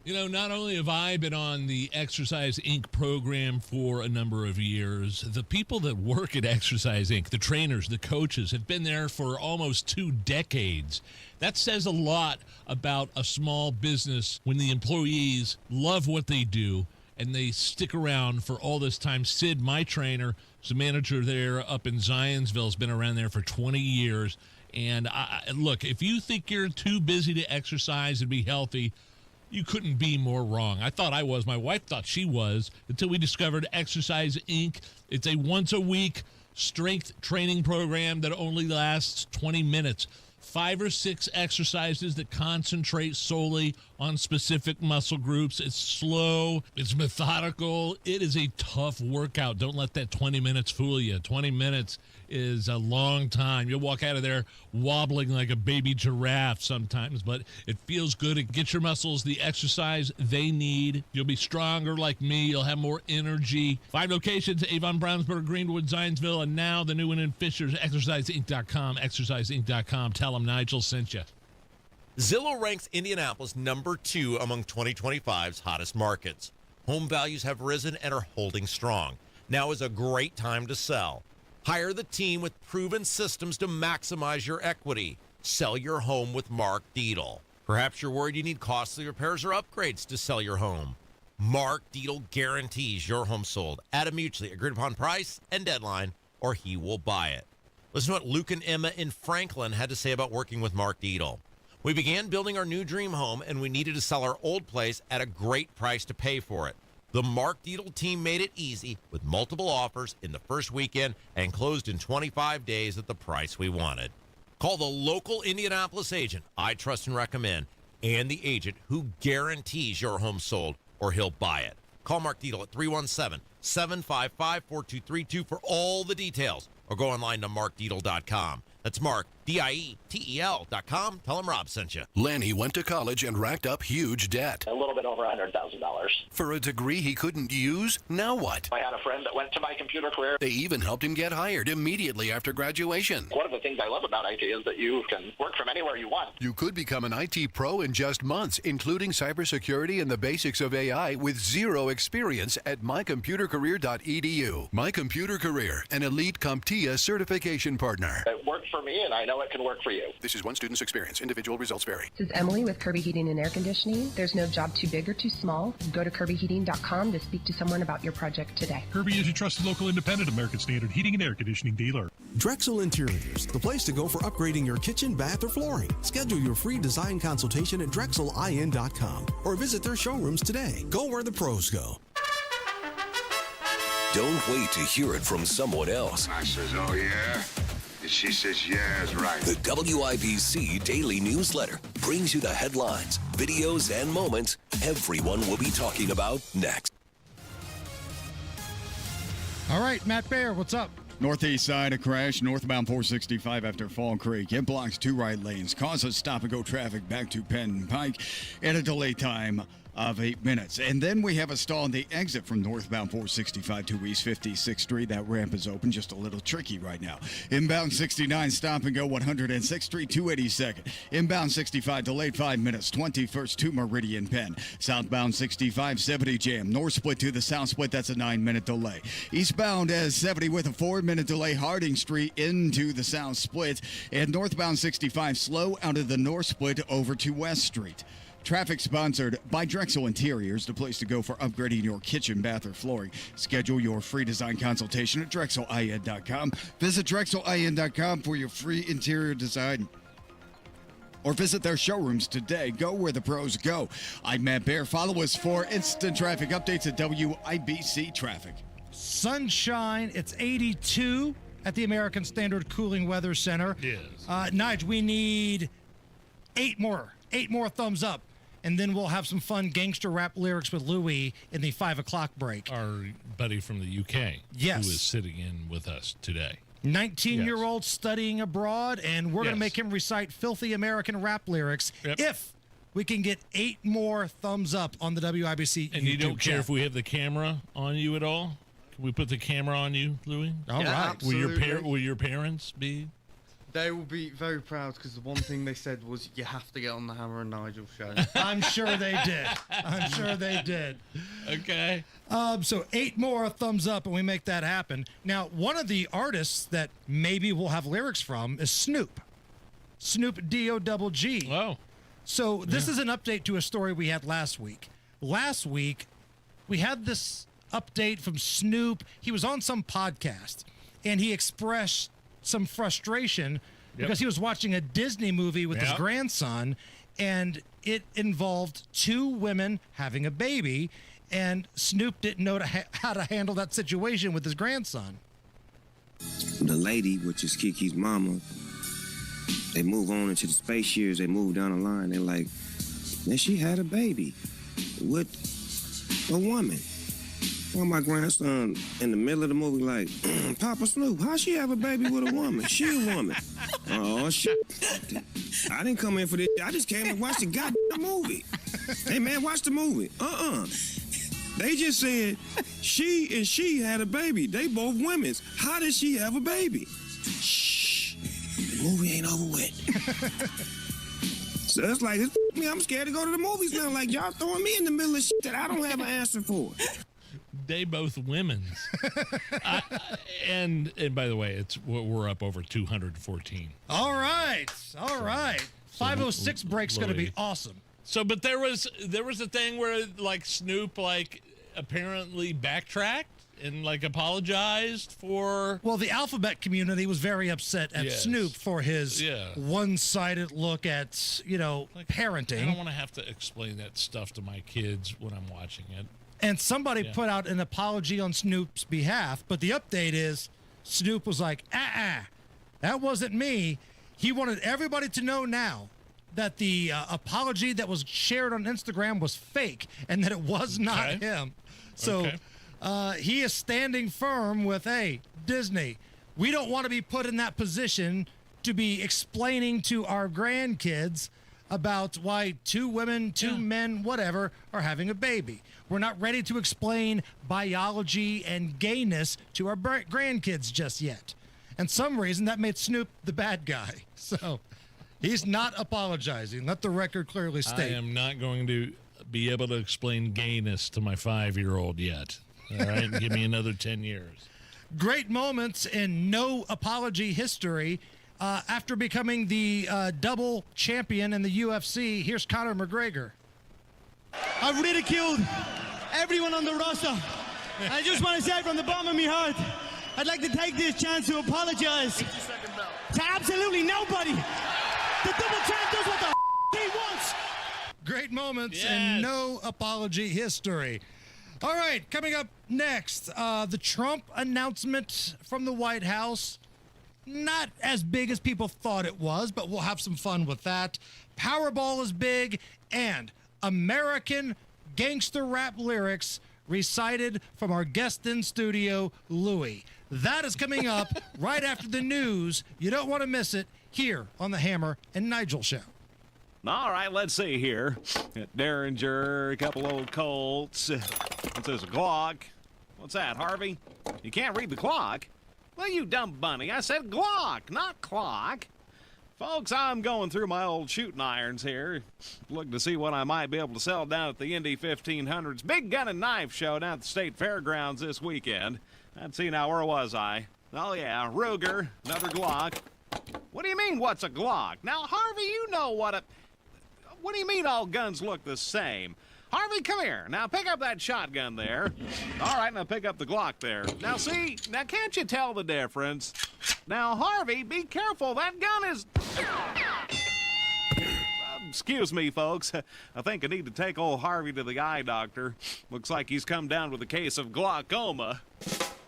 You know, not only have I been on the Exercise Inc. program for a number of years, the people that work at Exercise Inc., the trainers, the coaches, have been there for almost 2 decades. That says a lot about a small business when the employees love what they do and they stick around for all this time. Sid, my trainer, is a manager there up in Zionsville, has been around there for 20 years. And look, if you think you're too busy to exercise and be healthy, you couldn't be more wrong. I thought I was. My wife thought she was until we discovered Exercise Inc. It's a once-a-week strength training program that only lasts 20 minutes. 5 or 6 exercises that concentrate solely on specific muscle groups. It's slow. It's methodical. It is a tough workout. Don't let that 20 minutes fool you. 20 minutes is a long time. You'll walk out of there wobbling like a baby giraffe sometimes, but it feels good. It gets your muscles the exercise they need. You'll be stronger like me. You'll have more energy. 5 locations: Avon, Brownsburg, Greenwood, Zionsville, and now the new one in Fishers. ExerciseInc.com. ExerciseInc.com. Tell them Nigel sent you. Zillow ranks Indianapolis number 2 among 2025's hottest markets. Home values have risen and are holding strong. Now is a great time to sell. Hire the team with proven systems to maximize your equity. Sell your home with Mark Dietl. Perhaps you're worried you need costly repairs or upgrades to sell your home. Mark Dietl guarantees your home sold at a mutually agreed upon price and deadline, or he will buy it. Listen to what Luke and Emma in Franklin had to say about working with Mark Dietl. We began building our new dream home, and we needed to sell our old place at a great price to pay for it. The Mark Dietl team made it easy with multiple offers in the first weekend and closed in 25 days at the price we wanted. Call the local Indianapolis agent I trust and recommend, and the agent who guarantees your home sold, or he'll buy it. Call Mark Dietl at 317-755-4232 for all the details, or go online to markdietl.com. That's Mark, DIETEL.com. Tell him Rob sent you. Lanny went to college and racked up huge debt. A little bit over $100,000. For a degree he couldn't use, now what? I had a friend that went to My Computer Career. They even helped him get hired immediately after graduation. One of the things I love about IT is that you can work from anywhere you want. You could become an IT pro in just months, including cybersecurity and the basics of AI with zero experience at mycomputercareer.edu. My Computer Career, an elite CompTIA certification partner. It worked for me, and I know it can work for you. This is one student's experience. Individual results vary. This is Emily with Kirby Heating and Air Conditioning. There's no job too big or too small. Go to kirbyheating.com to speak to someone about your project today. Kirby is your trusted local independent American Standard heating and air conditioning dealer. Drexel Interiors, the place to go for upgrading your kitchen, bath, or flooring. Schedule your free design consultation at drexelin.com or visit their showrooms today. Go where the pros go. Don't wait to hear it from someone else. I says, oh yeah? And she says, yeah, it's right. The WIBC Daily Newsletter brings you the headlines, videos, and moments everyone will be talking about next. All right, Matt Baer, what's up? Northeast side, a crash northbound 465 after Fall Creek. It blocks 2 right lanes, causes stop-and-go traffic back to Penn Pike, and a delay time of 8 minutes. And then we have a stall on the exit from northbound 465 to East 56th Street. That ramp is open, just a little tricky right now. Inbound 69, stop and go 106th Street, 282nd. Inbound 65, delayed 5 minutes, 21st to Meridian Penn. Southbound 65, 70 jam. North split to the south split, that's a 9-minute delay. Eastbound as 70 with a 4-minute delay, Harding Street into the south split. And northbound 65, slow out of the north split over to West Street. Traffic sponsored by Drexel Interiors, the place to go for upgrading your kitchen, bath, or flooring. Schedule your free design consultation at DrexelIN.com. Visit DrexelIN.com for your free interior design. Or visit their showrooms today. Go where the pros go. I'm Matt Baer. Follow us for instant traffic updates at WIBC Traffic. Sunshine, it's 82 at the American Standard Cooling Weather Center. Yes. Nigel, we need 8 more thumbs up. And then we'll have some fun gangster rap lyrics with Louie in the 5 o'clock break. Our buddy from the UK. Yes. Who is sitting in with us today. 19-year-old studying abroad, and we're going to make him recite filthy American rap lyrics if we can get 8 more thumbs up on the WIBC And YouTube you don't care chat. if we have the camera on you at all? Can we put the camera on you, Louie? All right. Will your parents be? They will be very proud because the one thing they said was you have to get on the Hammer and Nigel show. I'm sure they did. Okay. So 8 more thumbs up and we make that happen. Now, one of the artists that maybe we'll have lyrics from is Snoop. Snoop D-O-double-G. Oh. So this is an update to a story we had last week. Last week, we had this update from Snoop. He was on some podcast and he expressed some frustration because he was watching a Disney movie with his grandson, and it involved 2 women having a baby, and Snoop didn't know how to handle that situation with his grandson. The lady, which is Kiki's mama, they move on into the space years. They move down the line. They're like, that she had a baby with a woman. Well, my grandson in the middle of the movie like, Papa Snoop, how she have a baby with a woman? She a woman. Oh, shit. I didn't come in for this. I just came to watch the goddamn movie. Hey, man, watch the movie. They just said she had a baby. They both women's. How did she have a baby? Shh. The movie ain't over with. So it's like, me. I'm scared to go to the movies now. Like, y'all throwing me in the middle of shit that I don't have an answer for. They both women's. And by the way, we're up over 214. All right. 506 break's going to be awesome. So, but there was a thing where like Snoop like apparently backtracked and like apologized for. Well, the alphabet community was very upset at Snoop for his one-sided look at parenting. I don't want to have to explain that stuff to my kids when I'm watching it. And somebody put out an apology on Snoop's behalf, but the update is Snoop was like, that wasn't me. He wanted everybody to know now that the apology that was shared on Instagram was fake and that it was not him. So he is standing firm with, hey, Disney, we don't want to be put in that position to be explaining to our grandkids about why two women, two men, whatever, are having a baby. We're not ready to explain biology and gayness to our grandkids just yet. And some reason that made Snoop the bad guy. So he's not apologizing. Let the record clearly state. I am not going to be able to explain gayness to my 5-year-old yet. All right? Give me another 10 years. Great moments in no apology history. After becoming the double champion in the UFC, here's Conor McGregor. I've ridiculed everyone on the roster. I just want to say from the bottom of my heart, I'd like to take this chance to apologize to absolutely nobody. The double champ does what the he wants. Great moments in no apology history. All right, coming up next, the Trump announcement from the White House. Not as big as people thought it was, but we'll have some fun with that. Powerball is big, and American gangster rap lyrics recited from our guest in studio, Louie. That is coming up right after the news. You don't want to miss it here on the Hammer and Nigel Show. All right, let's see here. Derringer, a couple old Colts. What's this, a Glock? What's that, Harvey? You can't read the clock. Well, you dumb bunny, I said Glock, not clock. Folks, I'm going through my old shooting irons here, looking to see what I might be able to sell down at the Indy 1500's Big Gun and Knife Show down at the State Fairgrounds this weekend. Let's see now, where was I? Oh, yeah, Ruger, another Glock. What do you mean, what's a Glock? Now, Harvey, you know what a... What do you mean all guns look the same? Harvey, come here. Now pick up that shotgun there. All right, now pick up the Glock there. Now see, now can't you tell the difference? Now, Harvey, be careful. That gun is... Excuse me, folks. I think I need to take old Harvey to the eye doctor. Looks like he's come down with a case of glaucoma.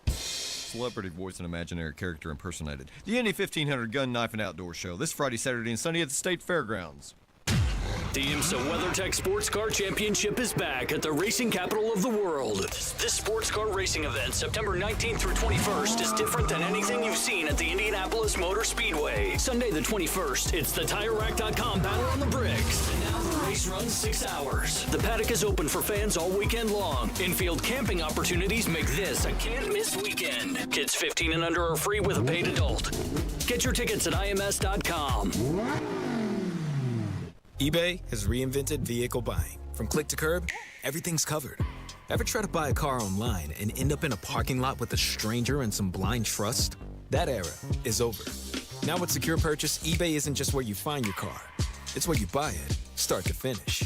Celebrity voice and imaginary character impersonated. The Indy 1500 Gun, Knife, and Outdoor Show. This Friday, Saturday, and Sunday at the State Fairgrounds. The IMSA WeatherTech Sports Car Championship is back at the racing capital of the world. This sports car racing event, September 19th through 21st, is different than anything you've seen at the Indianapolis Motor Speedway. Sunday the 21st, it's the TireRack.com Battle on the Bricks. And now the race runs 6 hours. The paddock is open for fans all weekend long. Infield camping opportunities make this a can't-miss weekend. Kids 15 and under are free with a paid adult. Get your tickets at IMS.com. eBay has reinvented vehicle buying. From click to curb, everything's covered. Ever try to buy a car online and end up in a parking lot with a stranger and some blind trust? That era is over. Now with Secure Purchase, eBay isn't just where you find your car. It's where you buy it, start to finish.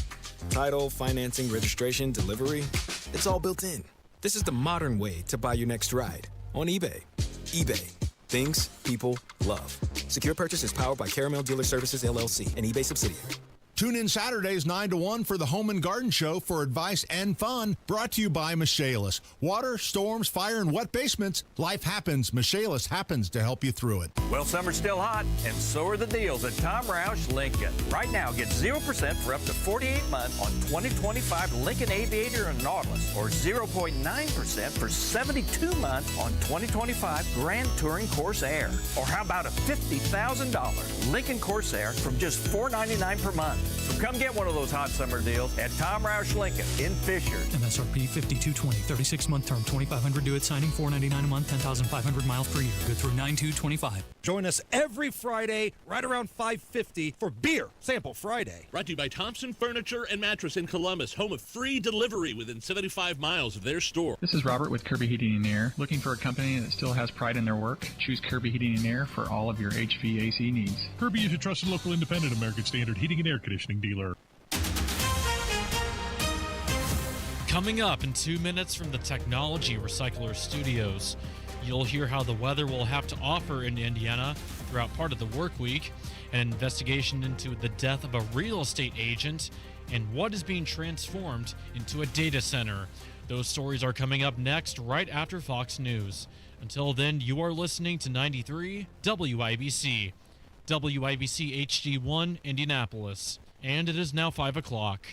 Title, financing, registration, delivery, it's all built in. This is the modern way to buy your next ride on eBay. eBay. Things people love. Secure Purchase is powered by Caramel Dealer Services, LLC, an eBay subsidiary. Tune in Saturdays 9 to 1 for the Home and Garden Show for advice and fun, brought to you by Michaelis. Water, storms, fire, and wet basements. Life happens. Michaelis happens to help you through it. Well, summer's still hot, and so are the deals at Tom Roush Lincoln. Right now, get 0% for up to 48 months on 2025 Lincoln Aviator and Nautilus, or 0.9% for 72 months on 2025 Grand Touring Corsair. Or how about a $50,000 Lincoln Corsair from just $499 per month? So come get one of those hot summer deals at Tom Roush Lincoln in Fisher. MSRP $52.20, 36-month term, $2,500 due at signing, $499 a month, 10,500 miles per year. Good through 9/2/25. Join us every Friday right around 5:50 for Beer Sample Friday. Brought to you by Thompson Furniture and Mattress in Columbus, home of free delivery within 75 miles of their store. This is Robert with Kirby Heating and Air. Looking for a company that still has pride in their work? Choose Kirby Heating and Air for all of your HVAC needs. Kirby is a trusted local independent American Standard heating and air conditioning dealer. Coming up in 2 minutes from the Technology Recycler Studios, you'll hear how the weather will have to offer in Indiana throughout part of the work week, an investigation into the death of a real estate agent, and what is being transformed into a data center. Those stories are coming up next, right after Fox News. Until then, you are listening to 93 WIBC. WIBC HD1 Indianapolis. And it is now 5 o'clock.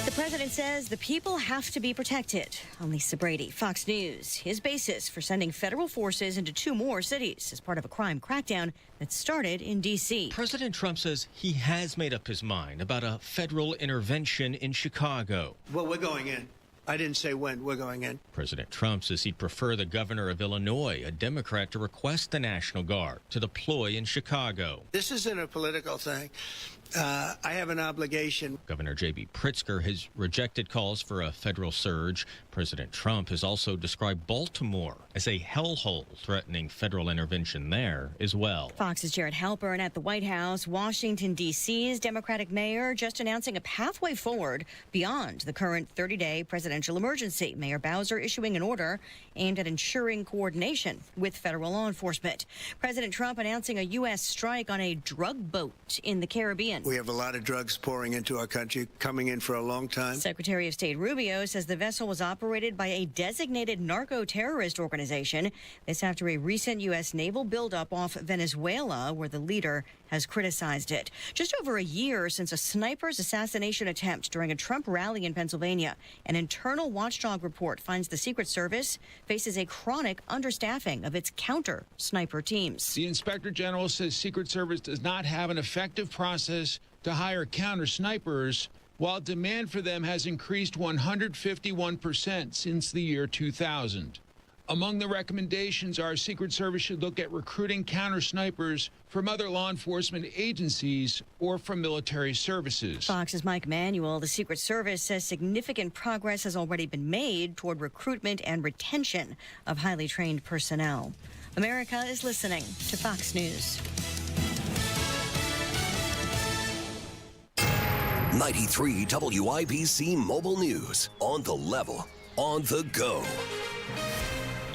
The president says the people have to be protected. I'm Lisa Brady, Fox News. His basis for sending federal forces into 2 more cities as part of a crime crackdown that started in D.C. President Trump says he has made up his mind about a federal intervention in Chicago. Well, we're going in. I didn't say when. We're going in. President Trump says he'd prefer the governor of Illinois, a Democrat, to request the National Guard to deploy in Chicago. This isn't a political thing. I have an obligation. Governor J.B. Pritzker has rejected calls for a federal surge. President Trump has also described Baltimore as a hellhole, threatening federal intervention there as well. Fox's Jared Halpern at the White House. Washington, D.C.'s Democratic mayor just announcing a pathway forward beyond the current 30-day presidential emergency. Mayor Bowser issuing an order aimed at ensuring coordination with federal law enforcement. President Trump announcing a U.S. strike on a drug boat in the Caribbean. We have a lot of drugs pouring into our country, coming in for a long time. Secretary of State Rubio says the vessel was operated by a designated narco-terrorist organization. This after a recent U.S. naval buildup off Venezuela, where the leader has criticized it. Just over a year since a sniper's assassination attempt during a Trump rally in Pennsylvania, an internal watchdog report finds the Secret Service faces a chronic understaffing of its counter-sniper teams. The Inspector General says Secret Service does not have an effective process to hire counter-snipers, while demand for them has increased 151% since the year 2000. Among the recommendations, our Secret Service should look at recruiting counter-snipers from other law enforcement agencies or from military services. Fox's Mike Manuel. The Secret Service says significant progress has already been made toward recruitment and retention of highly trained personnel. America is listening to Fox News. 93 WIBC Mobile News. On the level, on the go.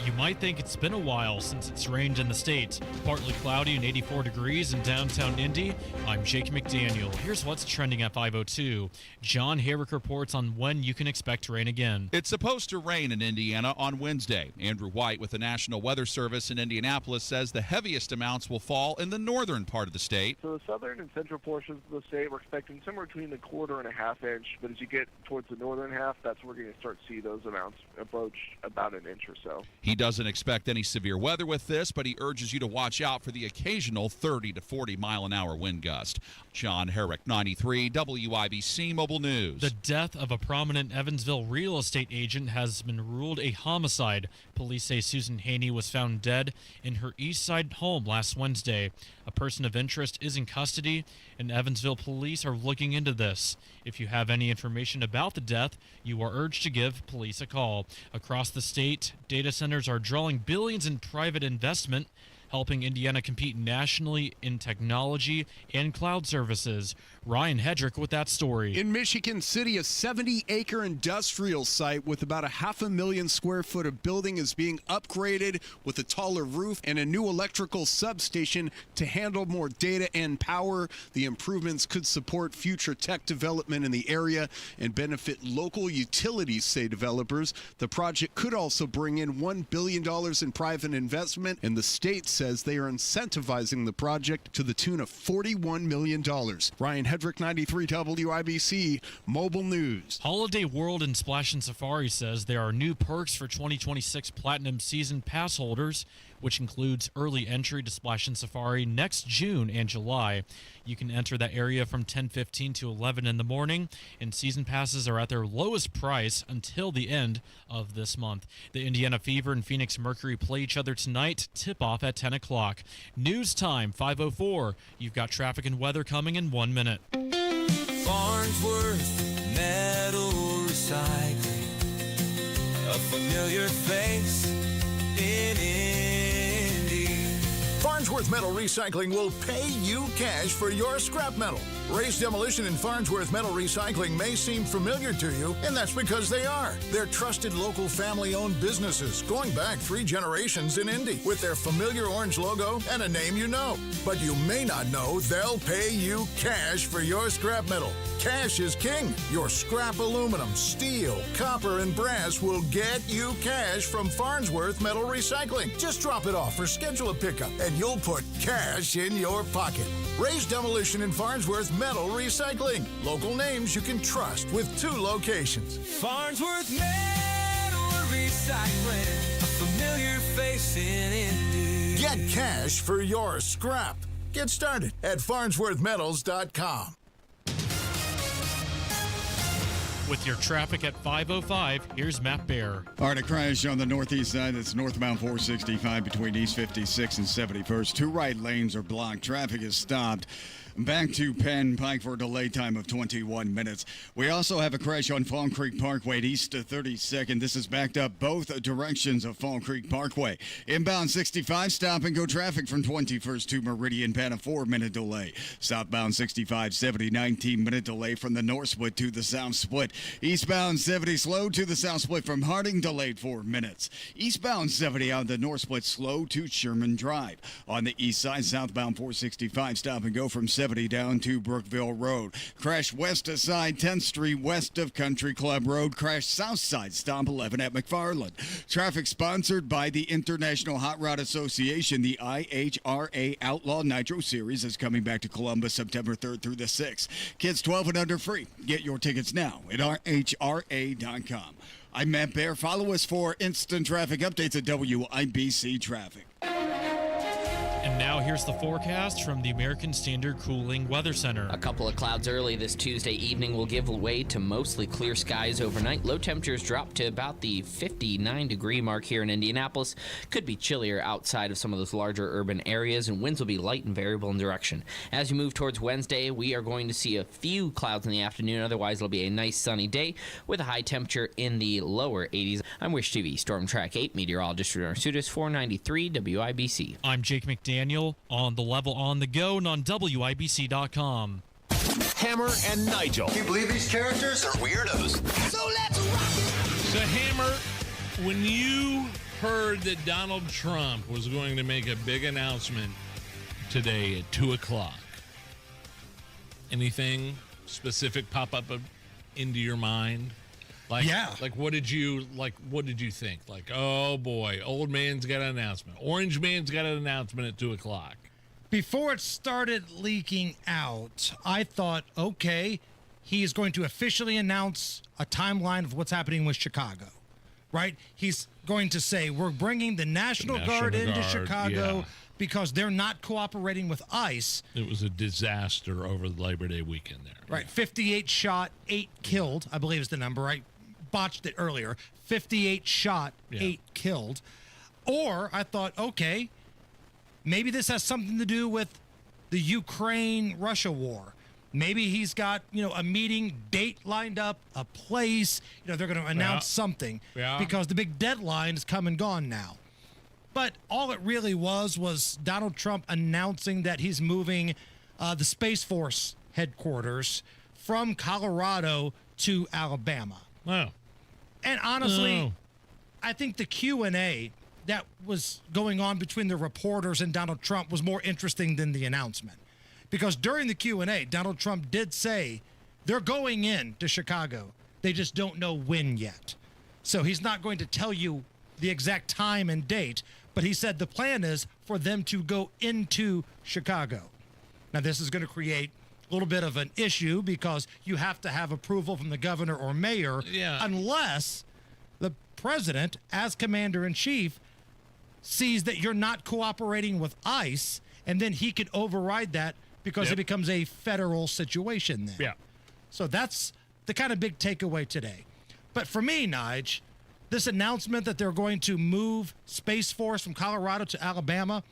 You might think it's been a while since it's rained in the state. Partly cloudy and 84 degrees in downtown Indy. I'm Jake McDaniel. Here's what's trending at 5:02. John Herrick reports on when you can expect rain again. It's supposed to rain in Indiana on Wednesday. Andrew White with the National Weather Service in Indianapolis says the heaviest amounts will fall in the northern part of the state. So the southern and central portions of the state, we're expecting somewhere between a quarter and a half inch. But as you get towards the northern half, that's where we're going to start to see those amounts approach about an inch or so. He doesn't expect any severe weather with this, but he urges you to watch out for the occasional 30 to 40 mile an hour wind gust. John Herrick, 93 WIBC Mobile News. The death of a prominent Evansville real estate agent has been ruled a homicide. Police say Susan Haney was found dead in her East Side home last Wednesday. A person of interest is in custody, and Evansville police are looking into this. If you have any information about the death, you are urged to give police a call. Across the state, data centers are drawing billions in private investment. helping Indiana compete nationally in technology and cloud services. Ryan Hedrick with that story. In Michigan City, a 70-acre industrial site with about 500,000 square foot of building is being upgraded with a taller roof and a new electrical substation to handle more data and power. The improvements could support future tech development in the area and benefit local utilities, say developers. The project could also bring in $1 billion in private investment, and the state says they are incentivizing the project to the tune of $41 million. Ryan Hedrick, 93 WIBC Mobile News. Holiday World and Splash and Safari says there are new perks for 2026 Platinum Season Pass holders, which includes early entry to Splash and Safari next June and July. You can enter that area from 10:15 to 11 in the morning, and season passes are at their lowest price until the end of this month. The Indiana Fever and Phoenix Mercury play each other tonight, tip-off at 10 o'clock. News time, 5:04. You've got traffic and weather coming in 1 minute. Farnsworth Metal Recycling, a familiar face in Indy. Farnsworth Metal Recycling will pay you cash for your scrap metal. Ray's Demolition and Farnsworth Metal Recycling may seem familiar to you, and that's because they are. They're trusted local family-owned businesses going back 3 generations in Indy with their familiar orange logo and a name you know. But you may not know they'll pay you cash for your scrap metal. Cash is king. Your scrap aluminum, steel, copper, and brass will get you cash from Farnsworth Metal Recycling. Just drop it off or schedule a pickup, and you'll put cash in your pocket. Ray's Demolition and Farnsworth Metal Recycling. Local names you can trust with 2 locations. Farnsworth Metal Recycling, a familiar face in Indy. Get cash for your scrap. Get started at farnsworthmetals.com. With your traffic at 5:05, here's Matt Bear. All right, a crash on the northeast side. That's northbound 465 between East 56 and 71st. 2 right lanes are blocked. Traffic is stopped. Back to Penn Pike for a delay time of 21 minutes. We also have a crash on Fall Creek Parkway at east of 32nd. This is backed up both directions of Fall Creek Parkway. Inbound 65, stop and go traffic from 21st to Meridian Penn, a 4-minute delay. Southbound 65, 70, 19-minute delay from the north split to the south split. Eastbound 70 slow to the south split from Harding, delayed 4 minutes. Eastbound 70 on the north split slow to Sherman Drive. On the east side, southbound 465, stop and go from 70 down to Brookville Road. Crash west of side 10th Street west of Country Club Road. Crash south side stop 11 at McFarland. Traffic sponsored by the International Hot Rod Association. The IHRA Outlaw Nitro Series is coming back to Columbus September 3rd through the 6th. Kids 12 and under free. Get your tickets now at RHRA.com. I'm Matt Bear. Follow us for instant traffic updates at WIBC Traffic. And now here's the forecast from the American Standard Cooling Weather Center. A couple of clouds early this Tuesday evening will give way to mostly clear skies overnight. Low temperatures drop to about the 59-degree mark here in Indianapolis. Could be chillier outside of some of those larger urban areas, and winds will be light and variable in direction. As you move towards Wednesday, we are going to see a few clouds in the afternoon. Otherwise, it'll be a nice sunny day with a high temperature in the lower 80s. I'm Wish TV Storm Track 8 meteorologist Rudy Arsutis, 493 WIBC. I'm Jake McDaniel on the level on the go and on WIBC.com. Hammer and Nigel. Can you believe these characters are weirdos? So let's rock it! So, Hammer, when you heard that Donald Trump was going to make a big announcement today at 2 o'clock, anything specific pop up into your mind? What did you think? Like, oh boy, old man's got an announcement. Orange man's got an announcement at 2 o'clock. Before it started leaking out, I thought, okay, he is going to officially announce a timeline of what's happening with Chicago, right? He's going to say, we're bringing the National Guard into Chicago because they're not cooperating with ICE. It was a disaster over the Labor Day weekend there. Right, 58 shot, 8 killed, I believe is the number, right? Botched it earlier. 58 shot, 8 killed. Or I thought, okay, maybe this has something to do with the Ukraine-Russia war. Maybe he's got, a meeting date lined up, a place. They're going to announce something because the big deadline is come and gone now. But all it really was Donald Trump announcing that he's moving the Space Force headquarters from Colorado to Alabama. Wow. And honestly, I think the Q&A that was going on between the reporters and Donald Trump was more interesting than the announcement. Because during the Q&A, Donald Trump did say they're going in to Chicago. They just don't know when yet. So he's not going to tell you the exact time and date, but he said the plan is for them to go into Chicago. Now, this is going to create a little bit of an issue because you have to have approval from the governor or mayor unless the president, as commander-in-chief, sees that you're not cooperating with ICE, and then he could override that because it becomes a federal situation then. Yeah. So that's the kind of big takeaway today. But for me, Nige, this announcement that they're going to move Space Force from Colorado to Alabama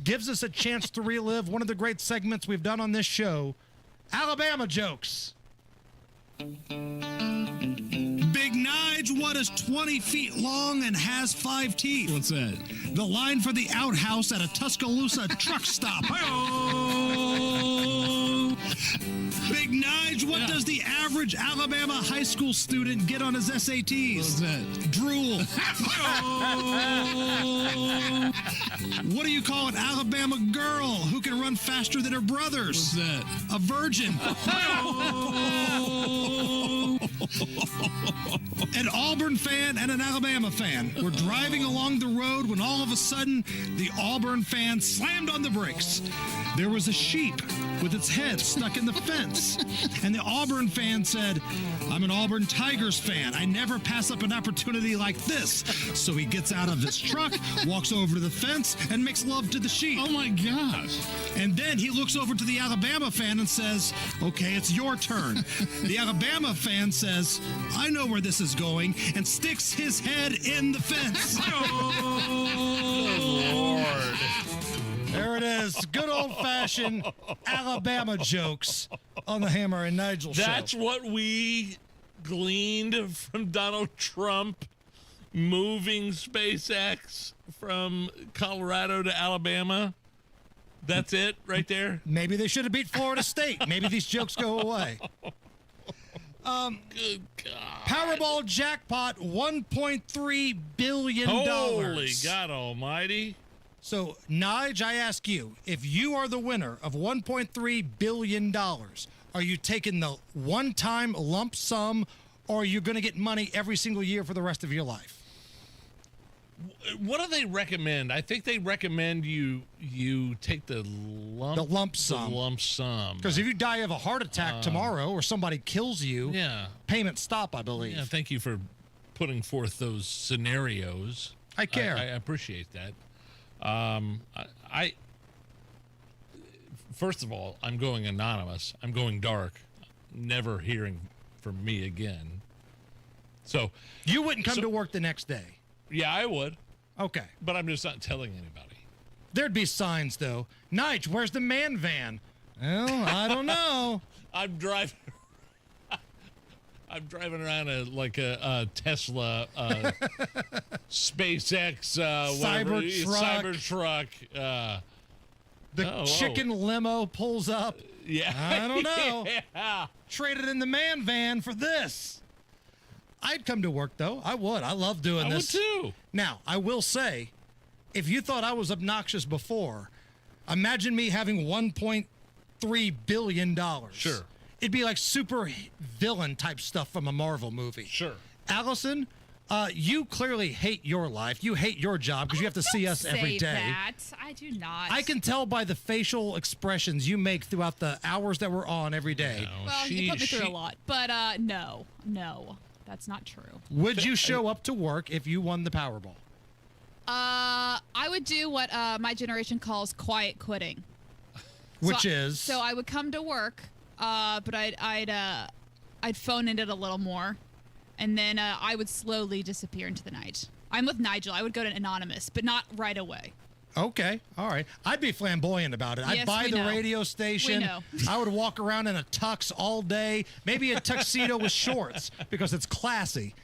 gives us a chance to relive one of the great segments we've done on this show, Alabama Jokes. Big Nige, what is 20 feet long and has 5 teeth? What's that? The line for the outhouse at a Tuscaloosa truck stop. Big Nige, what does the average Alabama high school student get on his SATs? What's that? Drool. What do you call an Alabama girl who can run faster than her brothers? What's that? A virgin. An Auburn fan and an Alabama fan were driving along the road when all of a sudden the Auburn fan slammed on the brakes. There was a sheep with its head stuck in the fence. And the Auburn fan said, "I'm an Auburn Tigers fan. I never pass up an opportunity like this." So he gets out of his truck, walks over to the fence, and makes love to the sheep. Oh my gosh. And then he looks over to the Alabama fan and says, "Okay, it's your turn." The Alabama fan says, "I know where this is going," and sticks his head in the fence. Oh, Lord. There it is. Good old-fashioned Alabama jokes on the Hammer and Nigel show. That's what we gleaned from Donald Trump moving SpaceX from Colorado to Alabama. That's it right there? Maybe they should have beat Florida State. Maybe these jokes go away. Good God. Powerball jackpot, $1.3 billion. Holy God almighty. So, Nige, I ask you, if you are the winner of $1.3 billion, are you taking the one-time lump sum, or are you going to get money every single year for the rest of your life? What do they recommend? I think they recommend you take the lump sum. The lump sum. Because if you die of a heart attack tomorrow or somebody kills you, payments stop, I believe. Yeah, thank you for putting forth those scenarios. I care. I appreciate that. First of all, I'm going anonymous. I'm going dark. Never hearing from me again. So you wouldn't come to work the next day. Yeah, I would. Okay. But I'm just not telling anybody. There'd be signs, though. Nige, where's the man van? Well, I don't know. I'm driving around a Tesla SpaceX Cybertruck. The chicken limo pulls up. Yeah. I don't know. Yeah. Traded in the man van for this. I'd come to work, though. I would. I love doing this. I would, too. Now, I will say, if you thought I was obnoxious before, imagine me having $1.3 billion. Sure. It'd be like super villain type stuff from a Marvel movie. Sure. Allison, you clearly hate your life. You hate your job because you have to see us every day. That. I do not. I can tell by the facial expressions you make throughout the hours that we're on every day. No, well, you put me through a lot, but no. That's not true. Would you show up to work if you won the Powerball? I would do what my generation calls quiet quitting. Which is? So I would come to work, but I'd phone in it a little more, and then I would slowly disappear into the night. I'm with Nigel. I would go to anonymous, but not right away. Okay. All right. I'd be flamboyant about it. Yes, I'd buy the radio station. We know. I would walk around in a tux all day, maybe a tuxedo with shorts because it's classy.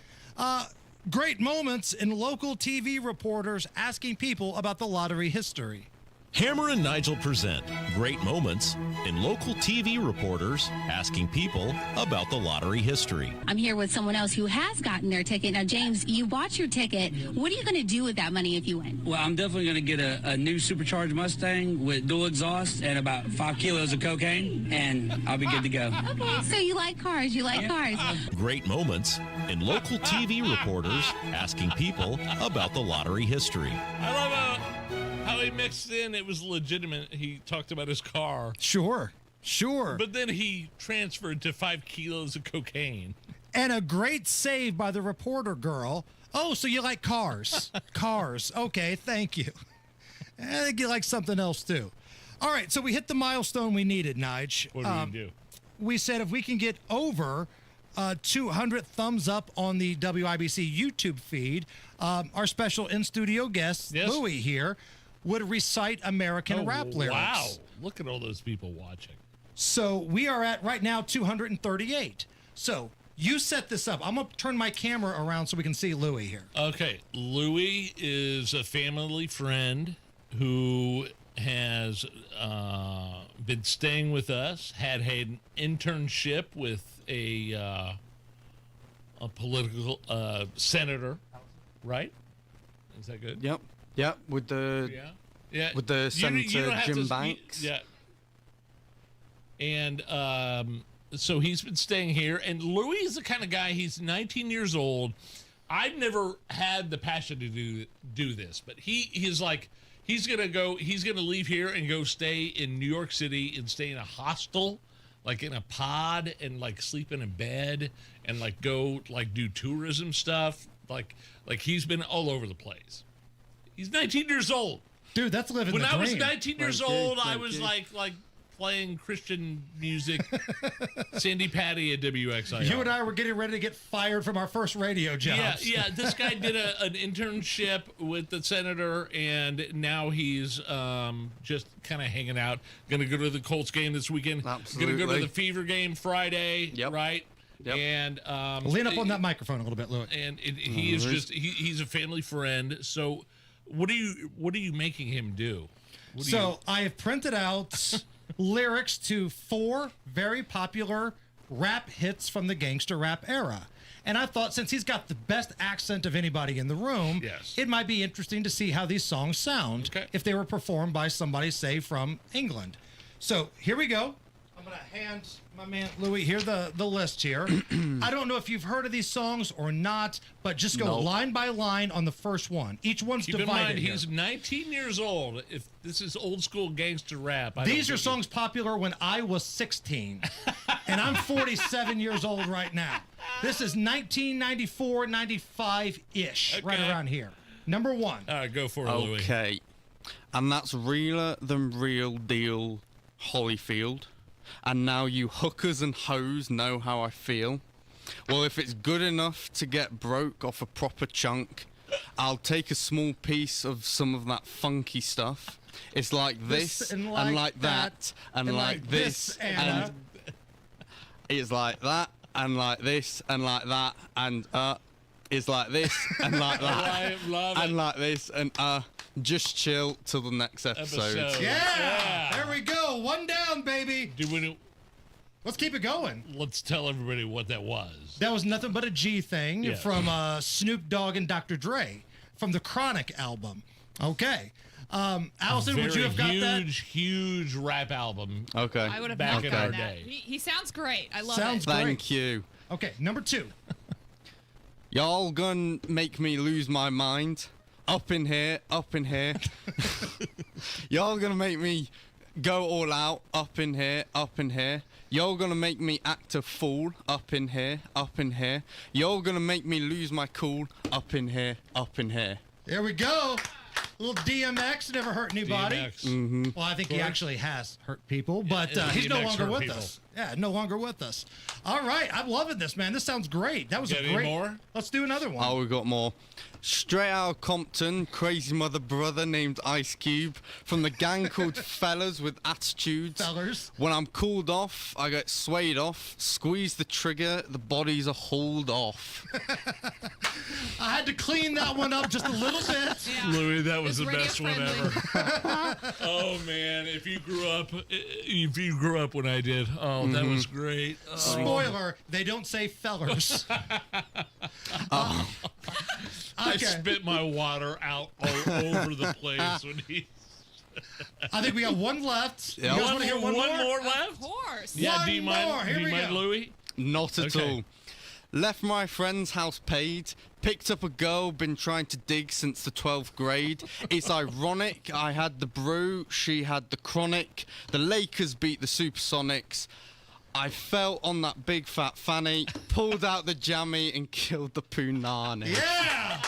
Great moments in local TV reporters asking people about the lottery history. Hammer and Nigel present Great Moments in local TV reporters asking people about the lottery history. I'm here with someone else who has gotten their ticket. Now, James, you bought your ticket. What are you going to do with that money if you win? Well, I'm definitely going to get a new supercharged Mustang with dual exhaust and about 5 kilos of cocaine, and I'll be good to go. Okay, so you like cars. You like cars. Great Moments in local TV reporters asking people about the lottery history. I love how he mixed in. It was legitimate. He talked about his car. Sure. But then he transferred to 5 kilos of cocaine. And a great save by the reporter girl. Oh, so you like cars? Cars. Okay, thank you. I think you like something else, too. All right, so we hit the milestone we needed, Nige. What did we do? We said if we can get over 200 thumbs up on the WIBC YouTube feed, our special in-studio guest, Louie here, would recite American rap lyrics. Wow. Look at all those people watching. So we are at, right now, 238. So you set this up. I'm going to turn my camera around so we can see Louie here. Okay. Louie is a family friend who has been staying with us, had an internship with a political senator, right? Is that good? Yep, with the Senator Jim Banks. Yeah. And so he's been staying here, and Louis is the kind of guy, he's 19 years old. I've never had the passion to do this, but he's like, he's gonna leave here and go stay in New York City and stay in a hostel, like in a pod, and like sleep in a bed and like go like do tourism stuff. Like he's been all over the place. He's 19 years old. Dude, that's living the dream. When I was 19 years old, I was like playing Christian music, Sandy Patty at WXIR. You and I were getting ready to get fired from our first radio jobs. Yeah. This guy did an internship with the senator, and now he's just kind of hanging out. Going to go to the Colts game this weekend. Absolutely. Going to go to the Fever game Friday. Yep. Right. Yep. And lean up on that microphone a little bit, Louis. And he is just he's a family friend. So what are you making him do? I have printed out lyrics to 4 very popular rap hits from the gangster rap era. And I thought, since he's got the best accent of anybody in the room, it might be interesting to see how these songs sound if they were performed by somebody, say, from England. So here we go. I'm going to hand my man Louis here the list here. I don't know if you've heard of these songs or not, but just go line by line on the first one. Each one's Keep divided. in mind, here. he's 19 years old. If this is old school gangster rap, These are songs popular when I was 16, and I'm 47 years old right now. This is 1994, 95-ish, right around here. Number 1. All right, go for it, Louis. Okay. And that's Realer Than Real Deal, Holyfield. And now you hookers and hoes know how I feel. Well, if it's good enough to get broke off a proper chunk, I'll take a small piece of some of that funky stuff. It's like this and like that and like this and it's like that and like this and like that and it's like this and like that and like this and just chill till the next episode. Yeah! There we go. One down, baby. Let's keep it going. Let's tell everybody what that was. That was Nothing But a G Thing from Snoop Dogg and Dr. Dre from the Chronic album. Okay. Allison, would you have got that? Huge rap album. Okay. I would have back not in gotten our that. day. He sounds great. I love Sounds it. great. Thank you. Okay, number 2. Y'all gonna make me lose my mind. Up in here, up in here. Y'all gonna make me go all out. Up in here, up in here. Y'all gonna make me act a fool. Up in here, up in here. Y'all gonna make me lose my cool. Up in here, up in here. There we go. Little DMX never hurt anybody. DMX. Mm-hmm. Well, I think he actually has hurt people, but he's no longer with us. Yeah, no longer with us. All right, I'm loving this, man. This sounds great. That was a great. More? Let's do another one. Oh, we got more. Straight out of Compton, crazy mother brother named Ice Cube from the gang called Fellas with Attitudes. Fellers. When I'm cooled off, I get swayed off. Squeeze the trigger, the body's a hauled off. I had to clean that one up just a little bit. Yeah. Louis, that was the radio best one friendly. ever. Oh man, if you grew up when I did, that was great. Oh. Spoiler, they don't say fellers. I Okay. spit my water out all over the place when he. I think we got one left. Yeah. You guys want to hear one more? left? Of course. Yeah, One do you mind? more. Here Do you we mind, go. Louis? Not at Okay. all. Left my friend's house paid. Picked up a girl, been trying to dig since the 12th grade. It's ironic, I had the brew, she had the chronic. The Lakers beat the Supersonics. I fell on that big fat fanny, pulled out the jammy and killed the punani. Yeah!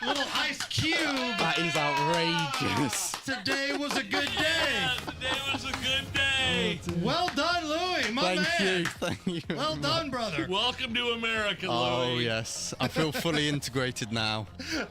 Little Ice Cube. That is outrageous. Today was a good day. Today was a good day. Well done, Louis, my man. Thank you. Well done, brother. Welcome to America, Oh, Louis. yes. I feel fully integrated now.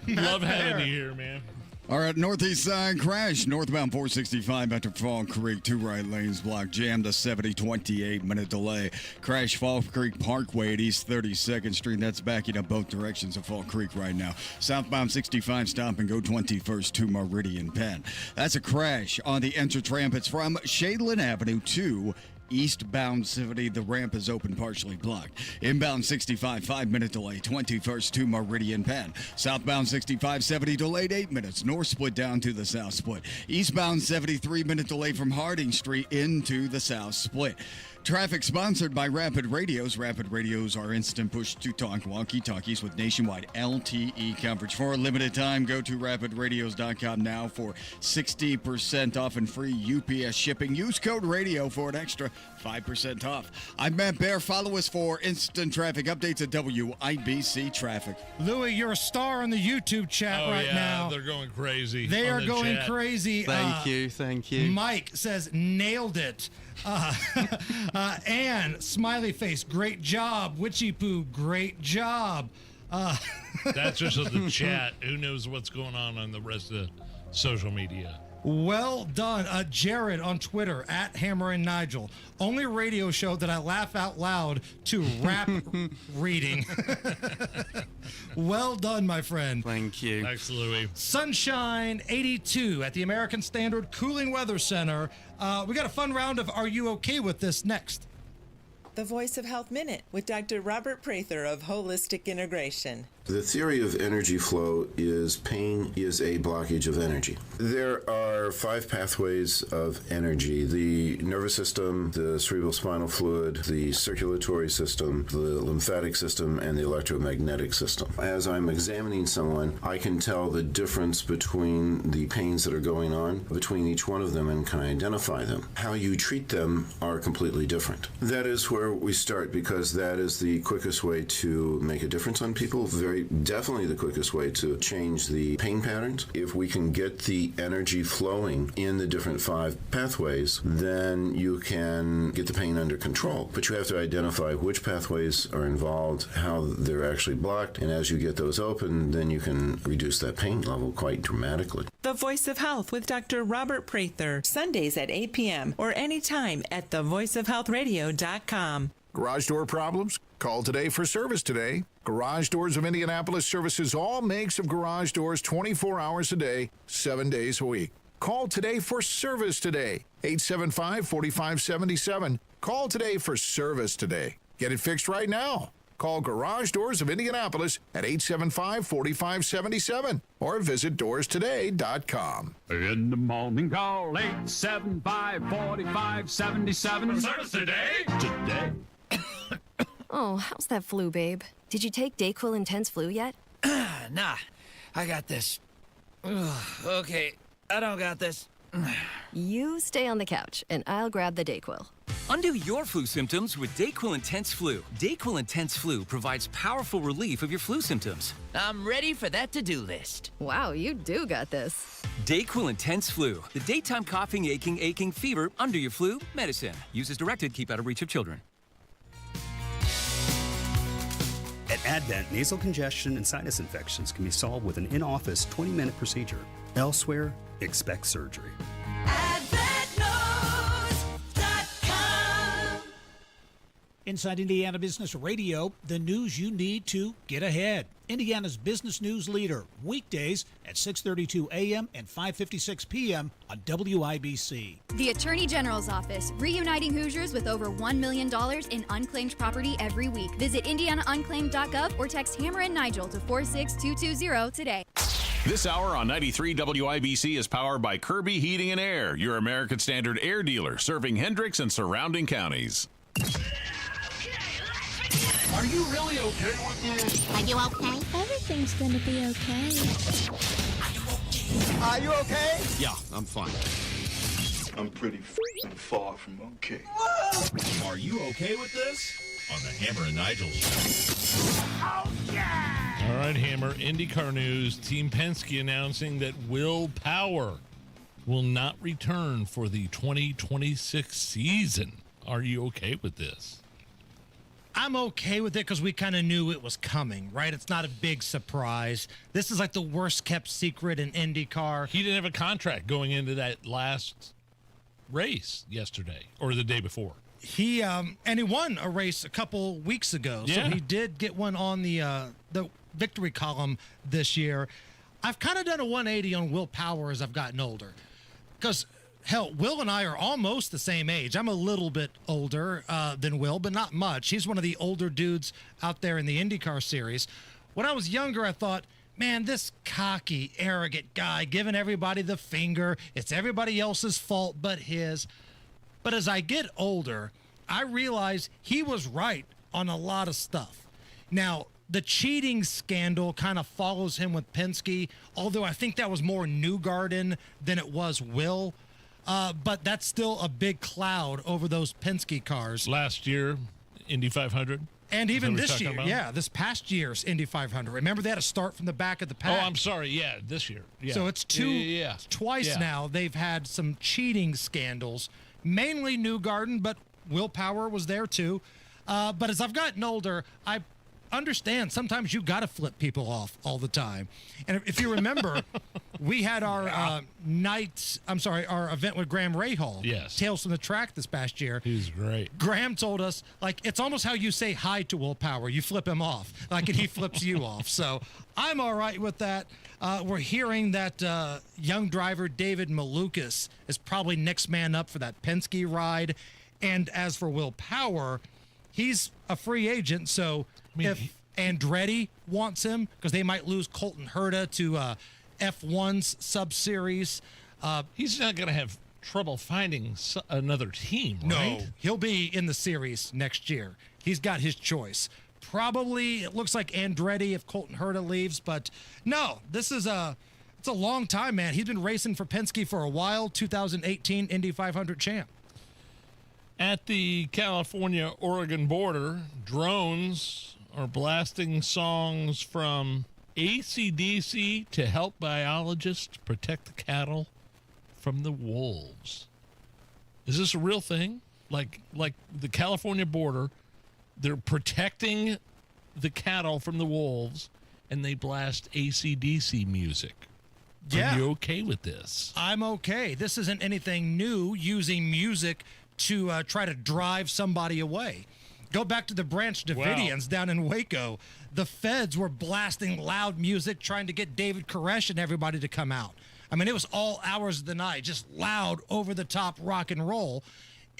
Love having you here, man. All right, northeast side crash, northbound 465 after Fall Creek. 2 right lanes blocked, jammed, a 70, 28-minute delay. Crash Fall Creek Parkway at East 32nd Street. That's backing up both directions of Fall Creek right now. Southbound 65 stop and go 21st to Meridian Penn. That's a crash on the entrance ramp. It's from Shadeland Avenue to eastbound 70, the ramp is open, partially blocked. Inbound 65, 5-minute delay, 21st to Meridian Penn. Southbound 65, 70 delayed 8 minutes. North split down to the south split. Eastbound 73-minute delay from Harding Street into the south split. Traffic sponsored by Rapid Radios. Rapid Radios are instant push-to-talk walkie-talkies with nationwide LTE coverage. For a limited time, go to rapidradios.com now for 60% off and free UPS shipping. Use code RADIO for an extra 5% off. I'm Matt Bear. Follow us for instant traffic updates at WIBC Traffic. Louis, you're a star on the YouTube chat Oh, right yeah, now. they're going crazy. They on are the going chat. crazy. Thank you. Mike says, nailed it. And smiley face, great job. Witchy Poo, great job. That's just the chat. Who knows what's going on the rest of the social media? Well done. Jared on Twitter, at Hammer and Nigel. Only radio show that I laugh out loud to rap reading. Well done, my friend. Thank you. Thanks, Louis. Sunshine 82 at the American Standard Cooling Weather Center. We got a fun round of Are You Okay With This next. The Voice of Health Minute with Dr. Robert Prather of Holistic Integration. The theory of energy flow is pain is a blockage of energy. There are 5 pathways of energy: the nervous system, the cerebral spinal fluid, the circulatory system, the lymphatic system, and the electromagnetic system. As I'm examining someone, I can tell the difference between the pains that are going on between each one of them and can identify them. How you treat them are completely different. That is where we start, because that is the quickest way to make a difference on people. Very definitely the quickest way to change the pain patterns. If we can get the energy flowing in the different 5 pathways, then you can get the pain under control. But you have to identify which pathways are involved, how they're actually blocked, and as you get those open, then you can reduce that pain level quite dramatically. The Voice of Health with Dr. Robert Prather, Sundays at 8 p.m. or anytime at thevoiceofhealthradio.com. Garage door problems? Call today for service today. Garage Doors of Indianapolis services all makes of garage doors 24 hours a day, 7 days a week. Call today for service today. 875-4577. Call today for service today. Get it fixed right now. Call Garage Doors of Indianapolis at 875-4577 or visit doorstoday.com. In the morning, call 875-4577. For service today. Today. Oh, how's that flu, babe? Did you take Dayquil Intense Flu yet? Nah, I got this. Ugh, okay, I don't got this. You stay on the couch, and I'll grab the Dayquil. Undo your flu symptoms with Dayquil Intense Flu. Dayquil Intense Flu provides powerful relief of your flu symptoms. I'm ready for that to-do list. Wow, you do got this. Dayquil Intense Flu. The daytime coughing, aching, fever, under your flu medicine. Use as directed, keep out of reach of children. At Advent, nasal congestion and sinus infections can be solved with an in-office 20-minute procedure. Elsewhere, expect surgery. Inside Indiana Business Radio, the news you need to get ahead. Indiana's business news leader, weekdays at 6:32 a.m. and 5:56 p.m. on WIBC. The Attorney General's Office, reuniting Hoosiers with over $1 million in unclaimed property every week. Visit indianaunclaimed.gov or text Hammer and Nigel to 46220 today. This hour on 93 WIBC is powered by Kirby Heating and Air, your American Standard air dealer, serving Hendricks and surrounding counties. Are you really okay with this? Are you okay? Everything's gonna be okay. Are you okay? Yeah, I'm fine. I'm pretty far from okay. Are you okay with this? On the Hammer and Nigel show. Oh, yeah! All right, Hammer. IndyCar news. Team Penske announcing that Will Power will not return for the 2026 season. Are you okay with this? I'm okay with it because we kind of knew it was coming, right? It's not a big surprise. This is like the worst kept secret in IndyCar. He didn't have a contract going into that last race yesterday or the day before. He won a race a couple weeks ago, so he did get one on the victory column this year. I've kind of done a 180 on Will Power as I've gotten older, because hell, Will and I are almost the same age. I'm a little bit older than Will, but not much. He's one of the older dudes out there in the IndyCar series. When I was younger, I thought, man, this cocky, arrogant guy giving everybody the finger. It's everybody else's fault but his. But as I get older, I realize he was right on a lot of stuff. Now, the cheating scandal kind of follows him with Penske, although I think that was more Newgarden than it was Will. But that's still a big cloud over those Penske cars. Last year, Indy 500. And even this year, this past year's Indy 500. Remember, they had to start from the back of the pack. Oh, I'm sorry. Yeah, this year. Yeah. So it's twice now they've had some cheating scandals, mainly Newgarden, but Will Power was there too. But as I've gotten older, I understand sometimes you got to flip people off all the time. And if you remember, we had our our event with Graham Rahal. Yes. Tales from the Track this past year. He's great. Graham told us, like, it's almost how you say hi to Will Power. You flip him off, like, and he flips you off. So I'm all right with that. We're hearing that young driver David Malukas is probably next man up for that Penske ride. And as for Will Power, he's a free agent, so if Andretti wants him, because they might lose Colton Herta to F1's sub-series. He's not going to have trouble finding another team, right? No, he'll be in the series next year. He's got his choice. Probably, it looks like Andretti if Colton Herta leaves, but no, it's a long time, man. He's been racing for Penske for a while, 2018 Indy 500 champ. At the California-Oregon border, drones are blasting songs from AC/DC to help biologists protect the cattle from the wolves. Is this a real thing? Like the California border, they're protecting the cattle from the wolves, and they blast AC/DC music. Yeah. Are you okay with this? I'm okay. This isn't anything new, using music to try to drive somebody away. Go back to the Branch Davidians down in Waco. The feds were blasting loud music, trying to get David Koresh and everybody to come out. I mean, it was all hours of the night, just loud, over-the-top rock and roll.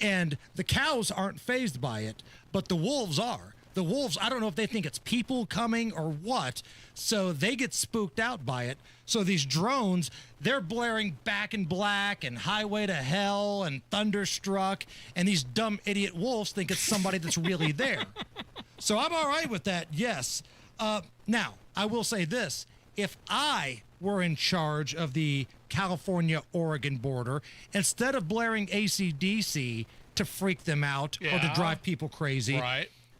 And the cows aren't fazed by it, but the wolves are. The wolves, I don't know if they think it's people coming or what, so they get spooked out by it. So these drones, they're blaring Back in Black and Highway to Hell and Thunderstruck, and these dumb idiot wolves think it's somebody that's really there. So I'm all right with that, yes. Now, I will say this. If I were in charge of the California-Oregon border, instead of blaring AC/DC to freak them out or to drive people crazy,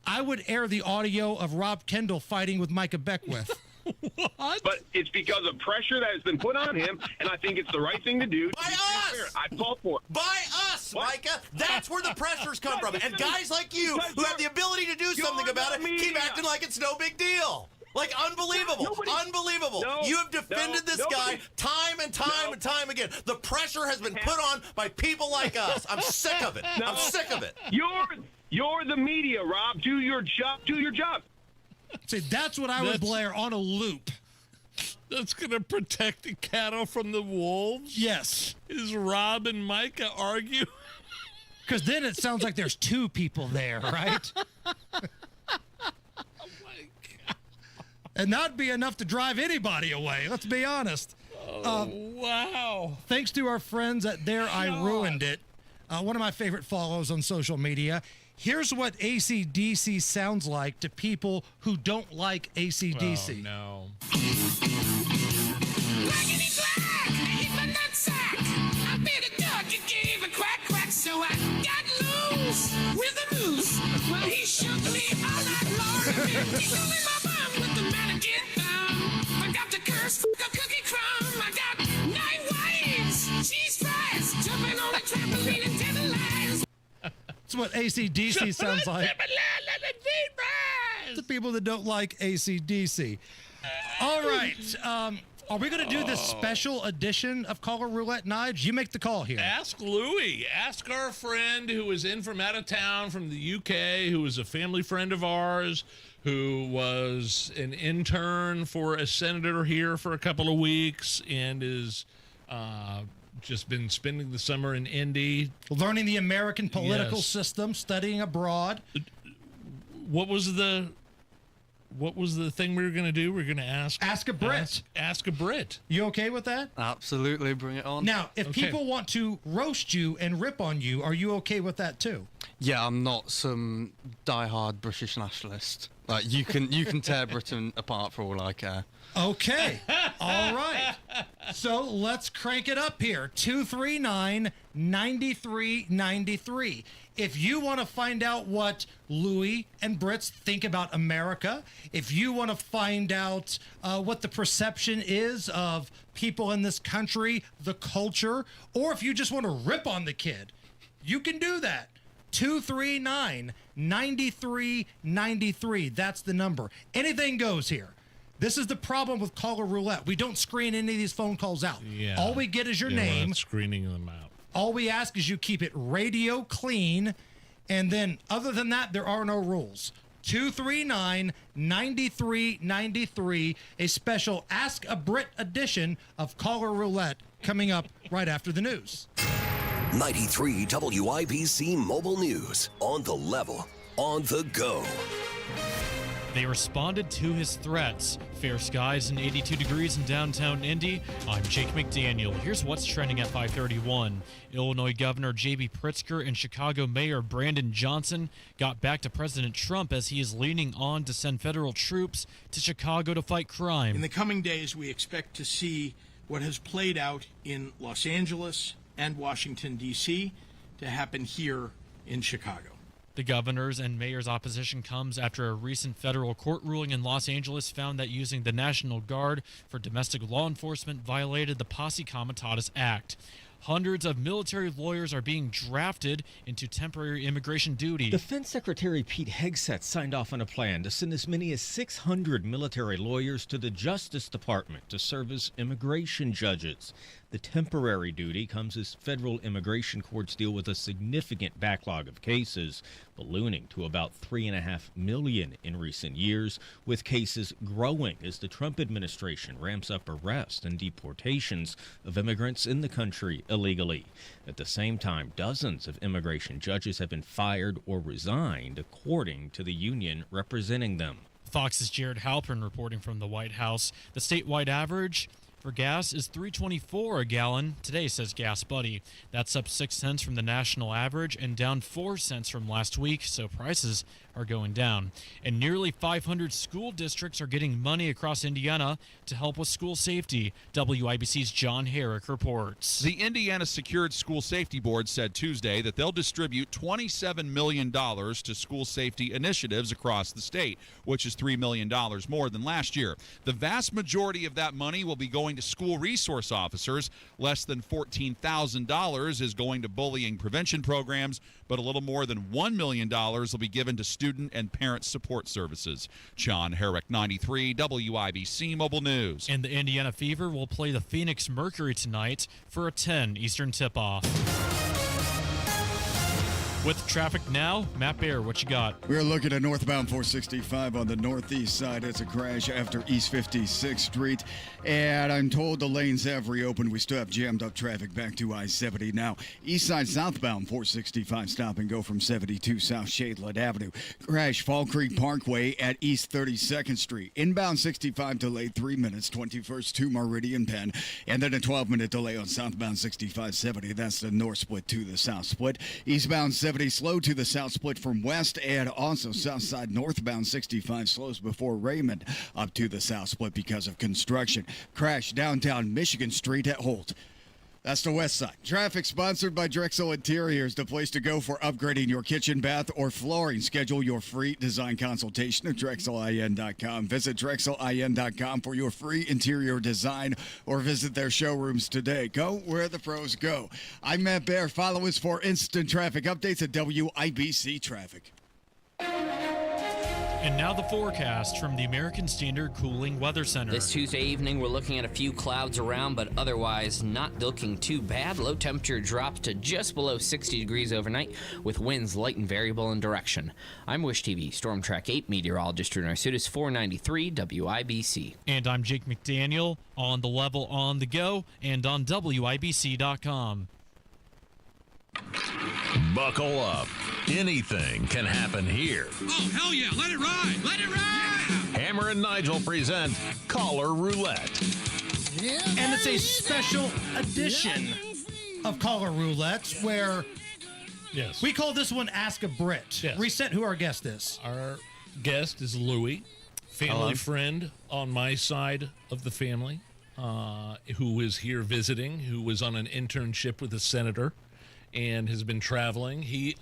I would air the audio of Rob Kendall fighting with Micah Beckwith. What? But it's because of pressure that has been put on him, and I think it's the right thing to do. By us! I fought for it. By us, Micah! That's where the pressures come from. And guys like you, who have the ability to do something about it, keep acting like it's no big deal. Like, unbelievable. unbelievable. You have defended this guy time and time and time again. The pressure has been put on by people like us. I'm sick of it. I'm sick of it. You're the media, Rob. Do your job. Do your job. See, that's what I would blare on a loop. That's going to protect the cattle from the wolves? Yes. Is Rob and Micah argue? Because then it sounds like there's two people there, right? Oh, my God. And that'd be enough to drive anybody away, let's be honest. Wow. Thanks to our friends at There I Ruined It, one of my favorite follows on social media. Here's what AC/DC sounds like to people who don't like AC/DC. Oh, no. So I got loose with a noose. Well, he shook me all night long. Tickling my bum with the mannequin thumb. I got the curse, the cookie crumb. I got 9 wives, cheese fries, jumping on the trampoline and telling lies. That's what AC/DC sounds like to people that don't like AC/DC. All right. Are we going to do this special edition of Caller Roulette, Nige? You make the call here. Ask Louie. Ask our friend who was in from out of town from the UK, who was a family friend of ours, who was an intern for a senator here for a couple of weeks and is just been spending the summer in Indy. Learning the American political system, studying abroad. What was the thing we were going to do? We are going to ask a Brit. Ask a Brit. You okay with that? Absolutely. Bring it on. Now, if people want to roast you and rip on you, are you okay with that too? Yeah, I'm not some diehard British nationalist. Like you can tear Britain apart for all I care. Okay. All right. So let's crank it up here. 239-9393. If you want to find out what Louis and Brits think about America, if you want to find out what the perception is of people in this country, the culture, or if you just want to rip on the kid, you can do that. 239-9393. That's the number. Anything goes here. This is the problem with Caller Roulette. We don't screen any of these phone calls out. Yeah. All we get is your name. We're not screening them out. All we ask is you keep it radio clean, and then other than that, there are no rules. 239-9393, a special Ask a Brit edition of Caller Roulette coming up right after the news. 93 WIBC Mobile News. On the level, on the go. They responded to his threats. Fair skies and 82 degrees in downtown Indy. I'm Jake McDaniel. Here's what's trending at 5:31. Illinois Governor J.B. Pritzker and Chicago Mayor Brandon Johnson got back to President Trump as he is leaning on to send federal troops to Chicago to fight crime. In the coming days, we expect to see what has played out in Los Angeles and Washington, D.C. to happen here in Chicago. The governor's and mayor's opposition comes after a recent federal court ruling in Los Angeles found that using the National Guard for domestic law enforcement violated the Posse Comitatus Act. Hundreds of military lawyers are being drafted into temporary immigration duty. Defense Secretary Pete Hegseth signed off on a plan to send as many as 600 military lawyers to the Justice Department to serve as immigration judges. The temporary duty comes as federal immigration courts deal with a significant backlog of cases, ballooning to about 3.5 million in recent years, with cases growing as the Trump administration ramps up arrests and deportations of immigrants in the country illegally. At the same time, dozens of immigration judges have been fired or resigned, according to the union representing them. Fox's Jared Halpern reporting from the White House. The statewide average for gas is $3.24 a gallon today, says Gas Buddy. That's up 6 cents from the national average and down 4 cents from last week, so prices are going down. And nearly 500 school districts are getting money across Indiana to help with school safety. WIBC's John Herrick reports. The Indiana Secured School Safety Board said Tuesday that they'll distribute $27 million to school safety initiatives across the state, which is $3 million more than last year. The vast majority of that money will be going to school resource officers. Less than $14,000 is going to bullying prevention programs, but a little more than $1 million will be given to student and parent support services. John Herrick, 93 WIBC Mobile News. And the Indiana Fever will play the Phoenix Mercury tonight for a 10 Eastern tip-off. With traffic now, Matt Bear, what you got? We're looking at northbound 465 on the northeast side. It's a crash after East 56th Street. And I'm told the lanes have reopened. We still have jammed up traffic back to I-70 now. East side southbound 465 stop and go from 72 South Shadeland Avenue. Crash Fall Creek Parkway at East 32nd Street. Inbound 65 delayed 3 minutes, 21st to Meridian Penn. And then a 12-minute delay on southbound 6570. That's the north split to the south split. Eastbound 70 slow to the south split from west, and also south side northbound 65 slows before Raymond up to the south split because of construction. Crash downtown Michigan Street at Holt. That's the west side. Traffic sponsored by Drexel Interiors, the place to go for upgrading your kitchen, bath, or flooring. Schedule your free design consultation at DrexelIN.com. Visit DrexelIN.com for your free interior design or visit their showrooms today. Go where the pros go. I'm Matt Bear. Follow us for instant traffic updates at WIBC Traffic. And now the forecast from the American Standard Cooling Weather Center. This Tuesday evening, we're looking at a few clouds around, but otherwise not looking too bad. Low temperature drops to just below 60 degrees overnight, with winds light and variable in direction. I'm Wish TV Storm Track 8 meteorologist Drew Narsutis, 493 WIBC. And I'm Jake McDaniel, on the level, on the go, and on WIBC.com. Buckle up. Anything can happen here. Oh, hell yeah. Let it ride. Let it ride. Hammer and Nigel present Caller Roulette. And it's a special edition of Caller Roulette where we call this one Ask a Brit. Yes. Reset who our guest is. Our guest is Louie, family friend on my side of the family, who is here visiting, who was on an internship with a senator and has been traveling. He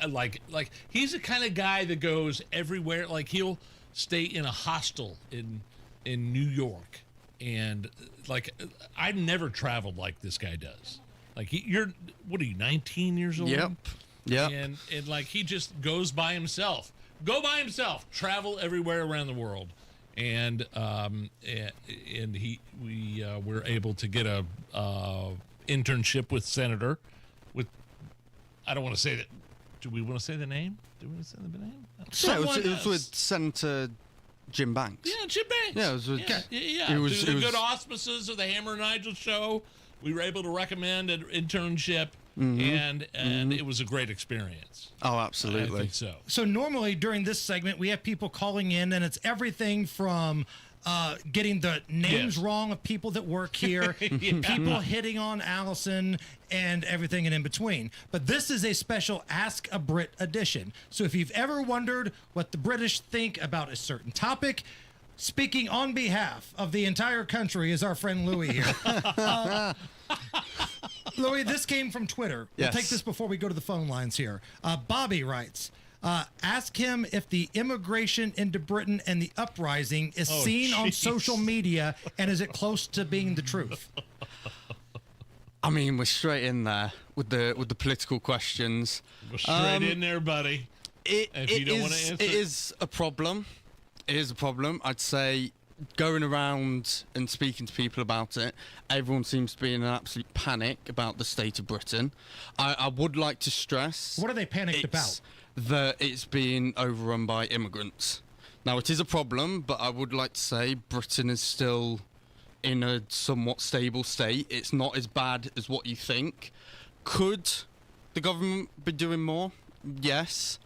he's the kind of guy that goes everywhere. Like, he'll stay in a hostel in New York, and like, I've never traveled like this guy does. Like, you're what are you, 19 years old? Yep. And like, he just goes by himself. Go by himself. Travel everywhere around the world. And we were able to get a internship with Senator. I don't want to say that. Do we want to say the name? Do we want to say the name? Yeah, it was with Senator Jim Banks. Yeah, Jim Banks. Yeah, it was with, It was the good auspices of the Hammer and Nigel show. We were able to recommend an internship, and it was a great experience. Oh, absolutely. I think so. So normally during this segment, we have people calling in, and it's everything from getting the names wrong of people that work here, people hitting on Allison, and everything in between. But this is a special Ask a Brit edition. So if you've ever wondered what the British think about a certain topic, speaking on behalf of the entire country is our friend Louie here. Louie, this came from Twitter. We'll take this before we go to the phone lines here. Bobby writes, ask him if the immigration into Britain and the uprising is seen on social media, and is it close to being the truth? I mean, we're straight in there with the political questions. We're straight in there, buddy. If you don't want to answer, it is a problem. It is a problem. I'd say, going around and speaking to people about it, everyone seems to be in an absolute panic about the state of Britain. I would like to stress... What are they panicked about? That it's being overrun by immigrants. Now, it is a problem, but I would like to say Britain is still in a somewhat stable state. It's not as bad as what you think. Could the government be doing more? Yes,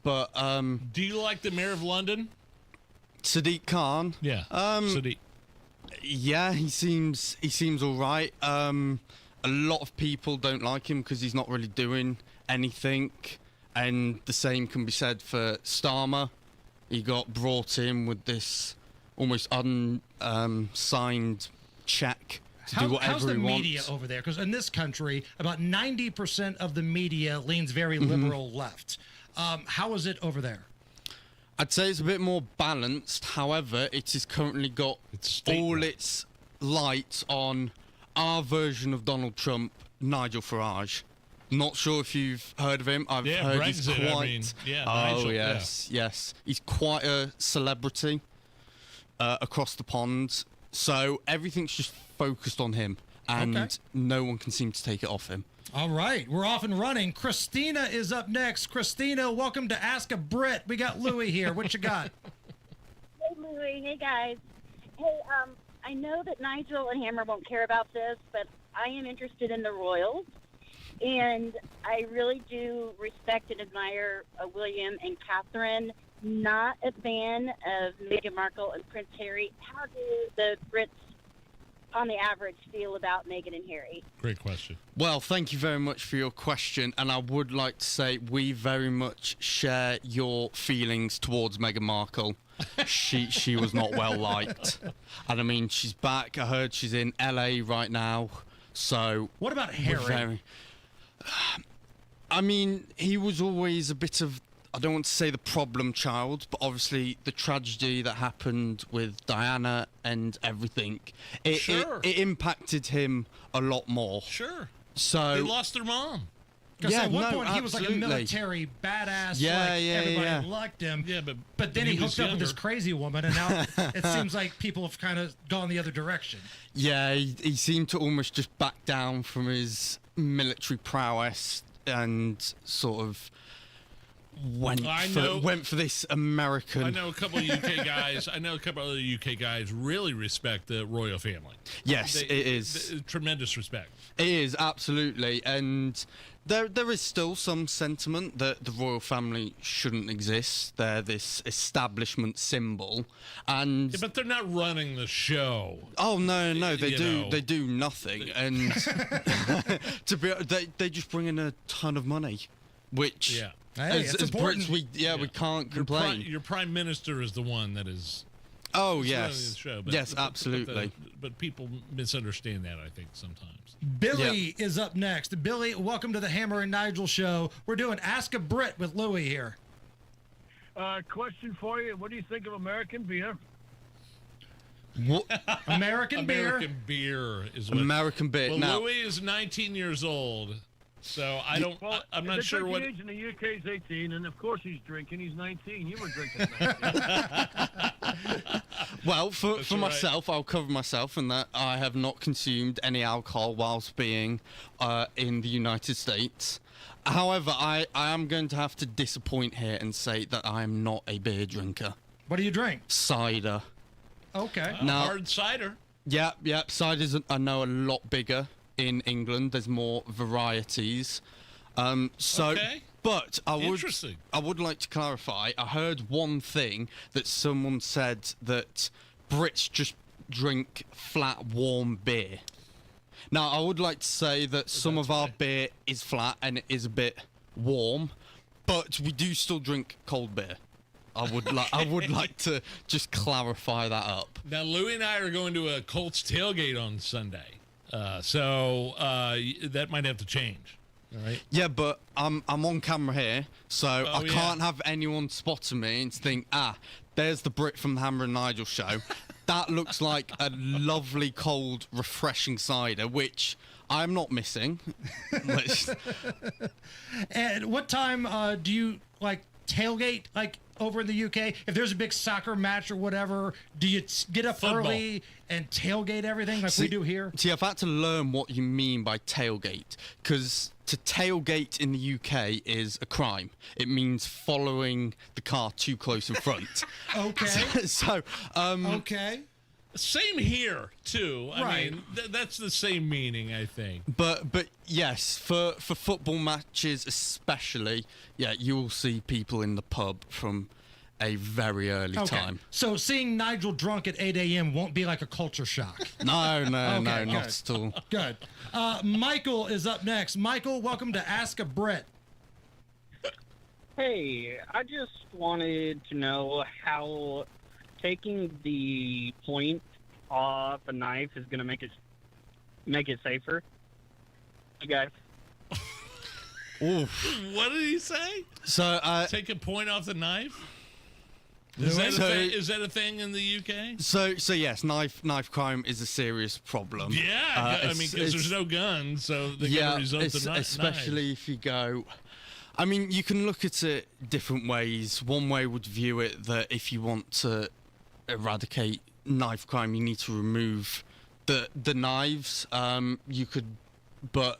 but... do you like the Mayor of London? Sadiq Khan? Yeah, Sadiq. Yeah, he seems all right. A lot of people don't like him because he's not really doing anything. And the same can be said for Starmer. He got brought in with this almost unsigned check to do whatever he wants. How's the media over there? Because in this country, about 90% of the media leans very liberal left. How is it over there? I'd say it's a bit more balanced. However, it has currently got all its light on our version of Donald Trump, Nigel Farage. Not sure if you've heard of him. I've heard he's Brexit, quite. I mean, yeah, oh Nigel, yes. He's quite a celebrity across the pond. So everything's just focused on him, and no one can seem to take it off him. All right, we're off and running. Christina is up next. Christina, welcome to Ask a Brit. We got Louie here. What you got? Hey, Louie. Hey, guys. Hey, I know that Nigel and Hammer won't care about this, but I am interested in the Royals, and I really do respect and admire William and Catherine. Not a fan of Meghan Markle and Prince Harry. How do the Brits, on the average, feel about Meghan and Harry? Great question. Well, thank you very much for your question, and I would like to say we very much share your feelings towards Meghan Markle. She was not well liked, and I mean she's back. I heard she's in LA right now. So what about Harry? I mean, he was always a bit of, I don't want to say the problem child, but obviously the tragedy that happened with Diana and everything, it impacted him a lot more. Sure. So they lost their mom. Because at one point he was like a military badass. Everybody liked him. Yeah, but then he hooked up with this crazy woman, and now it seems like people have kind of gone the other direction. Yeah, he seemed to almost just back down from his military prowess and sort of went for this American. I know a couple of UK guys. I know a couple of other UK guys really respect the royal family. Yes, it is tremendous respect. It is absolutely, and there is still some sentiment that the royal family shouldn't exist. They're this establishment symbol, and but they're not running the show. Oh no, they do nothing, and they just bring in a ton of money, which as Brits we can't complain. Your prime minister is the one that is. Oh running yes, the show, yes, absolutely. But people misunderstand that, I think, sometimes. Billy is up next. Billy, welcome to the Hammer and Nigel show. We're doing Ask a Brit with Louie here. Question for you. What do you think of American beer? American beer is what, American beer. Well, now, Louis is 19 years old, so I don't. Well, I'm not sure what. The age in the UK is 18, and of course he's drinking. He's 19. You were drinking. 19. Well, for myself, I'll cover myself in that I have not consumed any alcohol whilst being in the United States. However, I am going to have to disappoint here and say that I am not a beer drinker. What do you drink? Cider. Okay. Now, hard cider. Yeah. Ciders I know a lot bigger in England. There's more varieties. Okay. But I would like to clarify. I heard one thing that someone said that Brits just drink flat, warm beer. Now, I would like to say that some of our beer is flat and it is a bit warm, but we do still drink cold beer. I would like to just clarify that up. Now, Louie and I are going to a Colts tailgate on Sunday, so that might have to change. All right. Yeah, but I'm on camera here, so I can't have anyone spotting me and think, there's the Brit from the Hammer and Nigel show. That looks like a lovely, cold, refreshing cider, which I'm not missing. And what time do you tailgate over in the UK? If there's a big soccer match or whatever, do you get up early and tailgate everything we do here? See, I've had to learn what you mean by tailgate, because to tailgate in the UK is a crime. It means following the car too close in front. Okay. Okay. Same here too. I mean, that's the same meaning, I think. But yes, for football matches especially, you will see people in the pub from a very early time. So seeing Nigel drunk at 8 a.m. won't be like a culture shock. No, not at all. Good. Michael is up next. Michael, welcome to Ask a Brit. Hey, I just wanted to know how taking the point off a knife is going to make it safer. You guys. Oof. What did he say? So take a point off the knife. Is that a thing in the UK? So yes, knife crime is a serious problem. Yeah, I mean, because there's no guns, so they're going to resort to especially if you go. I mean, you can look at it different ways. One way would view it that if you want to eradicate knife crime, you need to remove the knives. You could, but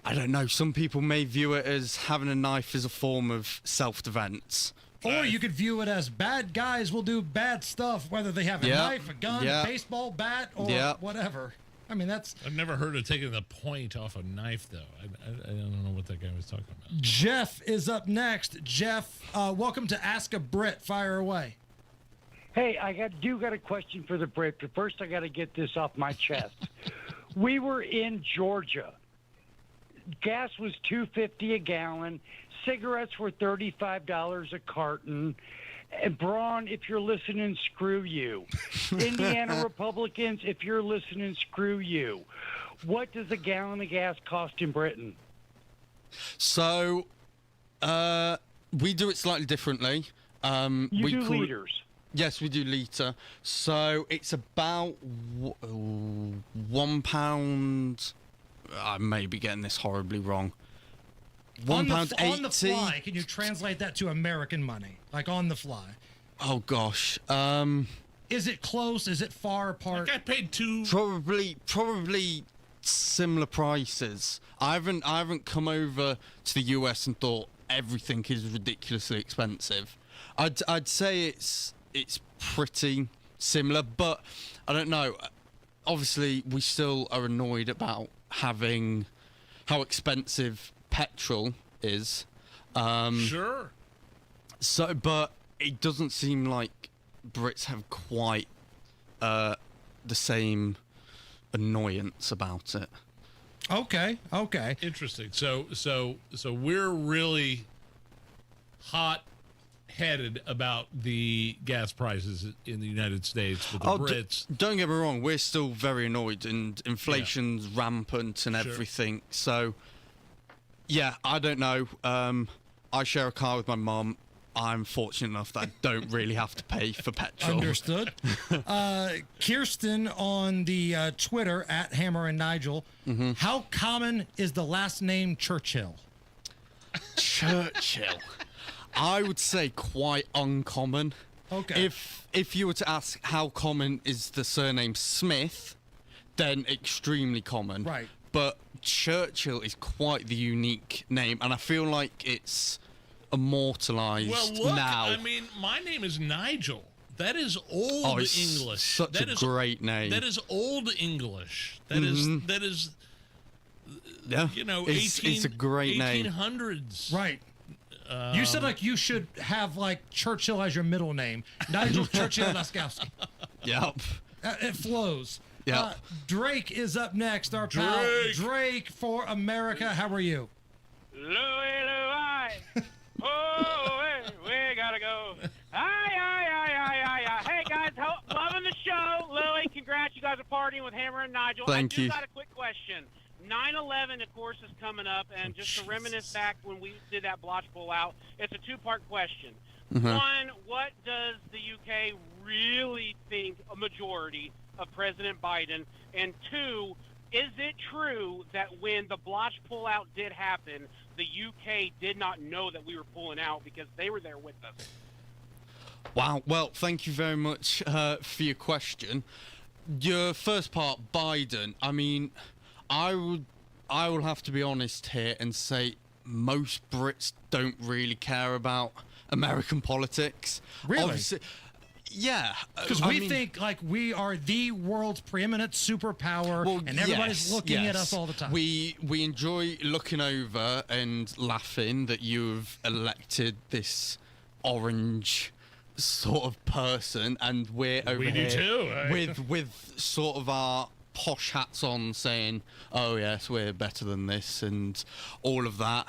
I don't know. Some people may view it as having a knife as a form of self-defense. Or you could view it as bad guys will do bad stuff, whether they have a knife, a gun, a baseball bat, or whatever. I mean, that's... I've never heard of taking the point off a knife, though. I don't know what that guy was talking about. Jeff is up next. Jeff, welcome to Ask a Brit. Fire away. Hey, I got a question for the Brit, but first I got to get this off my chest. We were in Georgia. Gas was $2.50 a gallon. Cigarettes were $35 a carton. And Braun, if you're listening, screw you. Indiana Republicans, if you're listening, screw you. What does a gallon of gas cost in Britain? So, we do it slightly differently. You do liters. Yes, we do litre. So it's about £1. I may be getting this horribly wrong. £1.80. On the fly, can you translate that to American money? Like on the fly. Oh gosh. Is it close? Is it far apart? I paid two. Probably similar prices. I haven't come over to the US and thought everything is ridiculously expensive. I'd say it's pretty similar, but I don't know. Obviously, we still are annoyed about having how expensive petrol is. Sure. So, but it doesn't seem like Brits have quite the same annoyance about it. Okay. Interesting. So we're really hot-headed about the gas prices in the United States, but the Brits... Don't get me wrong, we're still very annoyed, and inflation's rampant and everything. So, yeah, I don't know. I share a car with my mum. I'm fortunate enough that I don't really have to pay for petrol. Understood. Kirsten on the Twitter at Hammer and Nigel. Mm-hmm. How common is the last name Churchill? Churchill. I would say quite uncommon. Okay. If you were to ask how common is the surname Smith, then extremely common. Right. But Churchill is quite the unique name, and I feel like it's immortalized now. I mean, my name is Nigel. That is old English. Such a great name. That is old English. That is. Yeah. You know, it's a great name. 1800s. Right. You said like you should have like Churchill as your middle name, Nigel Churchill Laskowski. Yep. It flows. Yeah. Drake is up next. Our pal Drake for America. How are you? Louie. Oh, we gotta go. Hey guys, loving the show. Louie, congrats. You guys are partying with Hammer and Nigel. Thank you. I got a quick question. 9/11, of course, is coming up, and just to reminisce back when we did that blotch pull out, it's a two-part question. Mm-hmm. One, what does the UK really think a majority of President Biden? And two, is it true that when the blotch pull out did happen, the UK did not know that we were pulling out because they were there with us? Wow. Well, thank you very much for your question. Your first part, Biden. I mean, I will have to be honest here and say most Brits don't really care about American politics. Really? Obviously, yeah. Because we think like we are the world's preeminent superpower, and everybody's looking at us all the time. We enjoy looking over and laughing that you've elected this orange sort of person, and we're over here do too, right? with sort of our posh hats on saying, oh yes, we're better than this and all of that.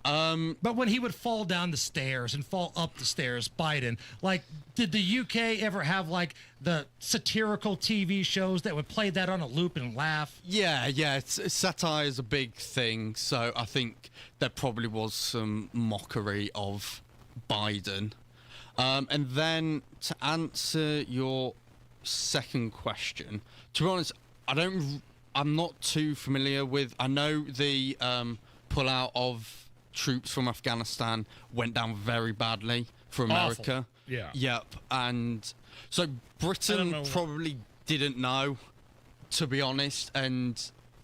But when he would fall down the stairs and fall up the stairs, Biden, like, did the UK ever have like the satirical TV shows that would play that on a loop and laugh? Yeah, satire is a big thing, so I think there probably was some mockery of Biden. And then to answer your second question, to be honest, I'm not too familiar with. I know the pullout of troops from Afghanistan went down very badly for America. Awful. Yeah. Yep. And so Britain probably didn't know, to be honest. And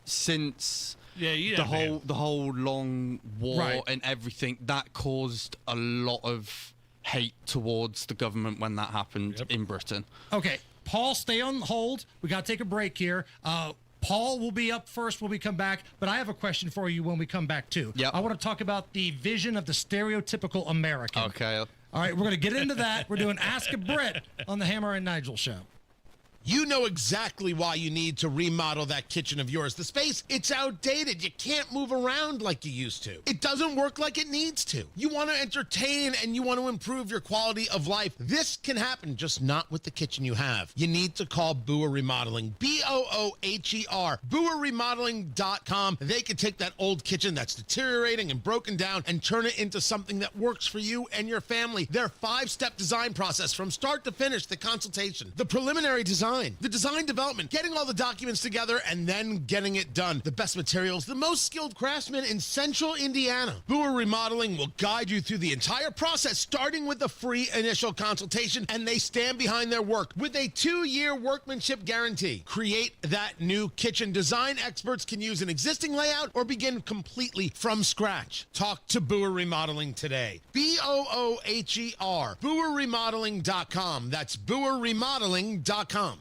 since the whole long war and everything, that caused a lot of hate towards the government when that happened in Britain. Okay, Paul, stay on hold. We got to take a break here. Paul will be up first when we come back, but I have a question for you when we come back, too. Yep. I want to talk about the vision of the stereotypical American. Okay. All right, we're going to get into that. We're doing Ask a Brit on the Hammer and Nigel show. You know exactly why you need to remodel that kitchen of yours. The space, it's outdated. You can't move around like you used to. It doesn't work like it needs to. You want to entertain and you want to improve your quality of life. This can happen, just not with the kitchen you have. You need to call Booher Remodeling. Booher. BooherRemodeling.com. They can take that old kitchen that's deteriorating and broken down and turn it into something that works for you and your family. Their 5-step design process from start to finish, the consultation, the preliminary design, the design development, getting all the documents together, and then getting it done. The best materials, the most skilled craftsmen in central Indiana. Booher Remodeling will guide you through the entire process, starting with a free initial consultation, and they stand behind their work with a 2-year workmanship guarantee. Create that new kitchen. Design experts can use an existing layout or begin completely from scratch. Talk to Booher Remodeling today. Booher. BooherRemodeling.com. That's BooherRemodeling.com.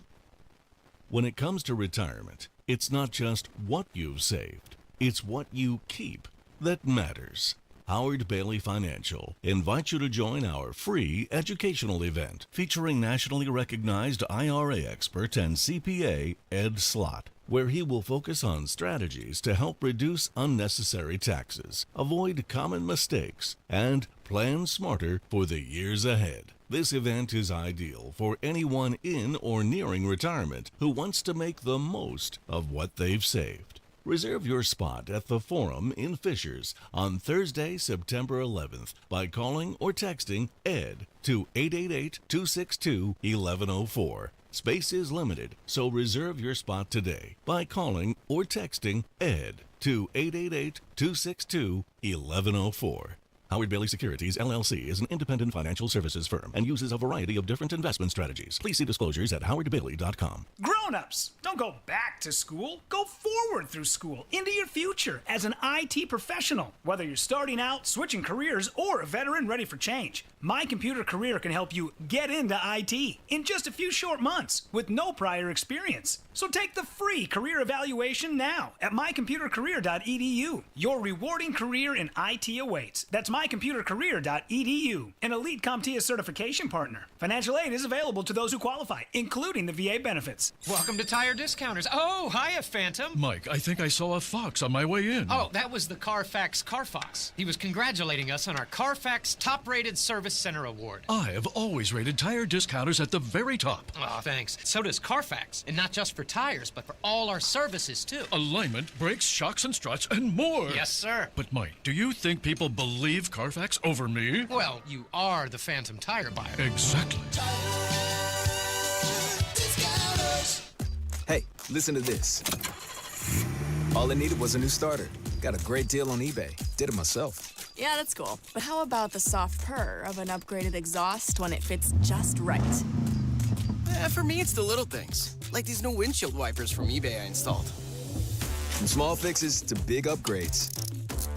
When it comes to retirement, it's not just what you've saved, it's what you keep that matters. Howard Bailey Financial invites you to join our free educational event featuring nationally recognized IRA expert and CPA Ed Slott, where he will focus on strategies to help reduce unnecessary taxes, avoid common mistakes, and plan smarter for the years ahead. This event is ideal for anyone in or nearing retirement who wants to make the most of what they've saved. Reserve your spot at the Forum in Fishers on Thursday, September 11th by calling or texting ED to 888-262-1104. Space is limited, so reserve your spot today by calling or texting ED to 888-262-1104. Howard Bailey Securities, LLC is an independent financial services firm and uses a variety of different investment strategies. Please see disclosures at howardbailey.com. Grown-ups, don't go back to school. Go forward through school into your future as an IT professional. Whether you're starting out, switching careers, or a veteran ready for change, My Computer Career can help you get into IT in just a few short months with no prior experience. So take the free career evaluation now at mycomputercareer.edu. Your rewarding career in IT awaits. That's mycomputercareer.edu, an elite CompTIA certification partner. Financial aid is available to those who qualify, including the VA benefits. Welcome to Tire Discounters. Oh, hiya, Phantom. Mike, I think I saw a fox on my way in. Oh, that was the Carfax Carfox. He was congratulating us on our Carfax Top-Rated Service Center Award. I have always rated Tire Discounters at the very top. Oh, thanks. So does Carfax, and not just for tires, but for all our services, too. Alignment, brakes, shocks, and struts, and more. Yes, sir. But, Mike, do you think people believe Carfax over me? Well, you are the Phantom tire buyer. Exactly. Hey, listen to this. All I needed was a new starter. Got a great deal on eBay. Did it myself. Yeah, that's cool. But how about the soft purr of an upgraded exhaust when it fits just right? For me, it's the little things, like these new windshield wipers from eBay I installed. From small fixes to big upgrades,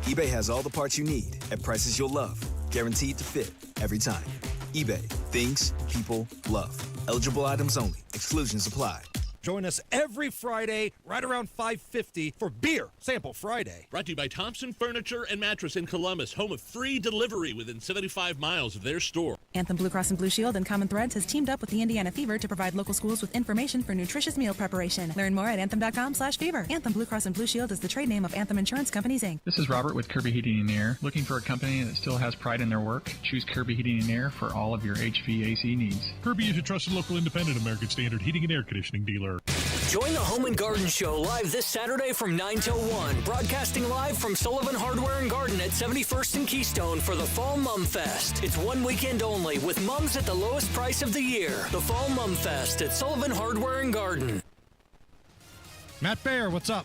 eBay has all the parts you need at prices you'll love, guaranteed to fit every time. eBay, things people love. Eligible items only. Exclusions apply. Join us every Friday right around 5:50 for Beer Sample Friday. Brought to you by Thompson Furniture and Mattress in Columbus, home of free delivery within 75 miles of their store. Anthem Blue Cross and Blue Shield and Common Threads has teamed up with the Indiana Fever to provide local schools with information for nutritious meal preparation. Learn more at anthem.com/fever. Anthem Blue Cross and Blue Shield is the trade name of Anthem Insurance Companies, Inc. This is Robert with Kirby Heating and Air. Looking for a company that still has pride in their work? Choose Kirby Heating and Air for all of your HVAC needs. Kirby is a trusted local independent American Standard heating and air conditioning dealer. Join the Home and Garden Show live this Saturday from 9 till 1. Broadcasting live from Sullivan Hardware and Garden at 71st and Keystone for the Fall Mum Fest. It's one weekend only with mums at the lowest price of the year. The Fall Mum Fest at Sullivan Hardware and Garden. Matt Baer, what's up?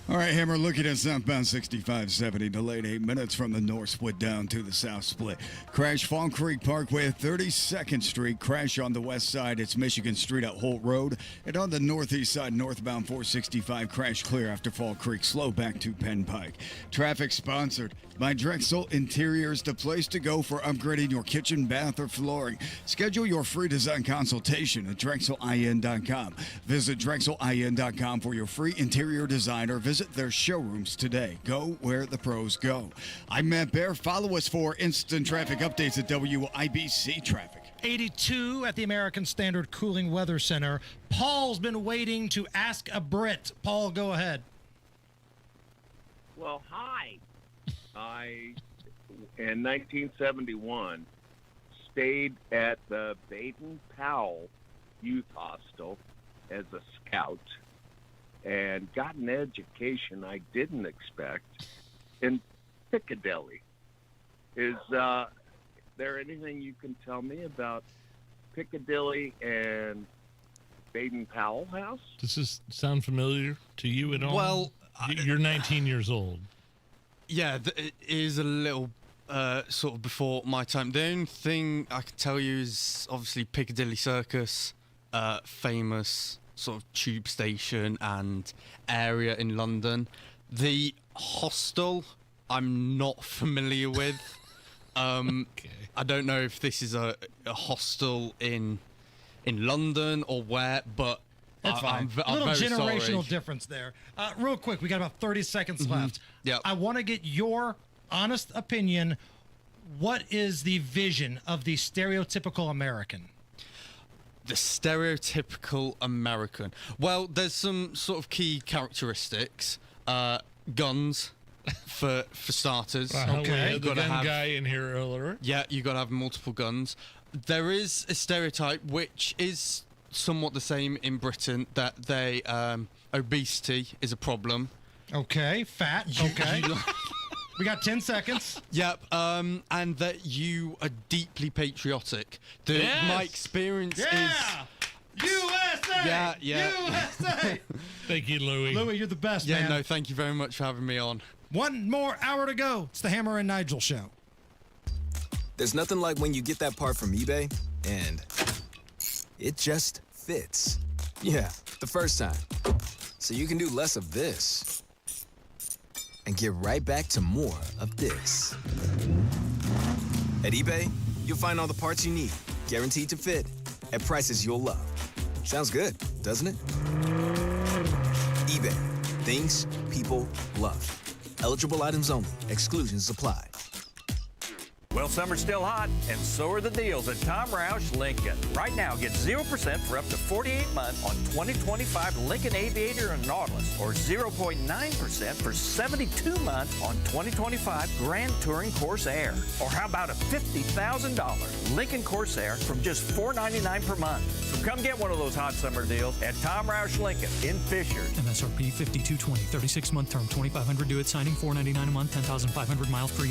All right, Hammer, looking at southbound 6570, delayed 8 minutes from the north split down to the south split. Crash Fall Creek Parkway at 32nd Street. Crash on the west side, it's Michigan Street at Holt Road. And on the northeast side, northbound 465, crash clear after Fall Creek, slow back to Penn Pike. Traffic sponsored by Drexel Interiors, the place to go for upgrading your kitchen, bath, or flooring. Schedule your free design consultation at DrexelIN.com. Visit DrexelIN.com for your free interior design or visit their showrooms today. Go where the pros go. I'm Matt Baer. Follow us for instant traffic updates at WIBC Traffic. 82 at the American Standard Cooling Weather Center. Paul's been waiting to ask a Brit. Paul, go ahead. Well, hi. I, in 1971, stayed at the Baden-Powell Youth Hostel as a scout and got an education I didn't expect in Piccadilly. Is there anything you can tell me about Piccadilly and Baden-Powell House? Does this sound familiar to you at all? Well, you're 19 years old. Yeah, it is a little sort of before my time. The only thing I can tell you is obviously Piccadilly Circus, famous sort of tube station and area in London. The hostel, I'm not familiar with. Okay. I don't know if this is a hostel in London or where, but That's fine. I'm a little very generational sorry. difference there. Real quick, we got about 30 seconds left. Yep. I want to get your honest opinion. What is the vision of the stereotypical American? The stereotypical American. Well, there's some sort of key characteristics. Guns, for starters. Okay. We had the gun guy in here earlier. Yeah, you got to have multiple guns. There is a stereotype which is somewhat the same in Britain, that they obesity is a problem. Okay, fat. Okay. We got 10 seconds. Yep, and that you are deeply patriotic. My experience is... USA! Yeah. USA! Thank you, Louie. Louie, you're the best, man. man. No, thank you very much for having me on. One more hour to go. It's the Hammer and Nigel Show. There's nothing like when you get that part from eBay and it just fits. Yeah, the first time. So you can do less of this and get right back to more of this. At eBay, you'll find all the parts you need, guaranteed to fit, at prices you'll love. Sounds good, doesn't it? eBay. Things people love. Eligible items only. Exclusions apply. Well, summer's still hot, and so are the deals at Tom Roush Lincoln. Right now, get 0% for up to 48 months on 2025 Lincoln Aviator and Nautilus, or 0.9% for 72 months on 2025 Grand Touring Corsair. Or how about a $50,000 Lincoln Corsair from just $499 per month? So come get one of those hot summer deals at Tom Roush Lincoln in Fishers. MSRP $52.20, 36-month term, $2,500 due at signing, $499 a month, 10,500 miles per year.